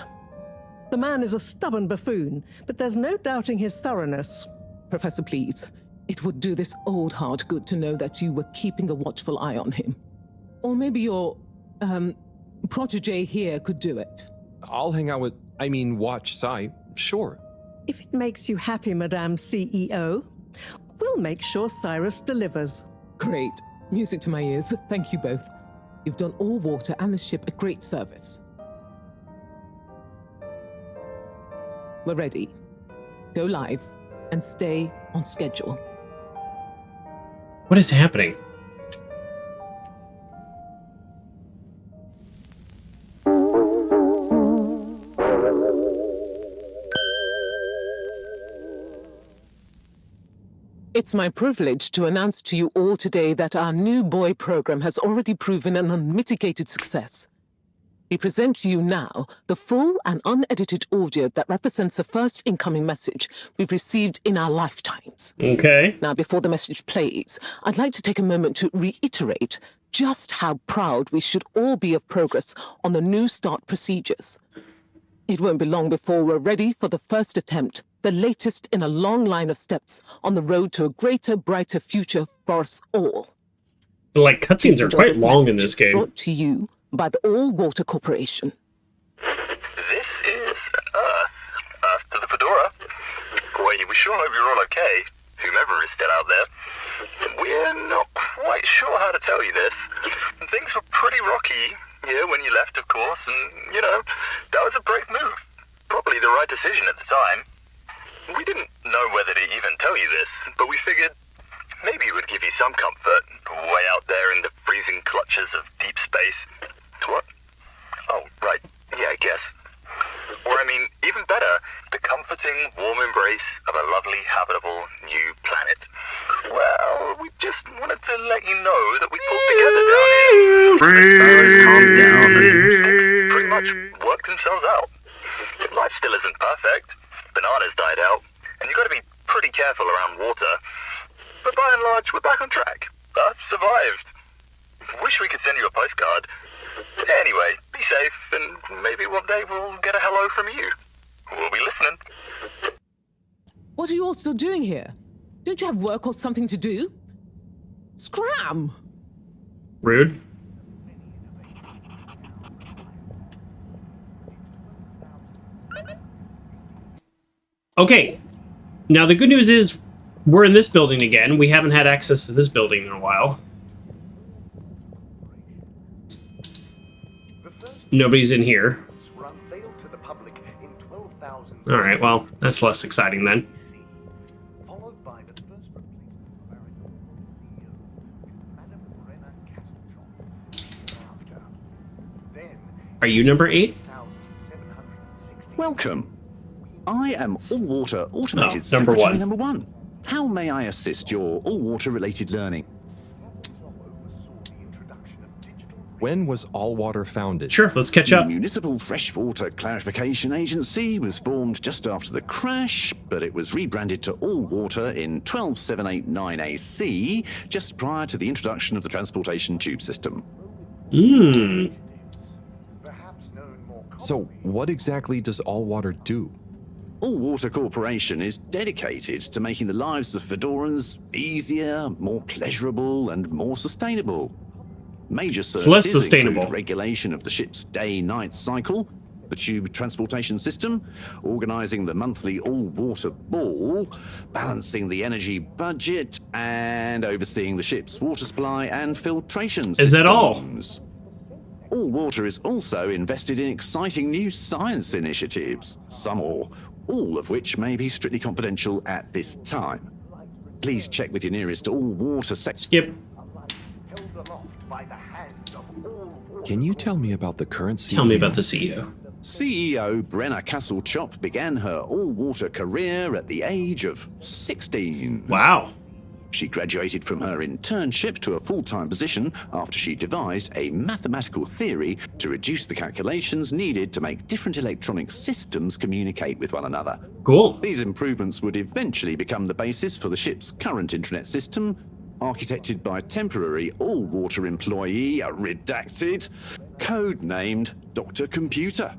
The man is a stubborn buffoon, but there's no doubting his thoroughness. Professor, please. It would do this old heart good to know that you were keeping a watchful eye on him. Or maybe your, protege here could do it. I'll hang out with, watch Cy, sure. If it makes you happy, Madame CEO, we'll make sure Cyrus delivers. Great. Music to my ears. Thank you both. You've done All Water and the ship a great service. We're ready. Go live and stay on schedule. What is happening? It's my privilege to announce to you all today that our new boy program has already proven an unmitigated success. We present to you now the full and unedited audio that represents the first incoming message we've received in our lifetimes. Okay. Now, before the message plays, I'd like to take a moment to reiterate just how proud we should all be of progress on the new start procedures. It won't be long before we're ready for the first attempt, the latest in a long line of steps on the road to a greater, brighter future for us all. Like, cutscenes are quite long in this game. Brought to you by the All Water Corporation. This is Earth. Earth to the Fedora. We sure hope you're all okay, whomever is still out there. We're not quite sure how to tell you this. Things were pretty rocky here when you left, of course, and, that was a brave move. Probably the right decision at the time. We didn't know whether to even tell you this, but we figured maybe it would give you some comfort, way out there in the freezing clutches of deep space. What? Oh, right. Yeah, I guess. Or, even better, the comforting, warm embrace of a lovely, habitable new planet. Well, we just wanted to let you know that we pulled together down here. Calmed down and things pretty much worked themselves out. Life still isn't perfect. Bananas died out, and you've got to be pretty careful around water. But by and large, we're back on track. I've survived. Wish we could send you a postcard. Anyway, be safe, and maybe one day we'll get a hello from you. We'll be listening. What are you all still doing here? Don't you have work or something to do? Scram! Rude. Okay. Now, the good news is we're in this building again. We haven't had access to this building in a while. Nobody's in here. Alright, well, that's less exciting then. Are you number 8? Welcome. I am All-Water Automated number Secretary 1. number 1. How may I assist your all-water related learning? When was All Water founded? Sure, let's catch up. The Municipal Freshwater Clarification Agency was formed just after the crash, but it was rebranded to All Water in 12789 AC, just prior to the introduction of the transportation tube system. So, what exactly does All Water do? All Water Corporation is dedicated to making the lives of Fedorans easier, more pleasurable, and more sustainable. Major services include regulation of the ship's day-night cycle, the tube transportation system, organising the monthly all-water ball, balancing the energy budget, and overseeing the ship's water supply and filtration systems. Is that all? All Water is also invested in exciting new science initiatives, some or all of which may be strictly confidential at this time. Please check with your nearest all-water sector. Skip. Can you tell me about the current CEO? Tell me about the CEO. CEO Brenna Castle-Chop began her all-water career at the age of 16. Wow. She graduated from her internship to a full-time position after she devised a mathematical theory to reduce the calculations needed to make different electronic systems communicate with one another. Cool. These improvements would eventually become the basis for the ship's current intranet system, architected by temporary all-water employee, redacted, codenamed Dr. Computer.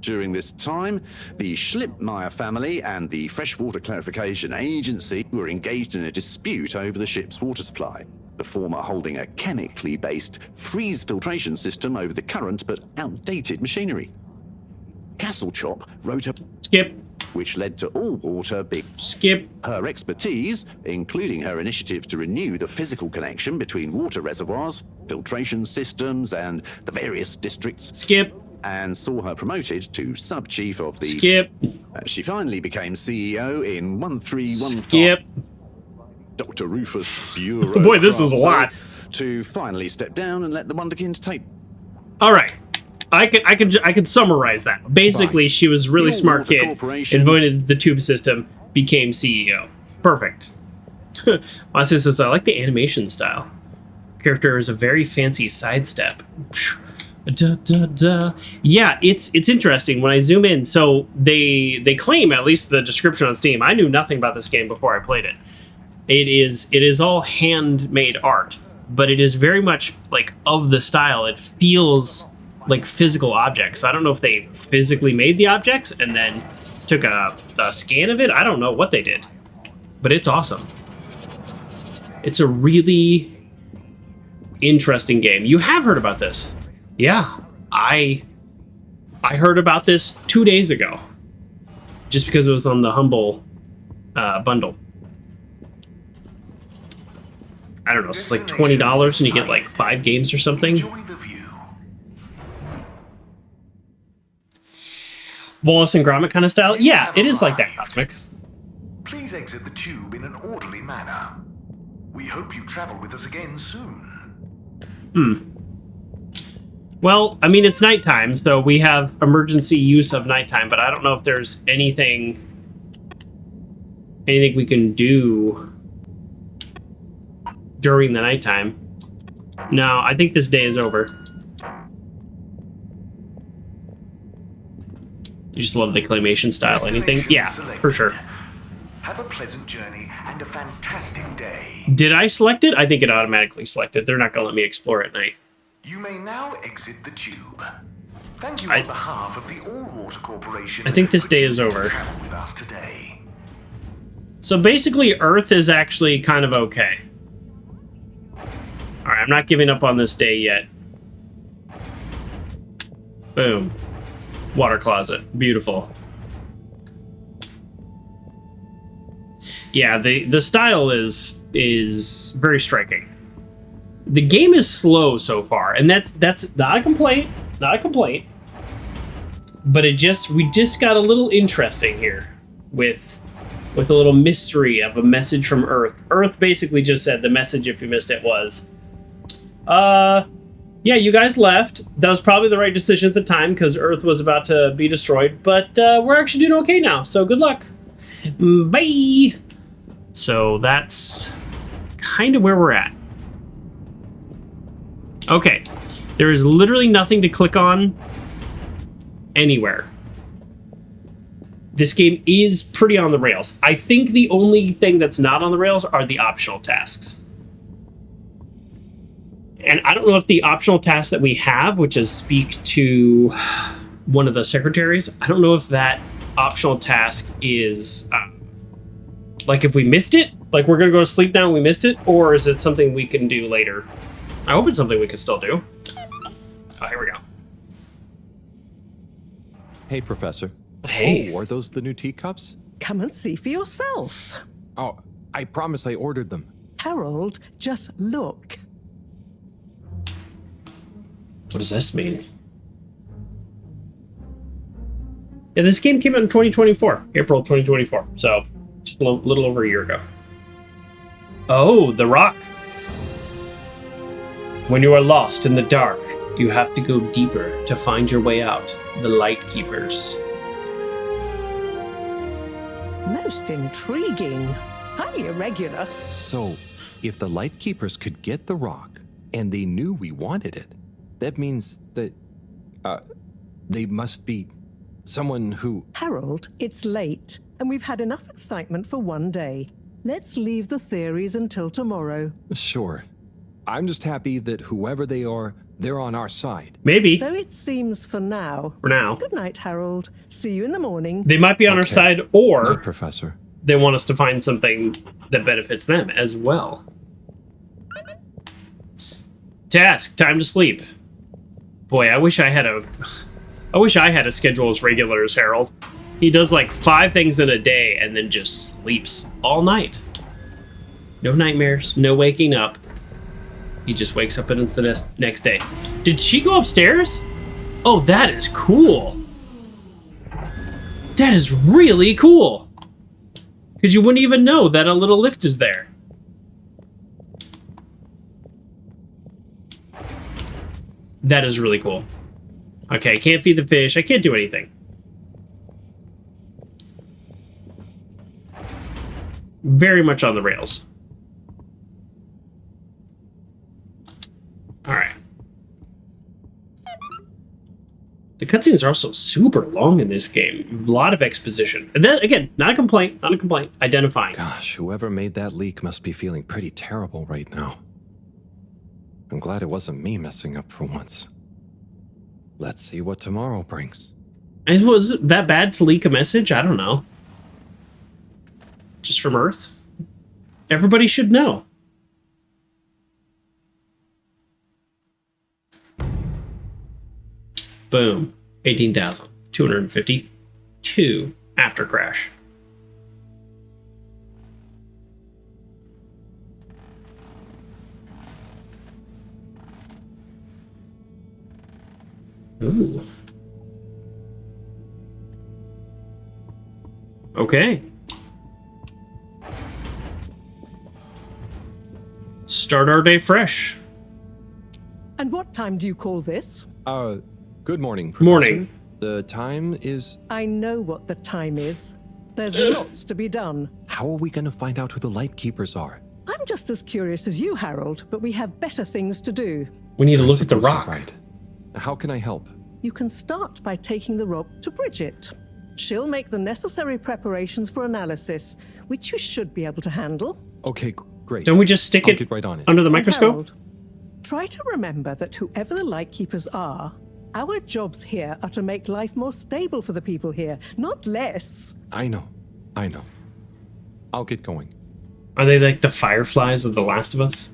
During this time, the Schlippmeyer family and the Freshwater Clarification Agency were engaged in a dispute over the ship's water supply, the former holding a chemically based freeze filtration system over the current but outdated machinery. Castlechop wrote a skip, which led to all water being skip. Her expertise, including her initiative to renew the physical connection between water reservoirs, filtration systems, and the various districts, skip, and saw her promoted to sub-chief of the... Skip. She finally became CEO in 1315. Skip. Dr. Rufus Bureau. Boy, this is a lot. To finally step down and let the Wonderkins take... All right. I could summarize that. Basically, she was a really smart kid, invented the tube system, became CEO. Perfect. My sister says, I like the animation style. Character is a very fancy sidestep. Da, da, da. Yeah, it's interesting when I zoom in. So they claim, at least the description on Steam, I knew nothing about this game before I played it. It is all handmade art, but it is very much like of the style. It feels like physical objects. I don't know if they physically made the objects and then took a scan of it. I don't know what they did, but it's awesome. It's a really interesting game. You have heard about this. Yeah, I heard about this 2 days ago, just because it was on the Humble bundle. I don't know, it's like $20 and you get like 5 games or something. Wallace and Gromit kind of style? Yeah, it is like that, Cosmic. Please exit the tube in an orderly manner. We hope you travel with us again soon. Well, I mean, it's nighttime, so we have emergency use of nighttime, but I don't know if there's anything we can do during the nighttime. No, I think this day is over. You just love the claymation style. Anything? Yeah, for sure. Have a pleasant journey and a fantastic day. Did I select it? I think it automatically selected. They're not going to let me explore at night. You may now exit the tube. Thank you on behalf of the All-Water Corporation. I think this day is over. Travel with us today. So basically, Earth is actually kind of okay. Alright, I'm not giving up on this day yet. Boom. Water closet. Beautiful. Yeah, the style is very striking. The game is slow so far, and that's not a complaint. Not a complaint. But we just got a little interesting here with a little mystery of a message from Earth. Earth basically just said the message, if you missed it, was yeah, you guys left. That was probably the right decision at the time because Earth was about to be destroyed, but we're actually doing okay now, so good luck. Bye! So that's kind of where we're at. Okay, there is literally nothing to click on anywhere. This game is pretty on the rails. I think the only thing that's not on the rails are the optional tasks. And I don't know if the optional task that we have, which is speak to one of the secretaries, I don't know if that optional task is, like if we missed it, like we're going to go to sleep now and we missed it, or is it something we can do later? I hope it's something we can still do. Oh, here we go. Hey, Professor. Hey. Oh, are those the new teacups? Come and see for yourself. Oh, I promise I ordered them. Harold, just look. What does this mean? Yeah, this game came out in 2024, April 2024, so just a little over a year ago. Oh, the rock. When you are lost in the dark, you have to go deeper to find your way out. The Light Keepers. Most intriguing. Highly irregular. So, if the Lightkeepers could get the rock, and they knew we wanted it, that means that, they must be someone who... Harold, it's late, and we've had enough excitement for one day. Let's leave the theories until tomorrow. Sure. I'm just happy that whoever they are, they're on our side. Maybe. So it seems for now. For now. Good night, Harold. See you in the morning. They might be on our side, or Night, Professor. They want us to find something that benefits them as well. Task, time to sleep. Boy, I wish I had a schedule as regular as Harold. He does like 5 things in a day and then just sleeps all night. No nightmares, no waking up. He just wakes up and it's the next day. Did she go upstairs? Oh, that is cool. That is really cool. Because you wouldn't even know that a little lift is there. That is really cool. Okay, I can't feed the fish. I can't do anything. Very much on the rails. Alright. The cutscenes are also super long in this game. A lot of exposition. And then, again, not a complaint. Not a complaint. Identifying. Gosh, whoever made that leak must be feeling pretty terrible right now. I'm glad it wasn't me messing up for once. Let's see what tomorrow brings. And was it that bad to leak a message? I don't know. Just from Earth? Everybody should know. Boom. 18,252 after crash. Ooh. Okay. Start our day fresh. And what time do you call this? Good morning, Professor. Morning. The time is... I know what the time is. There's lots to be done. How are we going to find out who the Lightkeepers are? I'm just as curious as you, Harold, but we have better things to do. We need to look at the rock. Right. How can I help? You can start by taking the rock to Bridget. She'll make the necessary preparations for analysis, which you should be able to handle. Okay, great. Don't we just stick I'll it get right on it. under the microscope? Harold, try to remember that whoever the Lightkeepers are, our jobs here are to make life more stable for the people here, not less. I know. I'll get going. Are they like the fireflies of The Last of Us?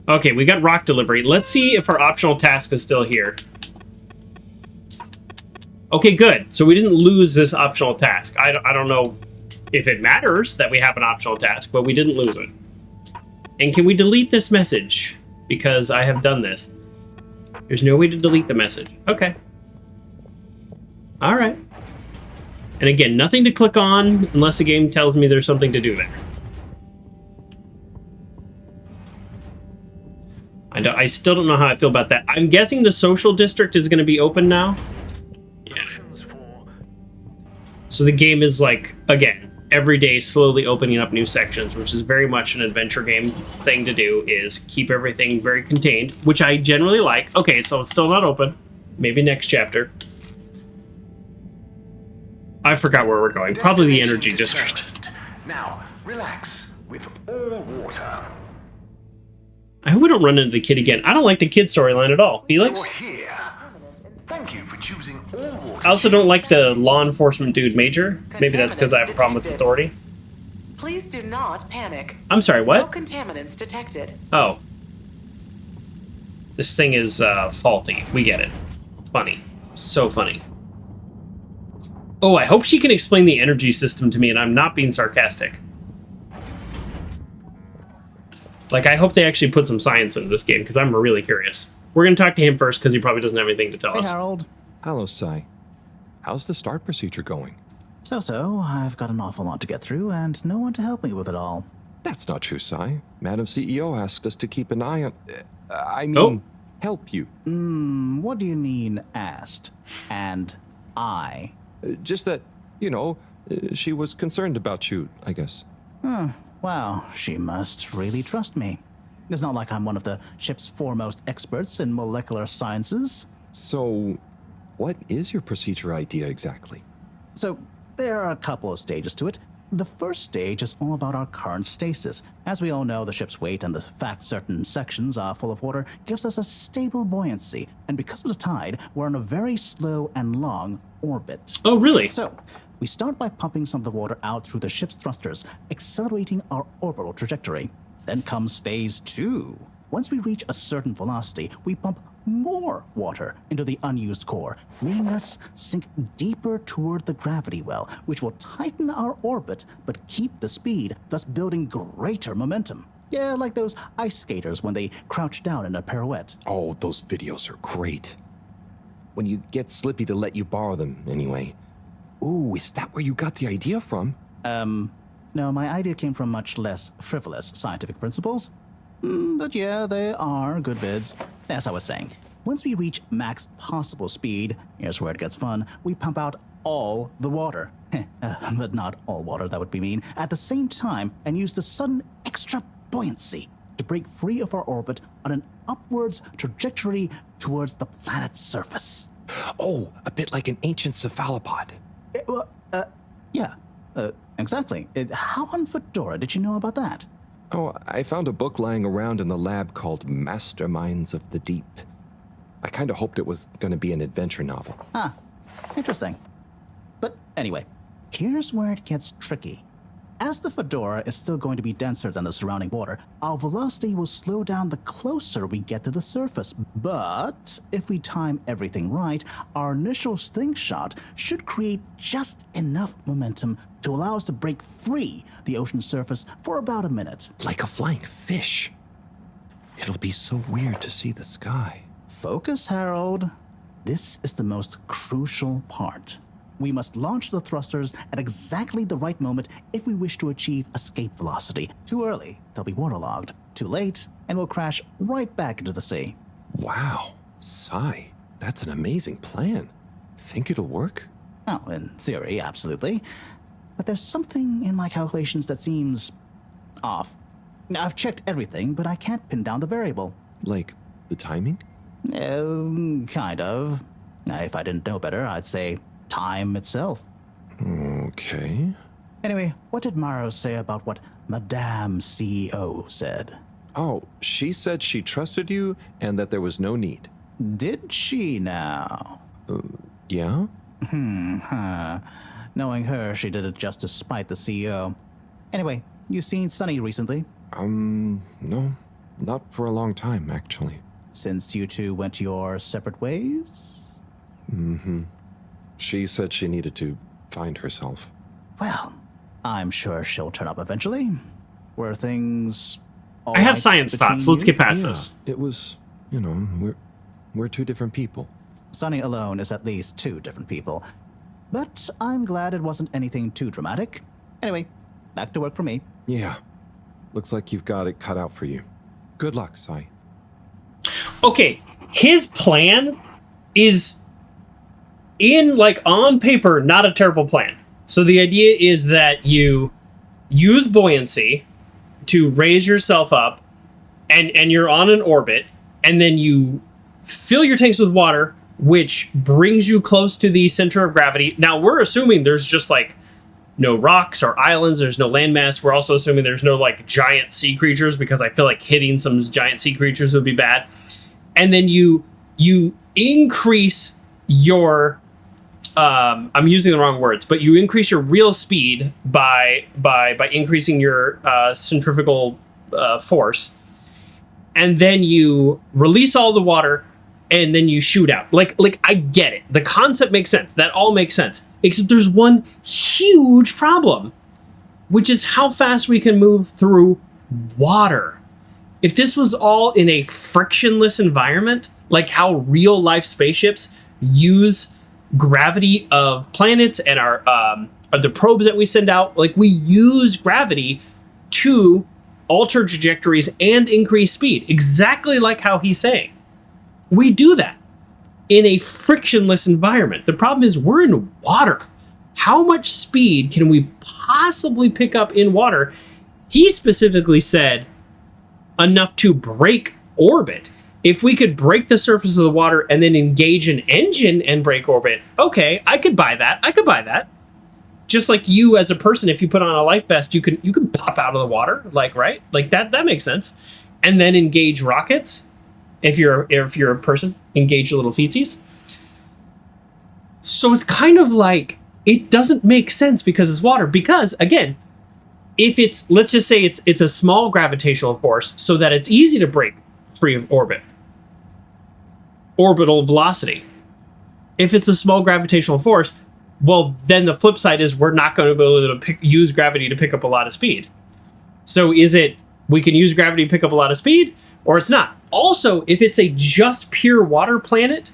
Okay, we got rock delivery. Let's see if our optional task is still here. Okay, good. So we didn't lose this optional task. I don't know if it matters that we have an optional task, but we didn't lose it. And can we delete this message? Because I have done this. There's no way to delete the message. Okay. All right. And again, nothing to click on unless the game tells me there's something to do there. I still don't know how I feel about that. I'm guessing the social district is going to be open now. Yeah. So the game is like, again, every day slowly opening up new sections, which is very much an adventure game thing to do, is keep everything very contained, which I generally like. Okay, so it's still not open. Maybe next chapter. I forgot where we're going. Probably the energy district. Now, relax with all water. I hope we don't run into the kid again. I don't like the kid storyline at all. Felix? You're here. Thank you for choosing all water. I also don't like the law enforcement dude, Major. Maybe that's because I have a problem with authority. Please do not panic. I'm sorry, what? No contaminants detected. Oh. This thing is faulty. We get it. Funny. So funny. Oh, I hope she can explain the energy system to me and I'm not being sarcastic. Like, I hope they actually put some science into this game because I'm really curious. We're going to talk to him first because he probably doesn't have anything to tell us. Hey, Harold. Hello, Sai. How's the start procedure going? So, I've got an awful lot to get through and no one to help me with it all. That's not true, Sai. Madam CEO asked us to keep an eye on... help you. What do you mean, asked? And I? Just that, you know, She was concerned about you, I guess. Wow, she must really trust me. It's not like I'm one of the ship's foremost experts in molecular sciences. So, what is your procedure idea exactly? So, there are a couple of stages to it. The first stage is all about our current stasis. As we all know, the ship's weight and the fact certain sections are full of water gives us a stable buoyancy. And because of the tide, we're on a very slow and long orbit. Oh, really? So, we start by pumping some of the water out through the ship's thrusters, accelerating our orbital trajectory. Then comes phase 2. Once we reach a certain velocity, we pump more water into the unused core, making us sink deeper toward the gravity well, which will tighten our orbit but keep the speed, thus building greater momentum. Yeah, like those ice skaters when they crouch down in a pirouette. Oh, those videos are great. When you get Slippy to let you borrow them, anyway. Ooh, is that where you got the idea from? No, my idea came from much less frivolous scientific principles. But yeah, they are good vids. As I was saying, once we reach max possible speed, here's where it gets fun, we pump out all the water. But not all water, that would be mean. At the same time, and use the sudden extra buoyancy to break free of our orbit on an upwards trajectory towards the planet's surface. Oh, a bit like an ancient cephalopod. Yeah, exactly. How on Fedora did you know about that? Oh, I found a book lying around in the lab called Masterminds of the Deep. I kind of hoped it was going to be an adventure novel. Ah, interesting. But anyway, here's where it gets tricky. As the Fedora is still going to be denser than the surrounding water, our velocity will slow down the closer we get to the surface. But if we time everything right, our initial slingshot should create just enough momentum to allow us to break free the ocean surface for about a minute. Like a flying fish. It'll be so weird to see the sky. Focus, Harold. This is the most crucial part. We must launch the thrusters at exactly the right moment if we wish to achieve escape velocity. Too early, they'll be waterlogged. Too late, and we'll crash right back into the sea. Wow, Sai, that's an amazing plan. Think it'll work? Oh, in theory, absolutely. But there's something in my calculations that seems off. I've checked everything, but I can't pin down the variable. Like the timing? Kind of. If I didn't know better, I'd say time itself. Okay. Anyway, what did Maro say about what Madame CEO said? Oh, she said she trusted you and that there was no need. Did she now? Yeah? Knowing her, she did it just to spite the CEO. Anyway, you seen Sunny recently? No. Not for a long time, actually. Since you two went your separate ways? Mm-hmm. She said she needed to find herself. Well, I'm sure she'll turn up eventually. Were things all I have right science thoughts. Let's get past this. It was, we're two different people. Sunny alone is at least two different people. But I'm glad it wasn't anything too dramatic. Anyway, back to work for me. Yeah. Looks like you've got it cut out for you. Good luck, Sai. Okay, his plan is on paper, not a terrible plan. So the idea is that you use buoyancy to raise yourself up and you're on an orbit, and then you fill your tanks with water, which brings you close to the center of gravity. Now, we're assuming there's just no rocks or islands, there's no landmass. We're also assuming there's no giant sea creatures, because I feel like hitting some giant sea creatures would be bad. And then you increase your I'm using the wrong words, but you increase your real speed by increasing your centrifugal force, and then you release all the water, and then you shoot out. Like I get it. The concept makes sense. That all makes sense. Except there's one huge problem, which is how fast we can move through water. If this was all in a frictionless environment, like how real life spaceships use gravity of planets and our the probes that we send out, we use gravity to alter trajectories and increase speed, exactly like how he's saying. We do that in a frictionless environment. The problem is we're in water. How much speed can we possibly pick up in water? He specifically said enough to break orbit. If we could break the surface of the water and then engage an engine and break orbit, okay, I could buy that. Just like you as a person, if you put on a life vest, you can pop out of the water, like, right? Like that makes sense. And then engage rockets. If you're a person, engage the little feetsies. So it's kind of like, it doesn't make sense because it's water. Because again, if it's, let's just say it's a small gravitational force so that it's easy to break free of orbit. Orbital velocity. If it's a small gravitational force, well, then the flip side is we're not going to be able to use gravity to pick up a lot of speed. So is it, we can use gravity to pick up a lot of speed, or it's not? Also, if it's a just pure water planet,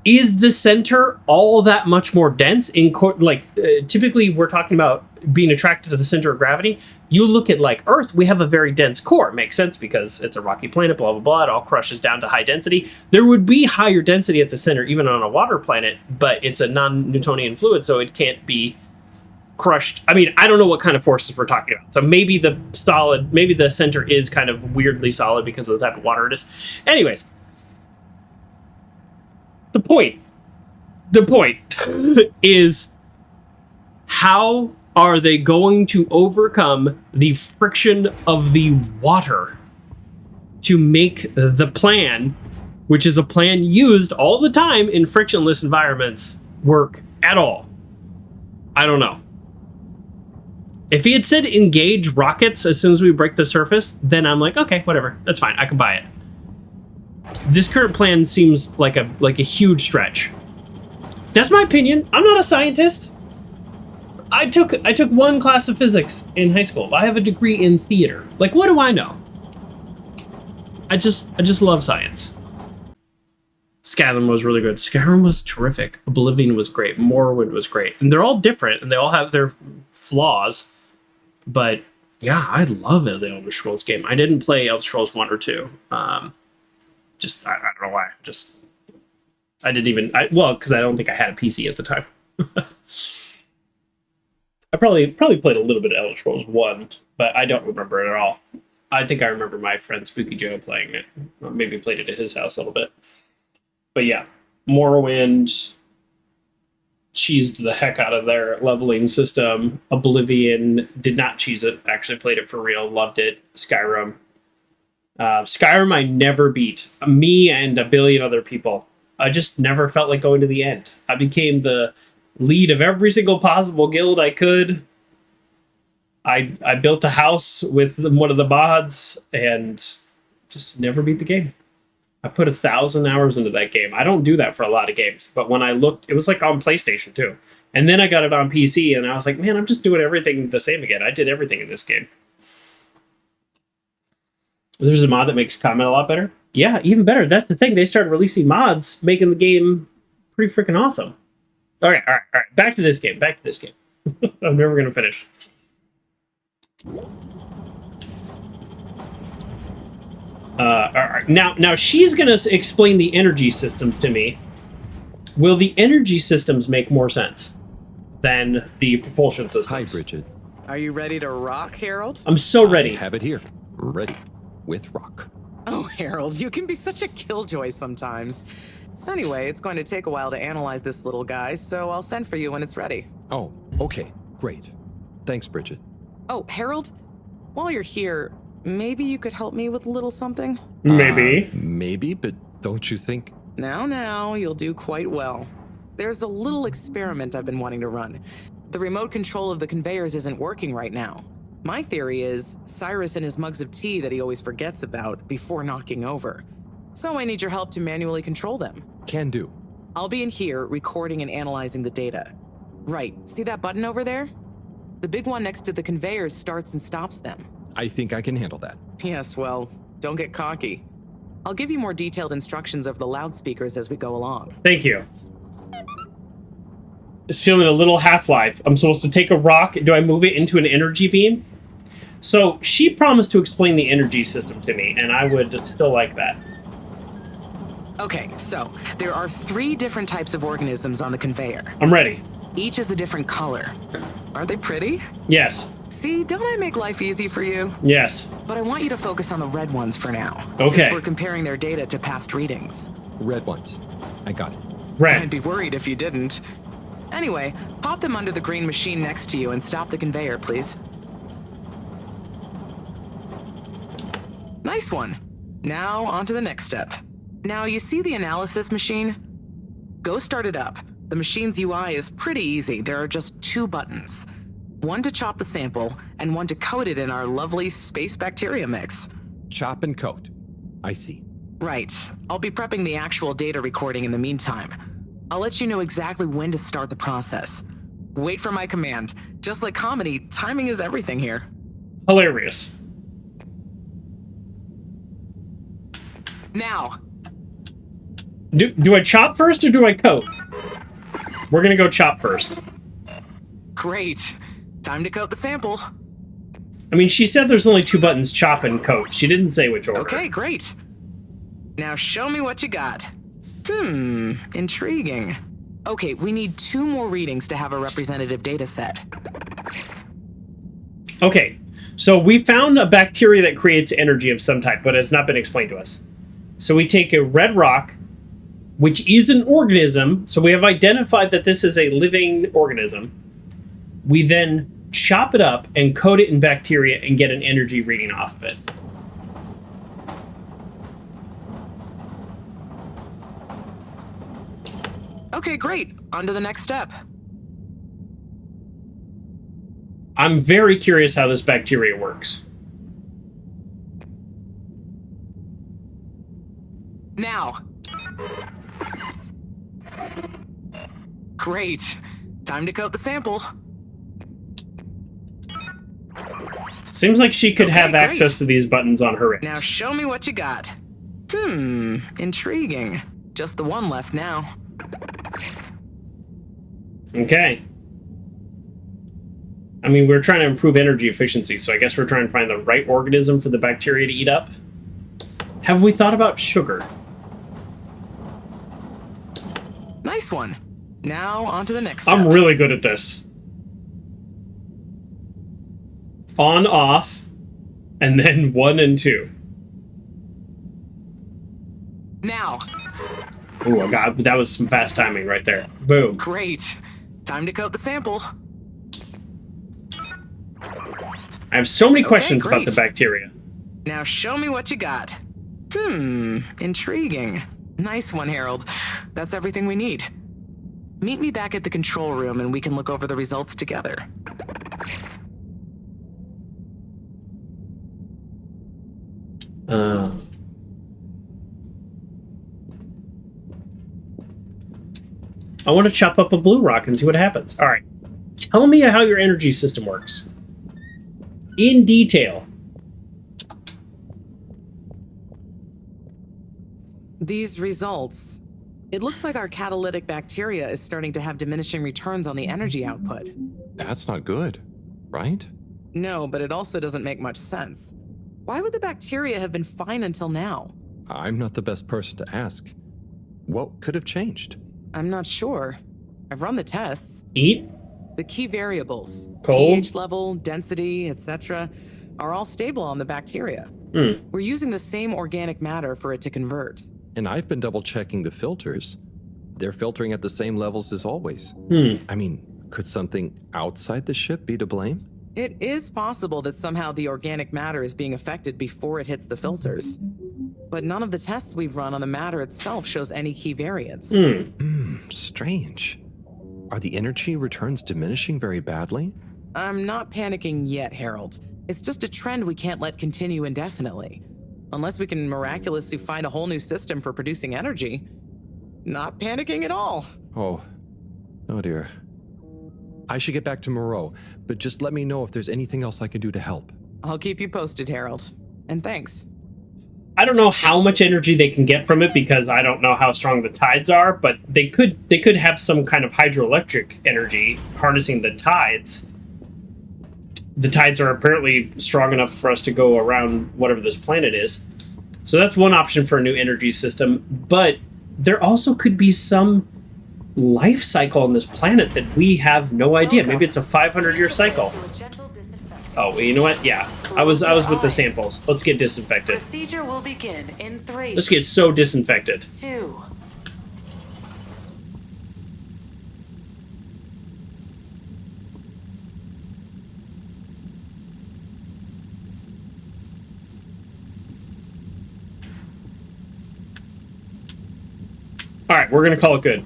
is the center all that much more dense? Typically we're talking about being attracted to the center of gravity. You look at like Earth, we have a very dense core. It makes sense because it's a rocky planet, blah, blah, blah. It all crushes down to high density. There would be higher density at the center, even on a water planet, but it's a non-Newtonian fluid, so it can't be crushed. I mean, I don't know what kind of forces we're talking about. So maybe the center is kind of weirdly solid because of the type of water it is. Anyways, the point is, how are they going to overcome the friction of the water to make the plan, which is a plan used all the time in frictionless environments, work at all? I don't know. If he had said engage rockets as soon as we break the surface, then I'm like, okay, whatever, that's fine, I can buy it. This current plan seems like a huge stretch. That's my opinion. I'm not a scientist. I took one class of physics in high school. I have a degree in theater. Like, what do I know? I just love science. Skyrim was really good. Skyrim was terrific. Oblivion was great. Morrowind was great. And they're all different, and they all have their flaws. But yeah, I love the Elder Scrolls game. I didn't play Elder Scrolls 1 or 2. I don't know why. I didn't even... because I don't think I had a PC at the time. I probably played a little bit of Elder Scrolls 1, but I don't remember it at all. I think I remember my friend Spooky Joe playing it. Or maybe played it at his house a little bit. But yeah, Morrowind cheesed the heck out of their leveling system. Oblivion did not cheese it. Actually played it for real. Loved it. Skyrim. Skyrim I never beat. Me and a billion other people. I just never felt like going to the end. I became the lead of every single possible guild I could. I built a house with one of the mods and just never beat the game. I put 1,000 hours into that game. I don't do that for a lot of games, but when I looked, it was like on PlayStation too. And then I got it on PC and I was like, man, I'm just doing everything the same again. I did everything in this game. There's a mod that makes combat a lot better. Yeah, even better. That's the thing. They started releasing mods, making the game pretty freaking awesome. All right. Back to this game. I'm never going to finish. All right. Now she's going to explain the energy systems to me. Will the energy systems make more sense than the propulsion systems? Hi, Bridget. Are you ready to rock, Harold? I'm so ready. I have it here. Ready. With rock. Oh, Harold, you can be such a killjoy sometimes. Anyway, it's going to take a while to analyze this little guy, so I'll send for you when it's ready. Oh, okay. Great. Thanks, Bridget. Oh, Harold, while you're here, maybe you could help me with a little something? Maybe, but don't you think... Now, you'll do quite well. There's a little experiment I've been wanting to run. The remote control of the conveyors isn't working right now. My theory is Cyrus and his mugs of tea that he always forgets about before knocking over. So I need your help to manually control them. Can do. I'll be in here recording and analyzing the data. Right, see that button over there? The big one next to the conveyors starts and stops them. I think I can handle that. Yes, well, don't get cocky. I'll give you more detailed instructions over the loudspeakers as we go along. Thank you. It's feeling a little Half-Life. I'm supposed to take a rock. Do I move it into an energy beam? So she promised to explain the energy system to me, and I would still like that. Okay, so there are 3 different types of organisms on the conveyor. I'm ready. Each is a different color. Aren't they pretty? Yes. See, don't I make life easy for you? Yes. But I want you to focus on the red ones for now. Okay. Since we're comparing their data to past readings. Red ones. I got it. Red. I'd be worried if you didn't. Anyway, pop them under the green machine next to you and stop the conveyor, please. Nice one. Now, on to the next step. Now, you see the analysis machine? Go start it up. The machine's UI is pretty easy. There are just 2 buttons. One to chop the sample, and one to coat it in our lovely space bacteria mix. Chop and coat. I see. Right. I'll be prepping the actual data recording in the meantime. I'll let you know exactly when to start the process. Wait for my command. Just like comedy, timing is everything here. Hilarious. Now. Do I chop first or do I coat? We're gonna go chop first. Great. Time to coat the sample. I mean, she said there's only 2 buttons, chop and coat. She didn't say which order. Okay, great. Now show me what you got. Intriguing. Okay, we need 2 more readings to have a representative data set. Okay, so we found a bacteria that creates energy of some type, but it's not been explained to us. So we take a red rock, which is an organism, so we have identified that this is a living organism. We then chop it up and coat it in bacteria and get an energy reading off of it. Okay, great. On to the next step. I'm very curious how this bacteria works. Now. Great. Time to coat the sample. Seems like she could have great. access to these buttons on her end. Now show me what you got. Intriguing. Just the one left now. Okay. I mean, we're trying to improve energy efficiency, so I guess we're trying to find the right organism for the bacteria to eat up. Have we thought about sugar? Nice one. Now, on to the next step. I'm really good at this. On, off, and then 1 and 2. Now. Ooh, God, that was some fast timing right there. Boom. Great. Time to coat the sample. I have so many questions about the bacteria. Now show me what you got. Intriguing. Nice one, Harold. That's everything we need. Meet me back at the control room and we can look over the results together. I want to chop up a blue rock and see what happens. All right. Tell me how your energy system works. In detail. These results. It looks like our catalytic bacteria is starting to have diminishing returns on the energy output. That's not good, right? No, but it also doesn't make much sense. Why would the bacteria have been fine until now? I'm not the best person to ask. What could have changed? I'm not sure. I've run the tests. Eat? The key variables, cold, pH level, density, etc., are all stable on the bacteria. We're using the same organic matter for it to convert. And I've been double-checking the filters. They're filtering at the same levels as always. I mean, could something outside the ship be to blame? It is possible that somehow the organic matter is being affected before it hits the filters. But none of the tests we've run on the matter itself shows any key variants. Strange. Are the energy returns diminishing very badly? I'm not panicking yet, Harold. It's just a trend we can't let continue indefinitely. Unless we can miraculously find a whole new system for producing energy. Not panicking at all. Oh dear. I should get back to Moreau, but just let me know if there's anything else I can do to help. I'll keep you posted, Harold. And thanks. I don't know how much energy they can get from it because I don't know how strong the tides are, but they could have some kind of hydroelectric energy harnessing the tides. The tides are apparently strong enough for us to go around whatever this planet is. So that's one option for a new energy system, but there also could be some life cycle on this planet that we have no idea. Maybe it's a 500-year cycle. Oh, you know what? Yeah, I was with the samples. Let's get disinfected. Procedure will begin in 3. Let's get so disinfected. 2. All right, we're gonna call it good.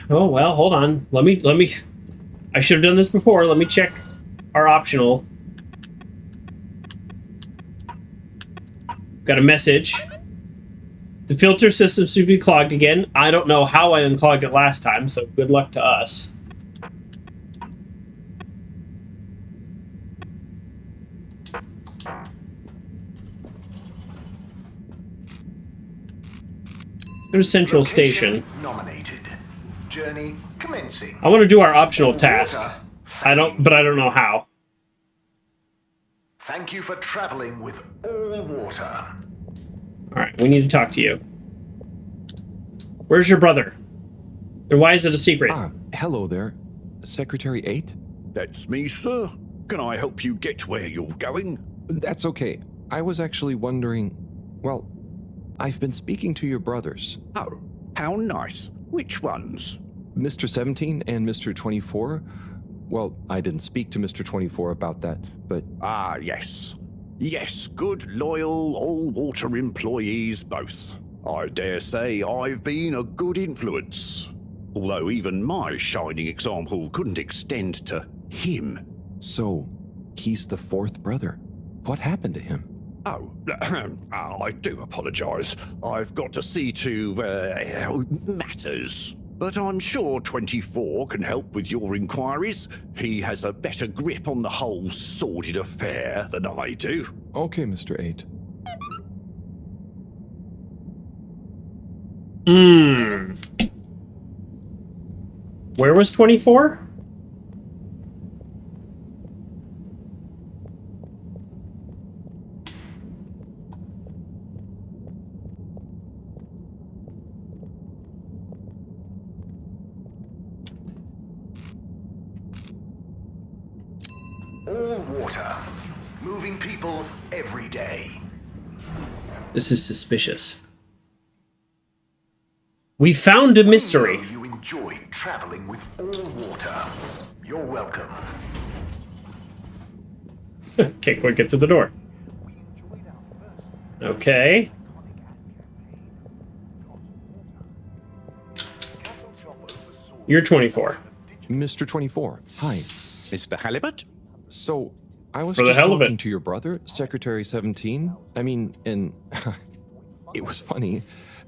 Oh well, hold on. Let me. I should have done this before. Let me check our optional. Got a message. The filter system should be clogged again. I don't know how I unclogged it last time, so good luck to us. Go to Central Station. Nominated. Journey commencing. I want to do our optional task. I don't know how. Thank you for traveling with all water. All right, we need to talk to you. Where's your brother? And why is it a secret? Hello there. Secretary 8? That's me, sir. Can I help you get where you're going? That's okay. I was actually wondering... Well, I've been speaking to your brothers. Oh, how nice. Which ones? Mr. 17 and Mr. 24. Well, I didn't speak to Mr. 24 about that, but... Ah, yes. Yes, good, loyal, all-water employees both. I dare say I've been a good influence. Although even my shining example couldn't extend to him. So, he's the 4th brother. What happened to him? Oh, I do apologise. I've got to see to matters. But I'm sure 24 can help with your inquiries. He has a better grip on the whole sordid affair than I do. Okay, Mr. 8. Where was 24? All water. Moving people every day. This is suspicious. We found a mystery. You enjoyed traveling with all water. You're welcome. Can't quite get to the door. Okay. You're 24. Mr. 24, hi. Mr. Halibut? So, I was For the just hell of talking it. to your brother, Secretary 17. I mean, and it was funny.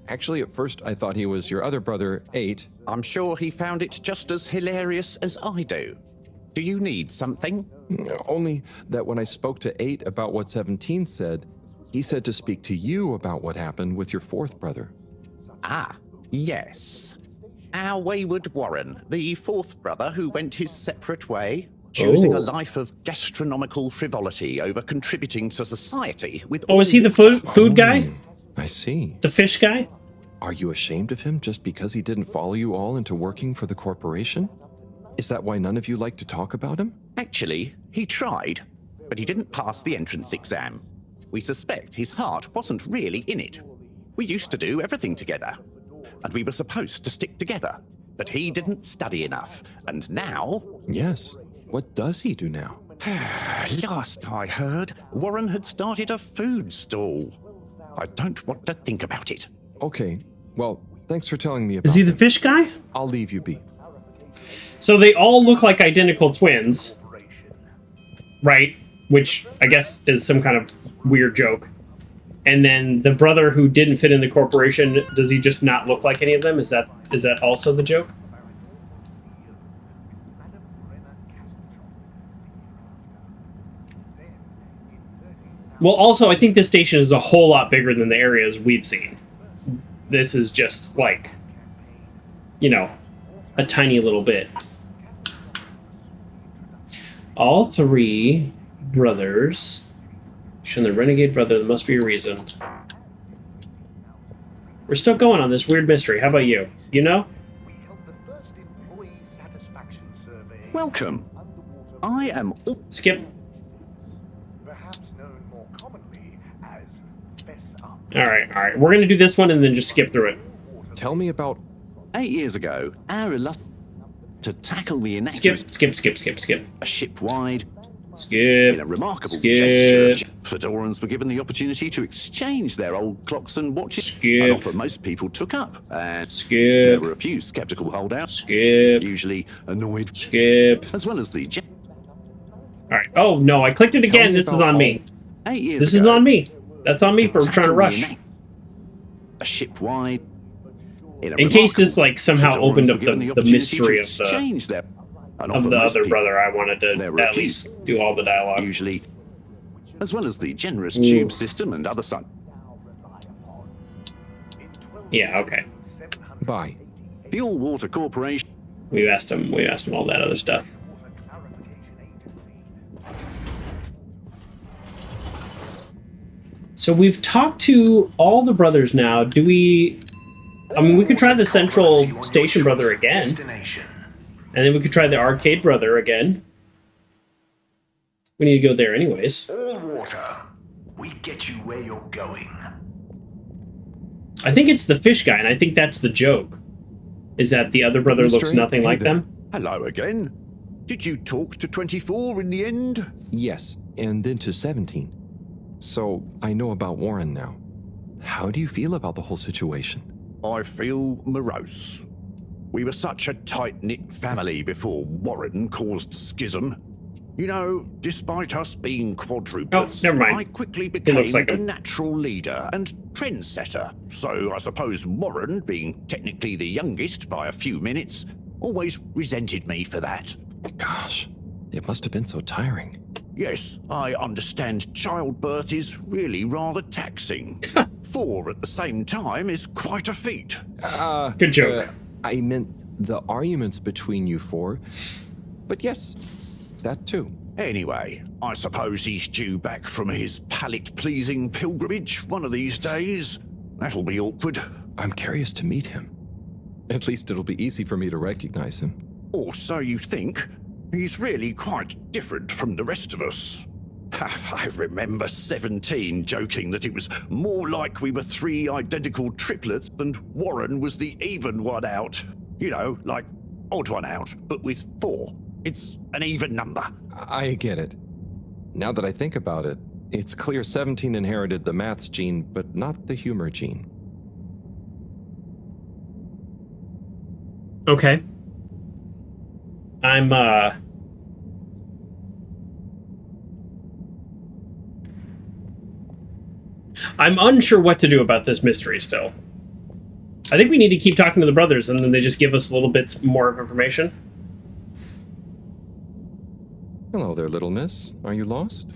Actually, at first, I thought he was your other brother, 8. I'm sure he found it just as hilarious as I do. Do you need something? Only that when I spoke to 8 about what 17 said, he said to speak to you about what happened with your 4th brother. Ah, yes. Our wayward Warren, the 4th brother who went his separate way, choosing a life of gastronomical frivolity over contributing to society with Oh, is he the food guy? I see. The fish guy? Are you ashamed of him just because he didn't follow you all into working for the corporation? Is that why none of you like to talk about him? Actually, he tried, but he didn't pass the entrance exam. We suspect his heart wasn't really in it. We used to do everything together, and we were supposed to stick together, but he didn't study enough, and now... Yes. What does he do now? Last I heard, Warren had started a food stall. I don't want to think about it. Okay, well, thanks for telling me about Is he the him. fish guy? I'll leave you be. So they all look like identical twins. Right? Which I guess is some kind of weird joke. And then the brother who didn't fit in the corporation, does he just not look like any of them? Is that also the joke? Well, also, I think this station is a whole lot bigger than the areas we've seen. This is just, like, you know, a tiny little bit. All 3 brothers. Shun the renegade brother, there must be a reason. We're still going on this weird mystery. How about you? You know? Welcome. I am... Skip. Alright. We're gonna do this one and then just skip through it. Tell me about... 8 years ago, our illustrious... to tackle the inaccuracy... Skip. A ship-wide... Skip. In a remarkable gesture, Fedorans were given the opportunity to exchange their old clocks and watches. An offer most people took up. And there were a few skeptical holdouts. Usually annoyed. As well as the... Alright. Oh, no, I clicked it again. This is on me. 8 years This ago, is on me. That's on me for trying to rush. A ship-wide... In case this, like, somehow opened up the mystery of the other brother, I wanted to at least do all the dialogue. Usually, as well as the generous tube system and other such. Yeah, okay. Bye. The All-Water Corporation. We asked him all that other stuff. So we've talked to all the brothers now. Do we... I mean, we could try the Central Station brother again. And then we could try the Arcade brother again. We need to go there anyways. All water. We get you where you're going. I think it's the fish guy, and I think that's the joke. Is that the other brother looks nothing like them? Hello again. Did you talk to 24 in the end? Yes, and then to 17. So, I know about Warren now. How do you feel about the whole situation? I feel morose. We were such a tight-knit family before Warren caused schism. You know, despite us being quadruplets, never mind. I quickly became like the him. natural leader and trendsetter. So I suppose Warren, being technically the youngest by a few minutes, always resented me for that. Gosh, it must have been so tiring. Yes, I understand childbirth is really rather taxing. 4 at the same time is quite a feat. Good joke. I meant the arguments between you 4. But yes, that too. Anyway, I suppose he's due back from his palate-pleasing pilgrimage one of these days. That'll be awkward. I'm curious to meet him. At least it'll be easy for me to recognize him. Or so you think. He's really quite different from the rest of us. I remember 17 joking that it was more like we were 3 identical triplets and Warren was the even one out. You know, like odd one out, but with 4. It's an even number. I get it. Now that I think about it, it's clear 17 inherited the maths gene, but not the humor gene. Okay. I'm unsure what to do about this mystery still. I think we need to keep talking to the brothers and then they just give us a little bit more of information. Hello there, little miss. Are you lost?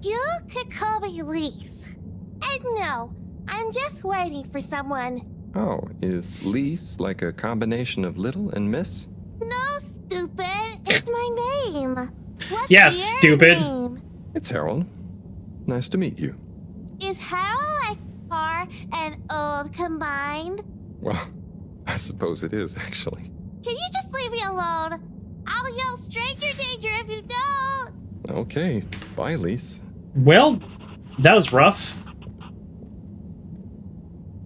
You could call me Lise. And no, I'm just waiting for someone. Oh, is Lise like a combination of little and miss? No, stupid. It's my name. What's Yes, your stupid. name? It's Harold. Nice to meet you. Is Harold like far and old combined? Well, I suppose it is, actually. Can you just leave me alone? I'll yell stranger danger if you don't. Okay, bye, Lise. Well, that was rough.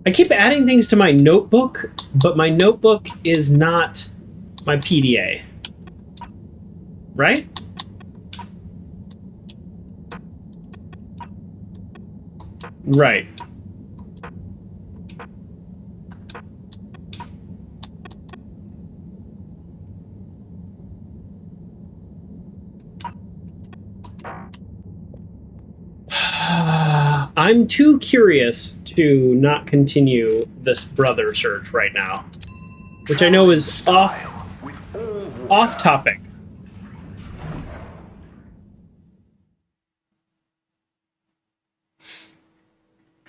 I keep adding things to my notebook, but my notebook is not my PDA. Right? Right. I'm too curious to not continue this brother search right now, which I know is off topic.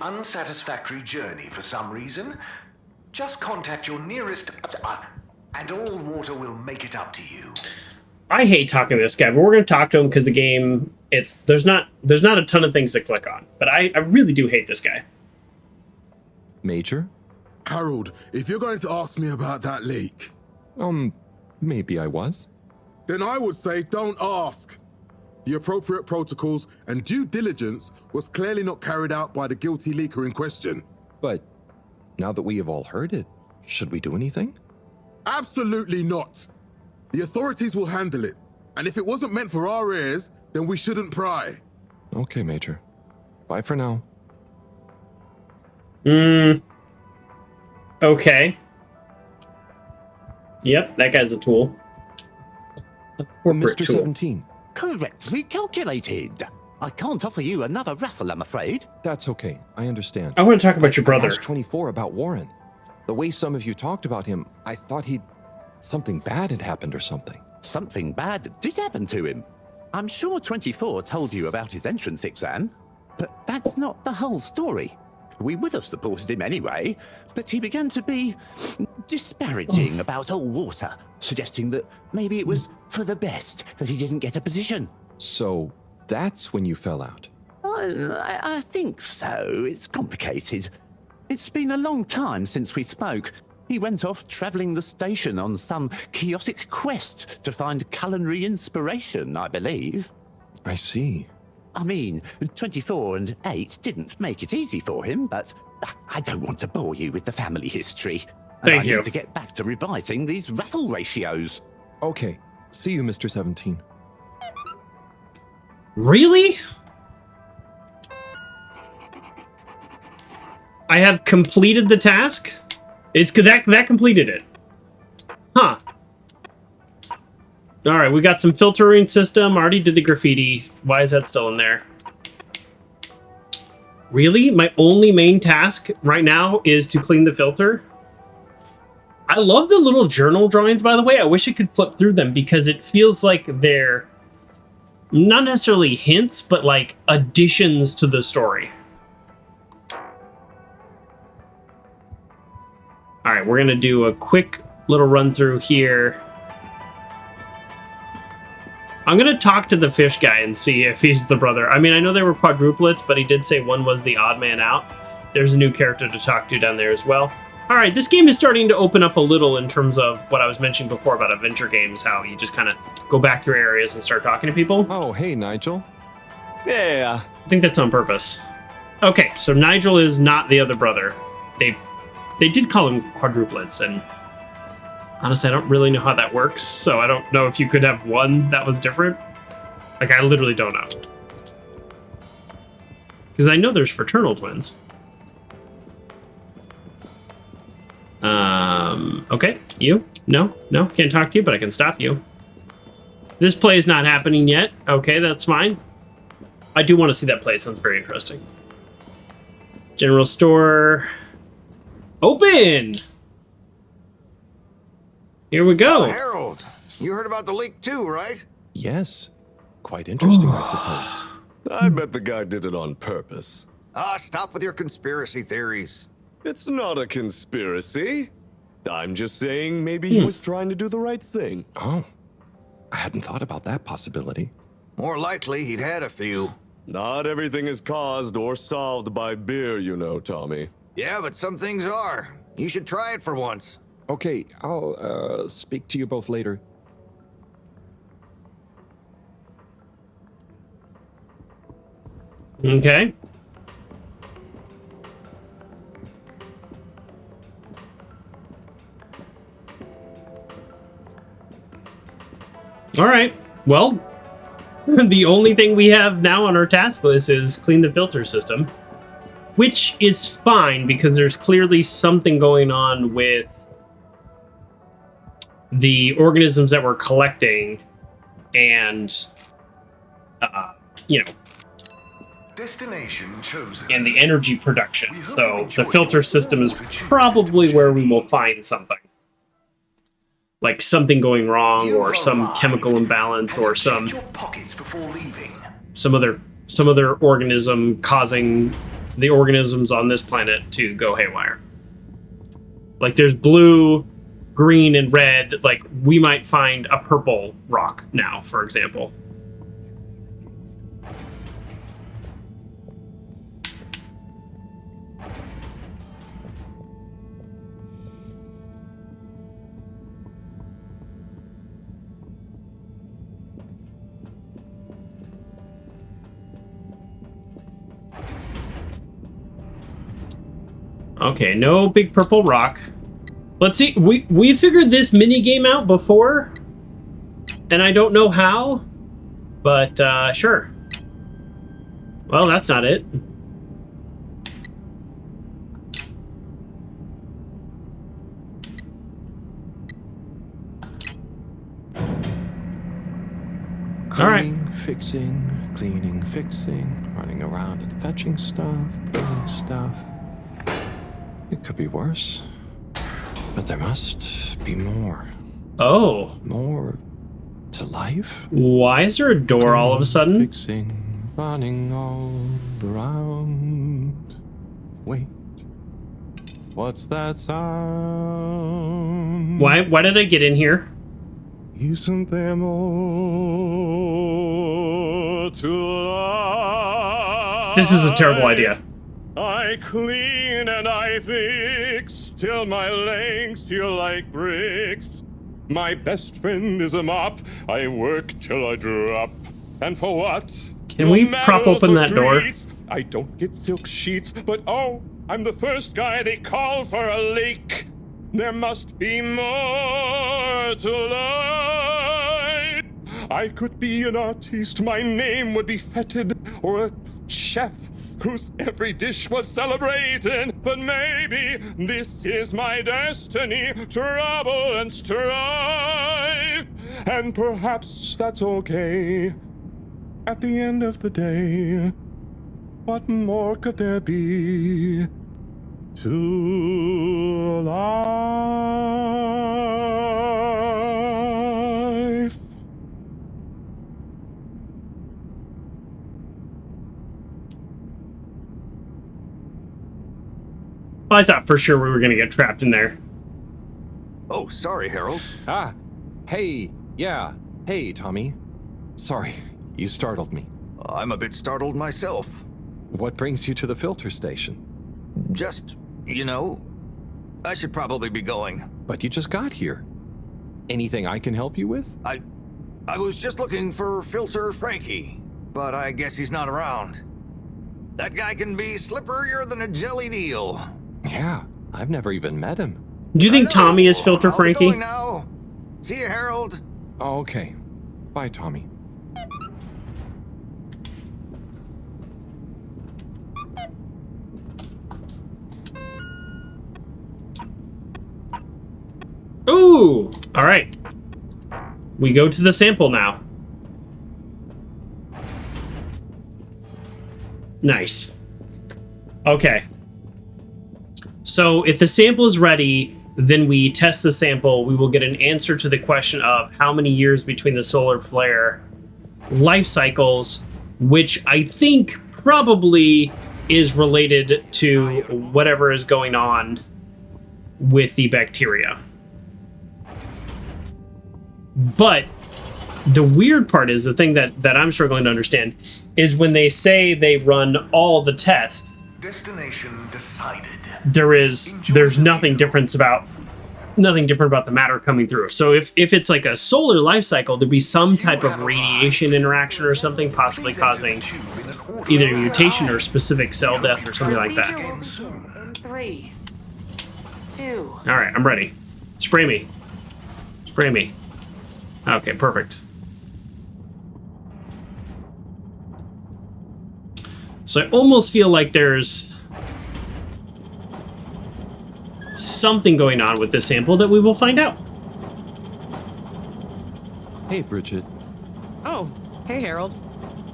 Unsatisfactory journey for some reason? Just contact your nearest... and all water will make it up to you. I hate talking to this guy, but we're going to talk to him because the game, there's not a ton of things to click on. But I really do hate this guy. Major, Harold, if you're going to ask me about that leak... Maybe I was. Then I would say don't ask. The appropriate protocols and due diligence was clearly not carried out by the guilty leaker in question. But now that we have all heard it, should we do anything? Absolutely not. The authorities will handle it. And if it wasn't meant for our ears, then we shouldn't pry. Okay, Major. Bye for now. Okay. Yep, that guy's a tool. A corporate Mr. tool. 17. Correctly calculated. I can't offer you another raffle, I'm afraid. That's okay. I understand. I want to talk about your brother. I asked 24 about Warren. The way some of you talked about him, I thought something bad had happened or something. Something bad did happen to him. I'm sure 24 told you about his entrance exam, but that's not the whole story. We would have supported him anyway, but he began to be disparaging about old water, suggesting that maybe it was for the best that he didn't get a position. So that's when you fell out? I think so. It's complicated. It's been a long time since we spoke. He went off travelling the station on some chaotic quest to find culinary inspiration, I believe. I see. I mean, 24 and 8 didn't make it easy for him, but I don't want to bore you with the family history. Thank you. I need to get back to revising these raffle ratios. Okay. See you, Mr. 17. Really? I have completed the task? It's that completed it. Huh. Alright, we got some filtering system. Already did the graffiti. Why is that still in there? Really? My only main task right now is to clean the filter? I love the little journal drawings, by the way. I wish I could flip through them because it feels like they're not necessarily hints, but like additions to the story. Alright, we're going to do a quick little run through here. I'm going to talk to the fish guy and see if he's the brother. I mean, I know they were quadruplets, but he did say one was the odd man out. There's a new character to talk to down there as well. Alright, this game is starting to open up a little in terms of what I was mentioning before about adventure games, how you just kind of go back through areas and start talking to people. Oh, hey, Nigel. Yeah. I think that's on purpose. Okay, so Nigel is not the other brother. They did call him quadruplets, and honestly, I don't really know how that works, so I don't know if you could have one that was different. Like, I literally don't know. Because I know there's fraternal twins. Okay, you? No, can't talk to you, but I can stop you. This play is not happening yet. Okay, that's fine. I do want to see that play. Sounds very interesting. General store. Open! Here we go. Oh, Harold, you heard about the leak too, right? Yes. Quite interesting, I suppose. I bet the guy did it on purpose. Stop with your conspiracy theories. It's not a conspiracy. I'm just saying maybe he was trying to do the right thing. Oh, I hadn't thought about that possibility. More likely, he'd had a few. Not everything is caused or solved by beer, you know, Tommy. Yeah, but some things are. You should try it for once. Okay, I'll speak to you both later. Okay. All right. Well, the only thing we have now on our task list is clean the filter system, which is fine because there's clearly something going on with the organisms that we're collecting and, Destination chosen. and the energy production. So the filter system is probably where we will find something. Like something going wrong, or some chemical imbalance, or some other organism causing the organisms on this planet to go haywire. Like there's blue, green, and red. Like we might find a purple rock now, for example. Okay, no big purple rock. Let's see. We figured this mini game out before, and I don't know how, but sure. Well, that's not it. Cleaning, cleaning, fixing, running around and fetching stuff, bringing stuff. It could be worse, but there must be more. Oh. More to life? Why is there a door Cleaning, all of a sudden? Fixing, running all around. Wait. What's that sound? Why did I get in here? Isn't there more to life? This is a terrible idea. I clean and I fix till my legs feel like bricks. My best friend is a mop. I work till I drop. And for what? Can we prop open that door? I don't get silk sheets, but oh, I'm the first guy they call for a leak. There must be more to life. I could be an artiste, my name would be feted, or a chef whose every dish was celebrated. But maybe this is my destiny, trouble and strife. And perhaps that's okay. At the end of the day, what more could there be to life? I thought for sure we were gonna get trapped in there. Oh, sorry, Harold. Ah, hey, yeah, hey, Tommy. Sorry, you startled me. I'm a bit startled myself. What brings you to the filter station? Just, you know, I should probably be going. But you just got here. Anything I can help you with? I was just looking for Filter Frankie, but I guess he's not around. That guy can be slipperier than a jellied eel. Yeah, I've never even met him. Do you think Tommy is Filter I'll be Frankie? going now. See you, Harold. Oh, okay. Bye, Tommy. Ooh! Alright. We go to the sample now. Nice. Okay. So if the sample is ready, then we test the sample. We will get an answer to the question of how many years between the solar flare life cycles, which I think probably is related to whatever is going on with the bacteria. But the weird part is, the thing that I'm struggling to understand, is when they say they run all the tests, Destination decided. There's nothing different about the matter coming through. So if it's like a solar life cycle, there'd be some type of radiation interaction or something, possibly causing either a mutation or specific cell death or something like that. In 3, 2. All right, I'm ready. Spray me. Spray me. Okay, perfect. So I almost feel like there's something going on with this sample that we will find out. Hey, Bridget. Oh, hey, Harold.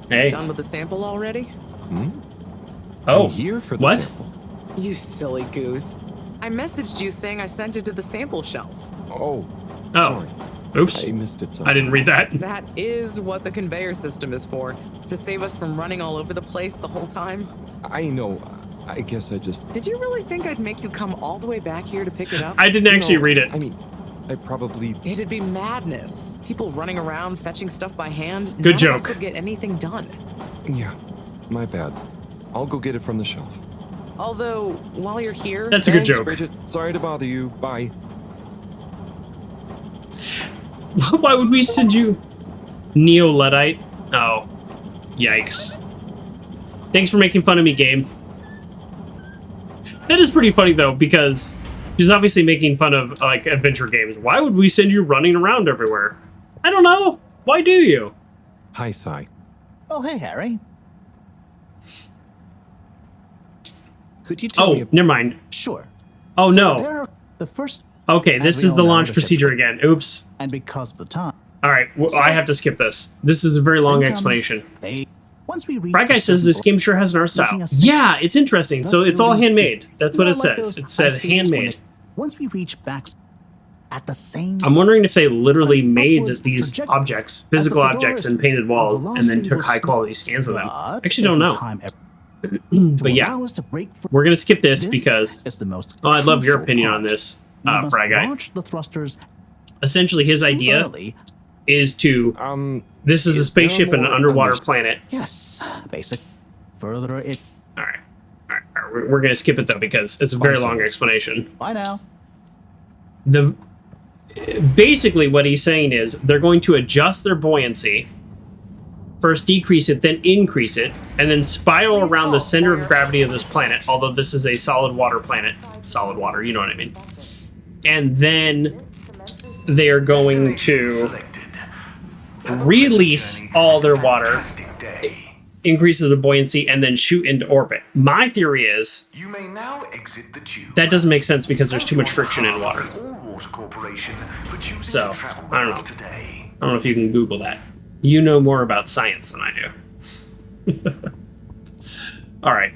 Hey. Done with the sample already? Oh, I'm here for the what? sample. You silly goose. I messaged you saying I sent it to the sample shelf. Oh, sorry. Oops. I missed it. I didn't read that. That is what the conveyor system is for, to save us from running all over the place the whole time. I know. I guess I just... Did you really think I'd make you come all the way back here to pick it up? I didn't actually read it. I mean, I probably... It'd be madness. People running around fetching stuff by hand. Good None joke. of us would get anything done. Yeah, my bad. I'll go get it from the shelf. Although, while you're here... That's a good Thanks, joke. Bridget. Sorry to bother you. Bye. Why would we send you Neo-Luddite? Oh, yikes. Thanks for making fun of me, game. That is pretty funny though, because she's obviously making fun of like adventure games. Why would we send you running around everywhere? I don't know. Why do you? Hi, Sai. Oh, hey, Harry. Could you tell me? Oh, never mind. Sure. Oh So no. there are the first. Okay, as this we is all the know, launch ship's procedure ready. again. Oops. And because of the time. All right, well, I have to skip this. This is a very long explanation. Once we reach Frat Guy a says certain this goal, game sure has an art style. making a simple- Yeah, it's interesting. So it's all building- handmade. That's what Not it like says. those It says ice skaters when handmade. they- Once we reach back at the same. I'm wondering if they literally made upwards these trajectory. objects, As the physical fedora objects, is and painted walls, and then velocity took will high slow, quality scans of them. but Actually, don't every know. time But yeah, allow us to break free. we're gonna skip this This because. is the most Oh, I'd love your crucial opinion on part. this, We must Frat Guy. launch the thrusters Essentially, his idea early. is to. This is a is there spaceship in an more underwater planet. Yes, basic. Further it. All right. We're gonna skip it though because it's a very Why so? long explanation. Bye now. Basically what he's saying is they're going to adjust their buoyancy, first decrease it, then increase it, and then spiral around the center of gravity of this planet, although this is a solid water planet. Solid water, you know what I mean. And then they are going to release all their water, increases the buoyancy, and then shoot into orbit. My theory is You may now exit the tube. that doesn't make sense because there's too much friction in water. Water Corporation for choosing So, to travel I don't with know. us today. I don't know if you can Google that. You know more about science than I do. All right.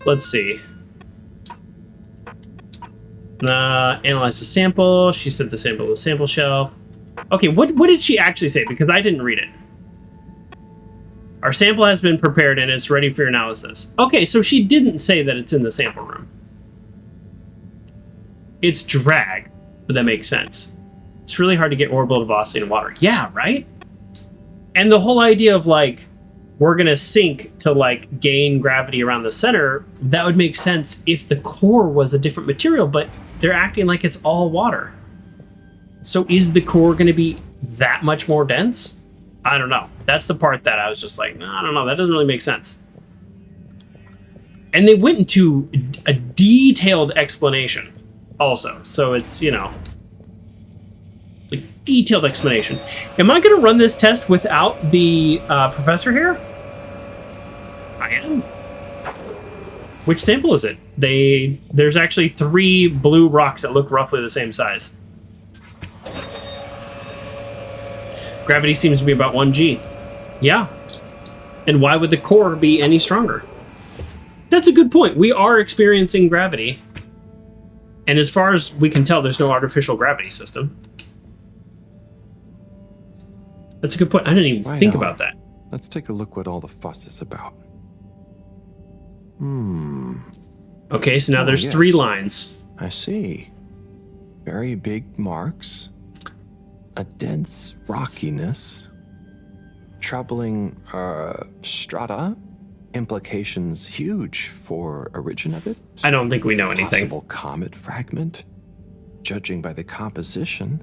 Let's see. Analyze the sample. She sent the sample to the sample shelf. Okay, what did she actually say? Because I didn't read it. Our sample has been prepared and it's ready for your analysis. Okay, so she didn't say that it's in the sample room. It's drag, but that makes sense. It's really hard to get orbital velocity in water. Yeah, right? And the whole idea of like, we're gonna sink to like gain gravity around the center, that would make sense if the core was a different material, but they're acting like it's all water. So is the core gonna be that much more dense? I don't know. That's the part that I was just like, no, I don't know. That doesn't really make sense. And they went into a detailed explanation also. So it's, you know, like detailed explanation. Am I going to run this test without the professor here? I am. Which sample is it? There's actually 3 blue rocks that look roughly the same size. Gravity seems to be about 1G. Yeah. And why would the core be any stronger? That's a good point. We are experiencing gravity. And as far as we can tell, there's no artificial gravity system. That's a good point. I didn't even think about that. Let's take a look what all the fuss is about. Okay, so now there's yes. 3 lines. I see. Very big marks. A dense rockiness. Troubling strata. Implications huge for origin of it. I don't think we know anything. Possible comet fragment. Judging by the composition,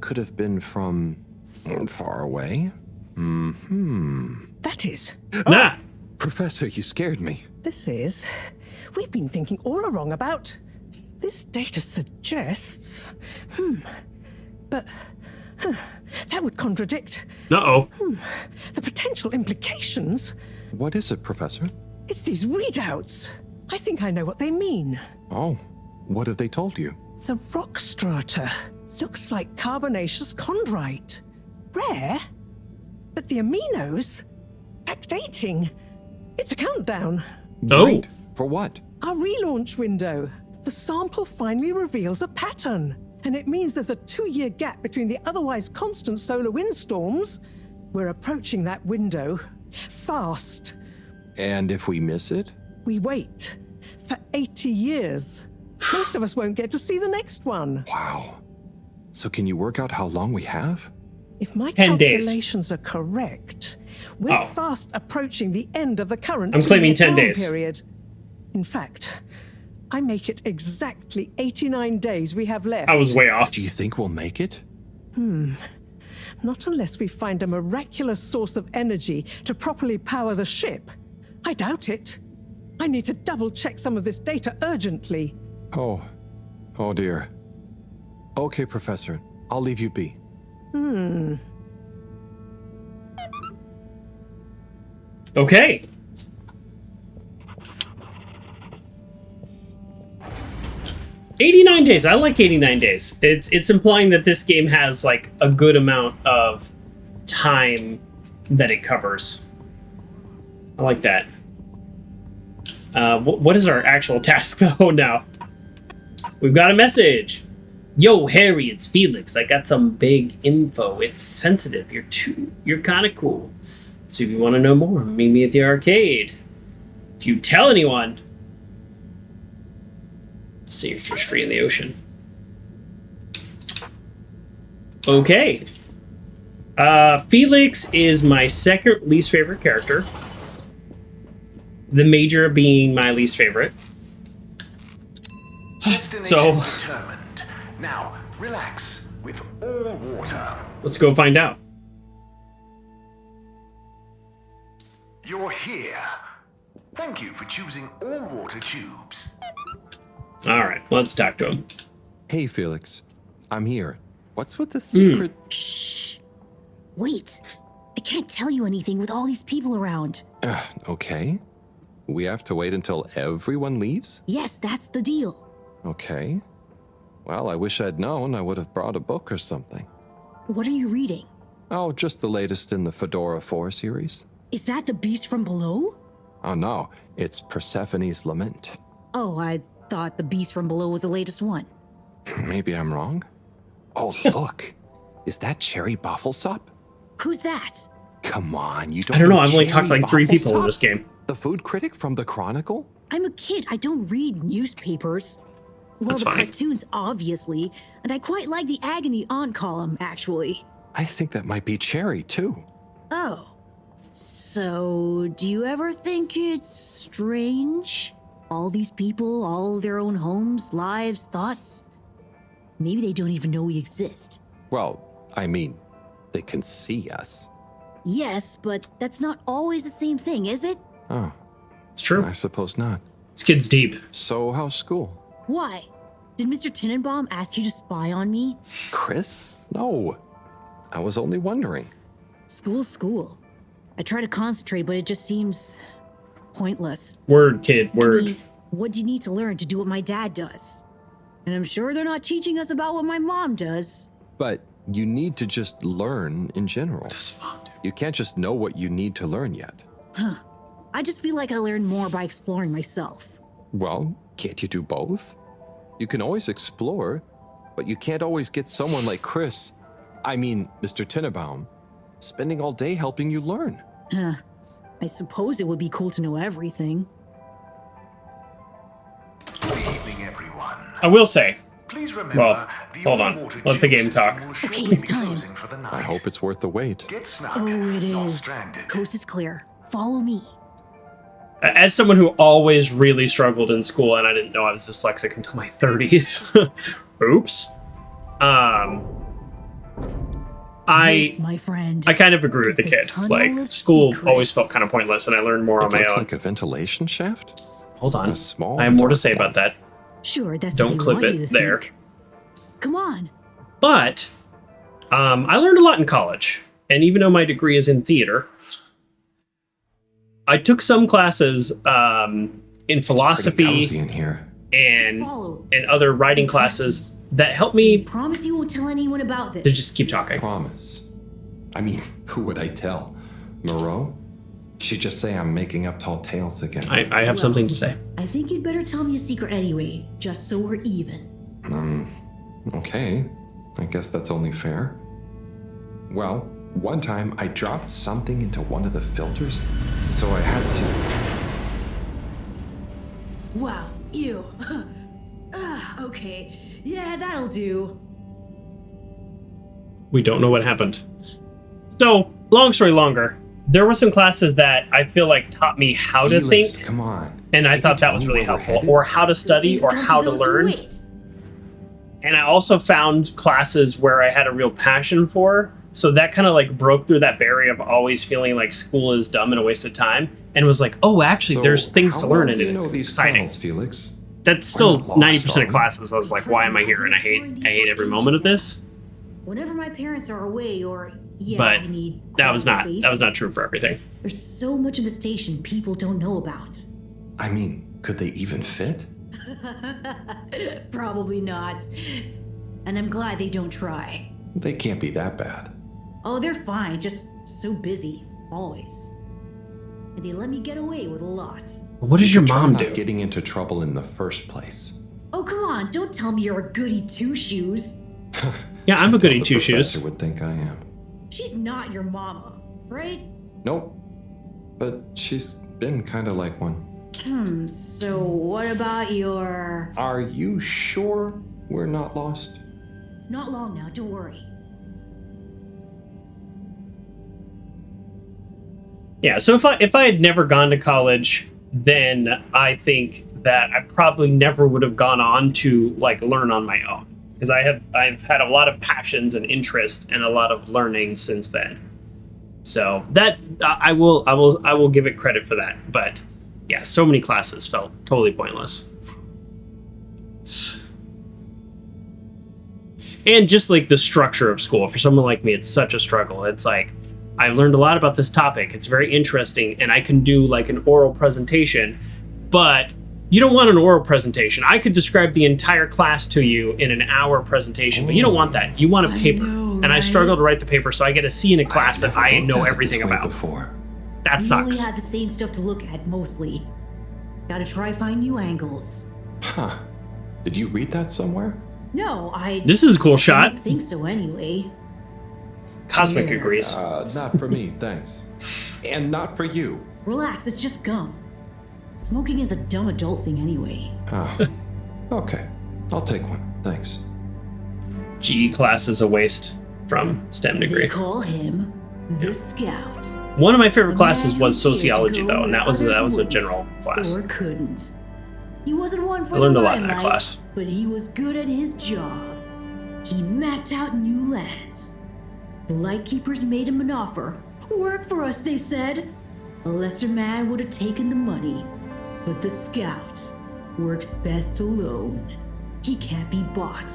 could have been from far away. That is. Nah. Professor, you scared me. This is. We've been thinking all along about. This data suggests. But. That would contradict. Uh-oh. The potential implications. What is it, Professor? It's these readouts. I think I know what they mean. Oh, what have they told you? The rock strata looks like carbonaceous chondrite. Rare, but the aminos backdating. It's a countdown. Great. For what? Our relaunch window. The sample finally reveals a pattern, and it means there's a 2-year gap between the otherwise constant solar windstorms. We're approaching that window fast. And if we miss it? We wait for 80 years. Most of us won't get to see the next one. Wow. So can you work out how long we have? If my 10 days. calculations are correct, we're fast approaching the end of the current I'm claiming 10 time days. period. In fact, I make it exactly 89 days we have left. I was way off. Do you think we'll make it? Not unless we find a miraculous source of energy to properly power the ship. I doubt it. I need to double-check some of this data urgently. Oh dear. Okay, Professor, I'll leave you be. Okay. $89 days. I like 89 days. It's implying that this game has like a good amount of time that it covers. I like that. What is our actual task though now? We've got a message. Yo, Harry, it's Felix. I got some big info. It's sensitive. You're kind of cool. So if you want to know more, meet me at the arcade. If you tell anyone, I'll set your fish free in the ocean. Okay. Felix is my second least favorite character. The Major being my least favorite. So determined. Now, relax with all water. Let's go find out. You're here. Thank you for choosing all water tubes. All right, let's talk to him. Hey, Felix. I'm here. What's with the secret? Shh. Wait. I can't tell you anything with all these people around. Okay. We have to wait until everyone leaves? Yes, that's the deal. Okay. Well, I wish I'd known. I would have brought a book or something. What are you reading? Oh, just the latest in the Fedora 4 series. Is that the beast from below? Oh no, it's Persephone's Lament. Oh, I thought the beast from below was the latest one. Maybe I'm wrong. Oh, look. Is that Cherry Bofflesop? Who's that? Come on, you don't I don't know. I've only Cherry talked to like 3 people in Bofflesop? this game. The food critic from the Chronicle? I'm a kid. I don't read newspapers. Well, That's the fine. cartoons, obviously. And I quite like the Agony On column, actually. I think that might be Cherry, too. Oh. So, do you ever think it's strange? All these people, all their own homes, lives, thoughts? Maybe they don't even know we exist. Well, I mean, they can see us. Yes, but that's not always the same thing, is it? Oh. It's true. I suppose not. This kid's deep. So, how's school? Why? Did Mr. Tenenbaum ask you to spy on me? Chris? No. I was only wondering. School's school. I try to concentrate, but it just seems pointless. Word, kid, word. I mean, what do you need to learn to do what my dad does? And I'm sure they're not teaching us about what my mom does. But you need to just learn in general. What does mom do? You can't just know what you need to learn yet. Huh. I just feel like I learn more by exploring myself. Well, can't you do both? You can always explore, but you can't always get someone like Chris, Mr. Tenenbaum, spending all day helping you learn. Huh. I suppose it would be cool to know everything. Good evening, everyone. I will say. Please remember, Well, hold on. Let the game talk. Okay, it's time. I hope it's worth the wait. Get snug, Oh, it not is. stranded. Coast is clear. Follow me. As someone who always really struggled in school, and I didn't know I was dyslexic until my 30s. Oops. Yes, my friend. I kind of agree with the The kid. tunnel Like, of school secrets. always felt kind of pointless, and I learned more on my Looks own. like a ventilation shaft? Hold on. A small I have more to dark say one. about that. Sure, that's Don't what they clip want you it to there. think. Come on. But I learned a lot in college, and even though my degree is in theater, I took some classes in philosophy Cozy in here. and other writing classes that helped me. Promise you won't tell anyone about this. To just keep talking. Promise. Who would I tell? Moreau? She'd just say I'm making up tall tales again. I have something to say. I think you'd better tell me a secret anyway, just so we're even. Okay. I guess that's only fair. Well, one time I dropped something into one of the filters, so I had to... Wow, ew. Okay, yeah, that'll do. We don't know what happened. So, long story longer, there were some classes that I feel like taught me how to Felix, think. come on. And I Can thought you that tell was me really where we're helpful. headed? Or how to study, or how to learn. And I also found classes where I had a real passion for So that kind of like broke through that barrier of always feeling like school is dumb and a waste of time, and was like, oh, actually, there's things to learn and it's exciting. Felix? That's still 90% of classes. I was like, why am I here? And I hate every moment of this. Whenever my parents are away, or But I need that was not space, true for everything. There's so much of the station people don't know about. I mean, could they even fit? Probably not. And I'm glad they don't try. They can't be that bad. Oh, they're fine, just so busy, always. And they let me get away with a lot. What does your mom Try do? not getting into trouble in the first place. Oh, come on, don't tell me you're a goody two-shoes. Yeah, I'm a goody The two-shoes. professor would think I am. She's not your mama, right? Nope. But she's been kind of like one. So what about your... Are you sure we're not lost? Not long now, don't worry. Yeah, so if I had never gone to college, then I think that I probably never would have gone on to like learn on my own, because I've had a lot of passions and interest and a lot of learning since then. So that I will give it credit for that. But yeah, so many classes felt totally pointless. And just like the structure of school, for someone like me, it's such a struggle. It's like, I learned a lot about this topic. It's very interesting, and I can do like an oral presentation, but you don't want an oral presentation. I could describe the entire class to you in an hour presentation, but you don't want that. You want a paper. And I struggle to write the paper, so I get a C in a class that I know everything about. That You sucks. only had the same stuff to look at, mostly. Gotta try find new angles. Huh. Did you read that somewhere? No, This is a cool shot. don't think so anyway. Cosmic agrees. Not for me, thanks. And not for you. Relax, it's just gum. Smoking is a dumb adult thing anyway. Oh, okay. I'll take one, thanks. GE class is a waste from STEM They degree. call him the Scout. One of my favorite The classes man was who dared to sociology, go though, and where that was a others general wouldn't, class. Or couldn't. He wasn't one for I learned the a lot in that limelight, class. but he was good at his job. He mapped out new lands. The Lightkeepers made him an offer. Work for us, they said. A lesser man would have taken the money. But the Scout works best alone. He can't be bought.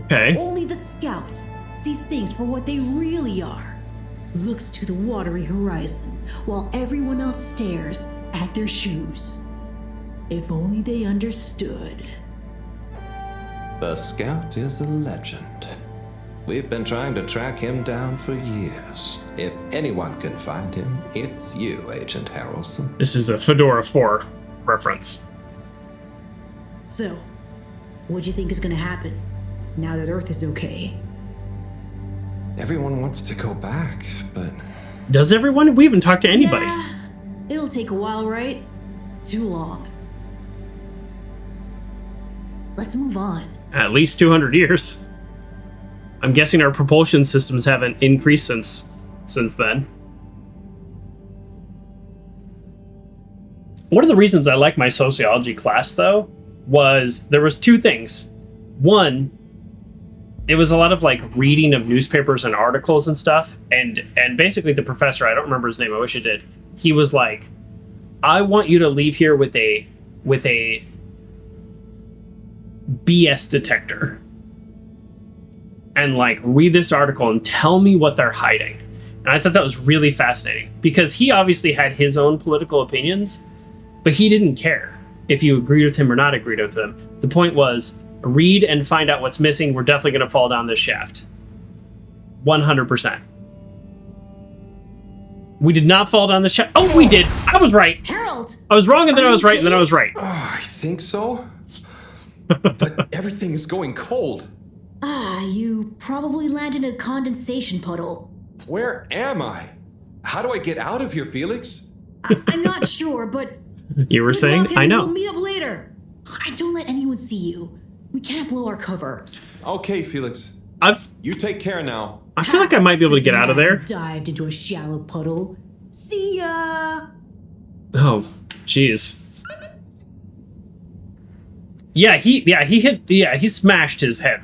Okay. Only the Scout sees things for what they really are. Looks to the watery horizon while everyone else stares at their shoes. If only they understood. The Scout is a legend. We've been trying to track him down for years. If anyone can find him, it's you, Agent Harrelson. This is a Fedora 4 reference. So, what do you think is gonna happen now that Earth is okay? Everyone wants to go back, but... Does everyone? We haven't talked to anybody. Yeah, it'll take a while, right? Too long. Let's move on. At least 200 years. I'm guessing our propulsion systems haven't increased since then. One of the reasons I like my sociology class, though, was there was two things. One, it was a lot of like reading of newspapers and articles and stuff, and basically the professor, I don't remember his name, I wish I did. He was like, I want you to leave here with a BS detector and like read this article and tell me what they're hiding. And I thought that was really fascinating because he obviously had his own political opinions, but he didn't care if you agreed with him or not agreed with him. The point was, read and find out what's missing. We're definitely going to fall down this shaft. 100%. We did not fall down the shaft. Oh, we did. I was right. Harold! I was wrong and then I was right and then I was right. I think so. But everything is going cold. You probably landed in a condensation puddle. Where am I? How do I get out of here, Felix? I'm not sure, but... You were saying? Good luck, I and know. We'll meet up later. Don't let anyone see you. We can't blow our cover. Okay, Felix. You take care now. I feel like I might be able to Says get the out of man there. who dived into a shallow puddle. See ya! Oh, jeez. He smashed his head.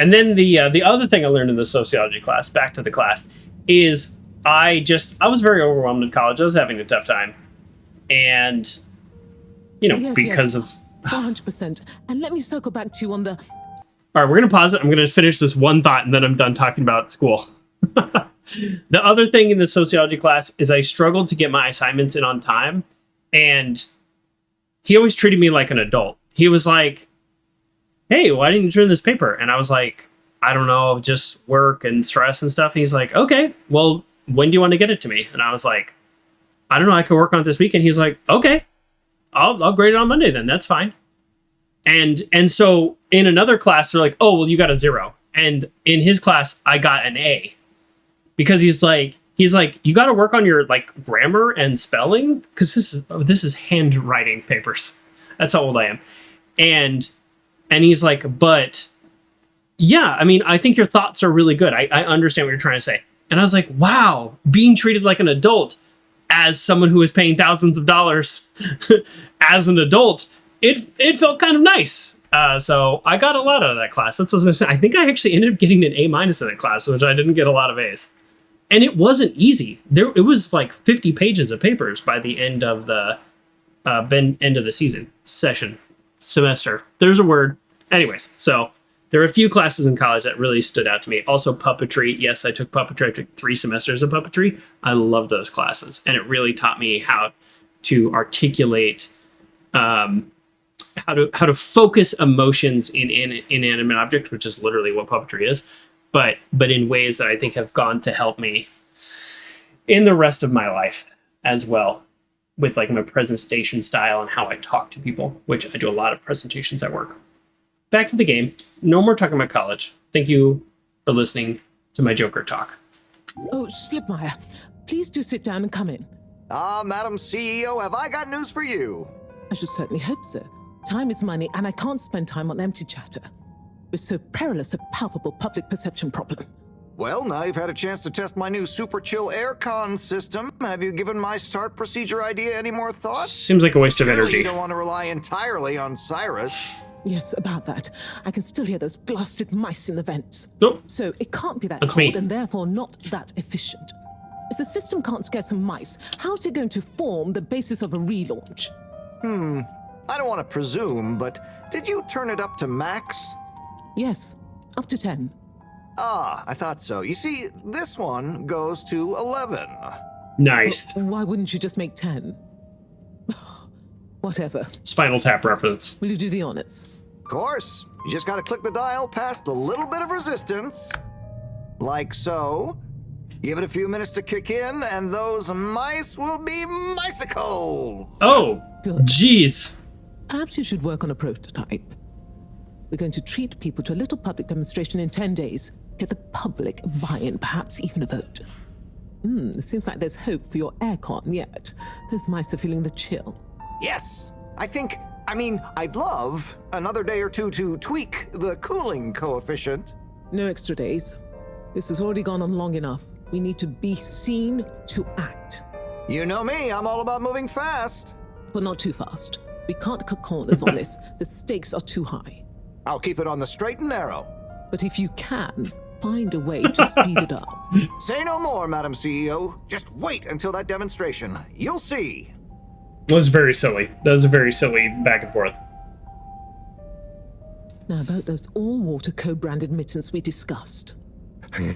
And then the other thing I learned in the sociology class, back to the class, is I was very overwhelmed in college. I was having a tough time. And, because of... 100%. And let me circle back to you on the... All right, we're going to pause it. I'm going to finish this one thought, and then I'm done talking about school. The other thing in the sociology class is I struggled to get my assignments in on time. And he always treated me like an adult. He was like, hey, why didn't you turn this paper? And I was like, I don't know, just work and stress and stuff. And he's like, okay, well, when do you want to get it to me? And I was like, I don't know, I could work on it this week. And he's like, okay, I'll grade it on Monday then. That's fine. And so in another class, they're like, oh, well, you got a 0. And in his class, I got an A. Because he's like, you got to work on your grammar and spelling, because this is handwriting papers. That's how old I am. And he's like, but yeah, I mean, I think your thoughts are really good. I understand what you're trying to say. And I was like, wow, being treated like an adult as someone who is paying thousands of dollars as an adult, it felt kind of nice. So I got a lot out of that class. That's what I was gonna say. I think I actually ended up getting an A- in that class, which I didn't get a lot of A's. And it wasn't easy. It was like 50 pages of papers by the end of the end of the semester. There's a word. Anyways, so there are a few classes in college that really stood out to me. Also puppetry. Yes, I took puppetry. I took 3 semesters of puppetry. I love those classes. And it really taught me how to articulate, how to focus emotions in inanimate objects, which is literally what puppetry is. But in ways that I think have gone to help me in the rest of my life as well, with my presentation style and how I talk to people, which I do a lot of presentations at work. Back to the game. No more talking about college. Thank you for listening to my Joker talk. Oh, Slipmeyer, please do sit down and come in. Madam CEO, have I got news for you? I should certainly hope so. Time is money, and I can't spend time on empty chatter. With so perilous a palpable public perception problem. Well, now you've had a chance to test my new super chill aircon system. Have you given my start procedure idea any more thought? Seems like a waste of energy. You don't want to rely entirely on Cyrus. Yes, about that. I can still hear those blasted mice in the vents. Nope. So it can't be that That's cold me. and therefore not that efficient. If the system can't scare some mice, how's it going to form the basis of a relaunch? I don't want to presume, but did you turn it up to max? Yes, up to 10. I thought so. You see, this one goes to 11. Nice. Why wouldn't you just make 10? Whatever. Spinal Tap reference. Will you do the honors? Of course. You just gotta click the dial past the little bit of resistance. Like so. Give it a few minutes to kick in, and those mice will be micicles! Oh, jeez. Perhaps you should work on a prototype. We're going to treat people to a little public demonstration in 10 days. Get the public buy-in, perhaps even a vote. It seems like there's hope for your aircon yet. Those mice are feeling the chill. Yes! I'd love another day or two to tweak the cooling coefficient. No extra days. This has already gone on long enough. We need to be seen to act. You know me, I'm all about moving fast. But not too fast. We can't cut corners on this. The stakes are too high. I'll keep it on the straight and narrow. But if you can, find a way to speed it up. Say no more, Madam CEO. Just wait until that demonstration. You'll see. That was very silly. That was a very silly back and forth. Now about those all-water co-branded mittens we discussed. I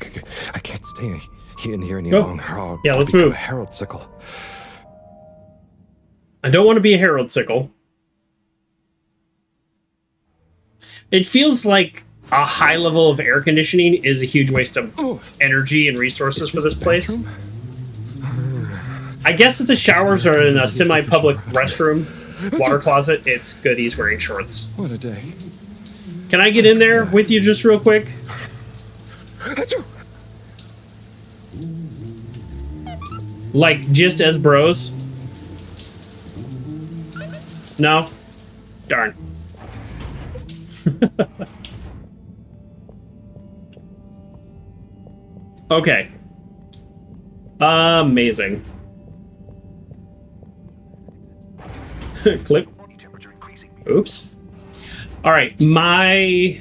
can't stay here any longer. Yeah, let's move. A Harold sickle. I don't want to be a Harold sickle. It feels like a high level of air conditioning is a huge waste of energy and resources for this place. I guess if the showers are in a semi-public restroom, water closet, it's good he's wearing shorts. What a day. Can I get in there with you just real quick? Like, just as bros? No? Darn. Okay. Amazing. Clip. Oops. Alright, my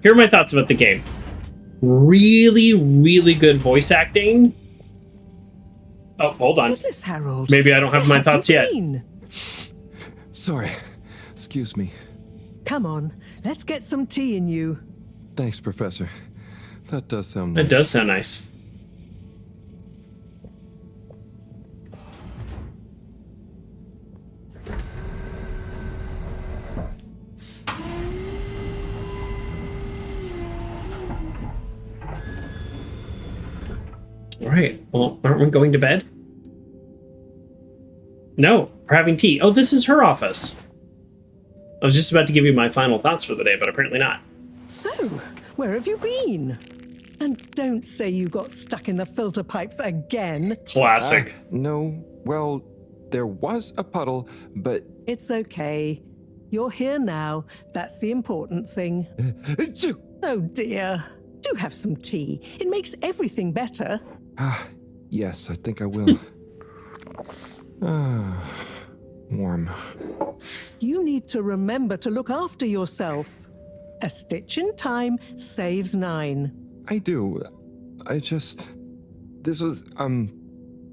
Here are my thoughts about the game. Really, really good voice acting. Oh, hold on. Goodness, Harold. Maybe I don't have my thoughts yet. Sorry. Excuse me. Come on, let's get some tea in you. Thanks, Professor. That does sound nice. It does sound nice. All right. Well, aren't we going to bed? No, we're having tea. Oh, this is her office. I was just about to give you my final thoughts for the day, but apparently not. So, where have you been? And don't say you got stuck in the filter pipes again. Classic. No, well, there was a puddle, but... It's okay. You're here now. That's the important thing. Oh dear. Do have some tea. It makes everything better. Yes, I think I will. Warm. You need to remember to look after yourself. A stitch in time saves 9. I do. This was,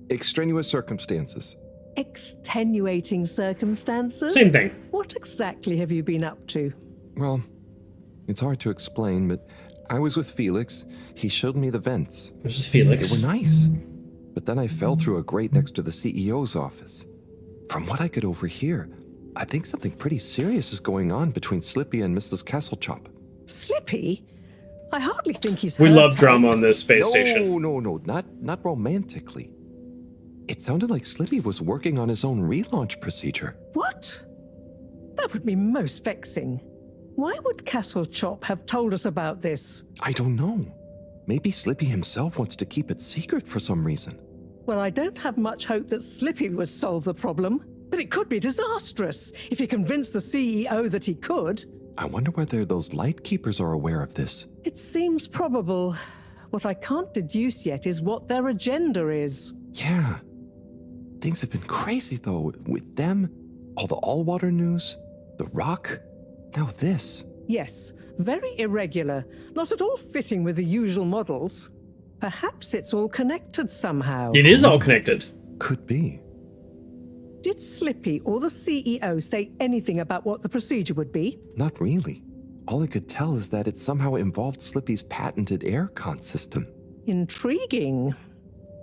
extraneous circumstances. Extenuating circumstances? Same thing. What exactly have you been up to? Well, it's hard to explain, but I was with Felix. He showed me the vents. This is Felix. They were nice. But then I fell through a grate next to the CEO's office. From what I could overhear, I think something pretty serious is going on between Slippy and Mrs. Castlechop. Slippy? I hardly think he's We her love type. drama on this space station. No, not romantically. It sounded like Slippy was working on his own relaunch procedure. What? That would be most vexing. Why would Castlechop have told us about this? I don't know. Maybe Slippy himself wants to keep it secret for some reason. Well, I don't have much hope that Slippy would solve the problem, but it could be disastrous if he convinced the CEO that he could. I wonder whether those light keepers are aware of this. It seems probable. What I can't deduce yet is what their agenda is. Yeah. Things have been crazy, though, with them, all the all-water news, the rock, now this. Yes, very irregular, not at all fitting with the usual models. Perhaps it's all connected somehow. It is all connected. Could be. Did Slippy or the CEO say anything about what the procedure would be? Not really. All I could tell is that it somehow involved Slippy's patented air-con system. Intriguing.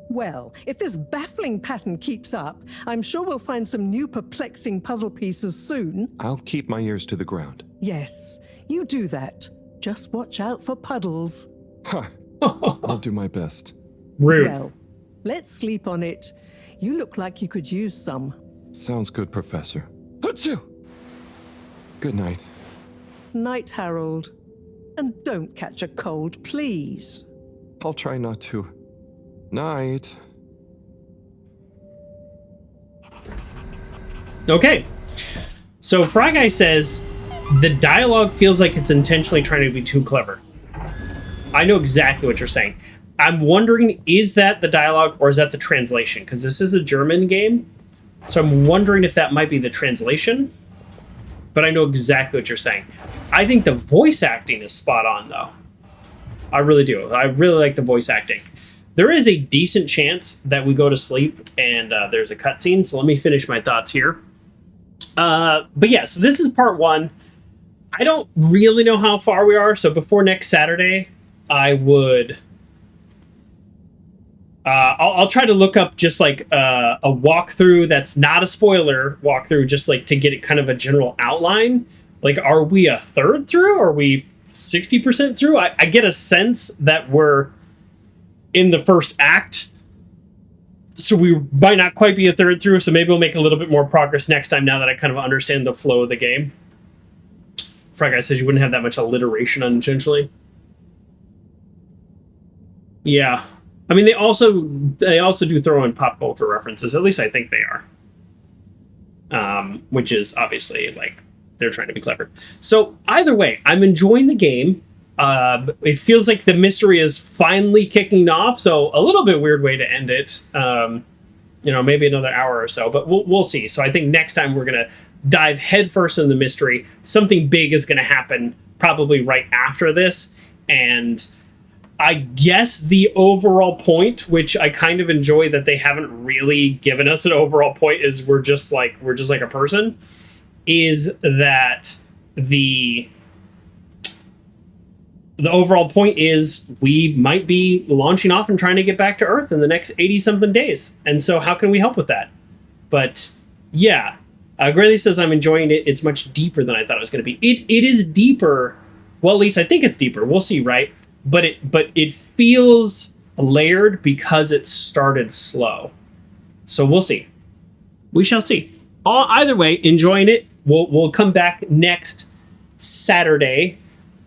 Well, if this baffling pattern keeps up, I'm sure we'll find some new perplexing puzzle pieces soon. I'll keep my ears to the ground. Yes, you do that. Just watch out for puddles. Ha! I'll do my best. Rude. Well, let's sleep on it. You look like you could use some. Sounds good, Professor. Achoo! Good night. Night, Harold. And don't catch a cold, please. I'll try not to. Night. Okay. So Fry Guy says the dialogue feels like it's intentionally trying to be too clever. I know exactly what you're saying. I'm wondering, is that the dialogue or is that the translation? Because this is a German game. So I'm wondering if that might be the translation. But I know exactly what you're saying. I think the voice acting is spot on, though. I really do. I really like the voice acting. There is a decent chance that we go to sleep and there's a cutscene. So let me finish my thoughts here. But yeah, so this is part 1. I don't really know how far we are. So before next Saturday, I would... I'll try to look up just like a walkthrough that's not a spoiler walkthrough, just like to get it kind of a general outline. Like, are we a third through? Are we 60% through? I get a sense that we're in the first act, so we might not quite be a third through, so maybe we'll make a little bit more progress next time now that I kind of understand the flow of the game. Fry Guy says you wouldn't have that much alliteration unintentionally. Yeah. I mean, they also do throw in pop culture references. At least I think they are. Which is obviously, like, they're trying to be clever. So either way, I'm enjoying the game. It feels like the mystery is finally kicking off. So a little bit weird way to end it. Maybe another hour or so, but we'll see. So I think next time we're going to dive headfirst in the mystery. Something big is going to happen probably right after this. And I guess the overall point, which I kind of enjoy that they haven't really given us an overall point, is we're just like a person, is that the overall point is we might be launching off and trying to get back to Earth in the next 80-something days. And so how can we help with that? But yeah, Grayley says, I'm enjoying it. It's much deeper than I thought it was going to be. It is deeper. Well, at least I think it's deeper. We'll see, right? But it feels layered because it started slow. So we'll see. We shall see. Either way, enjoying it. We'll come back next Saturday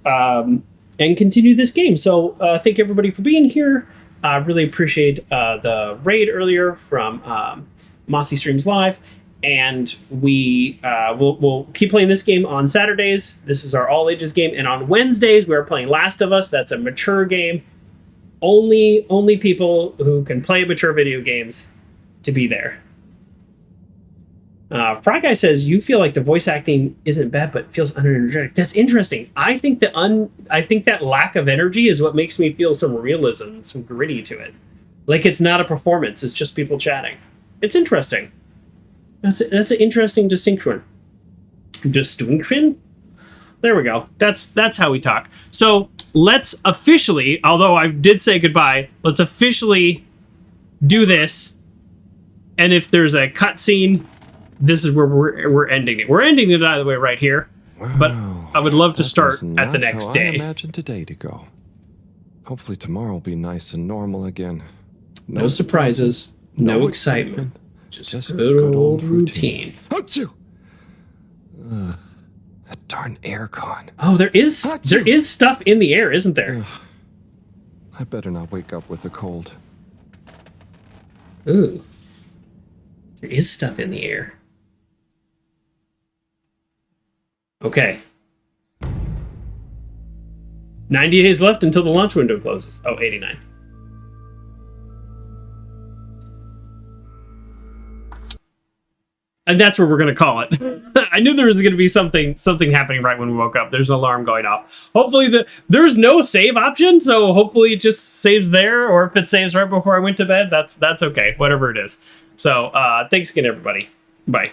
and continue this game. So thank everybody for being here. I really appreciate the raid earlier from Mossy Streams Live. And we'll keep playing this game on Saturdays. This is our all ages game. And on Wednesdays, we're playing Last of Us. That's a mature game. Only people who can play mature video games to be there. Fry Guy says, you feel like the voice acting isn't bad, but feels unenergetic. That's interesting. I think that lack of energy is what makes me feel some realism, some gritty to it. Like it's not a performance. It's just people chatting. It's interesting. That's an interesting distinction. Distinction? There we go. That's how we talk. So let's officially, although I did say goodbye, let's officially do this. And if there's a cutscene, this is where we're ending it. We're ending it either way right here. Wow, but I would love to start at the next day. I imagined today to go. Hopefully tomorrow will be nice and normal again. No surprises, no excitement. Just good old routine. Achoo! That darn aircon. Oh, there is stuff in the air, isn't there? I better not wake up with a cold. Ooh. There is stuff in the air. Okay. 90 days left until the launch window closes. Oh, 89. And that's where we're going to call it. I knew there was going to be something happening right when we woke up. There's an alarm going off. Hopefully there's no save option, so hopefully it just saves there, or if it saves right before I went to bed, that's okay. Whatever it is. So thanks again, everybody. Bye.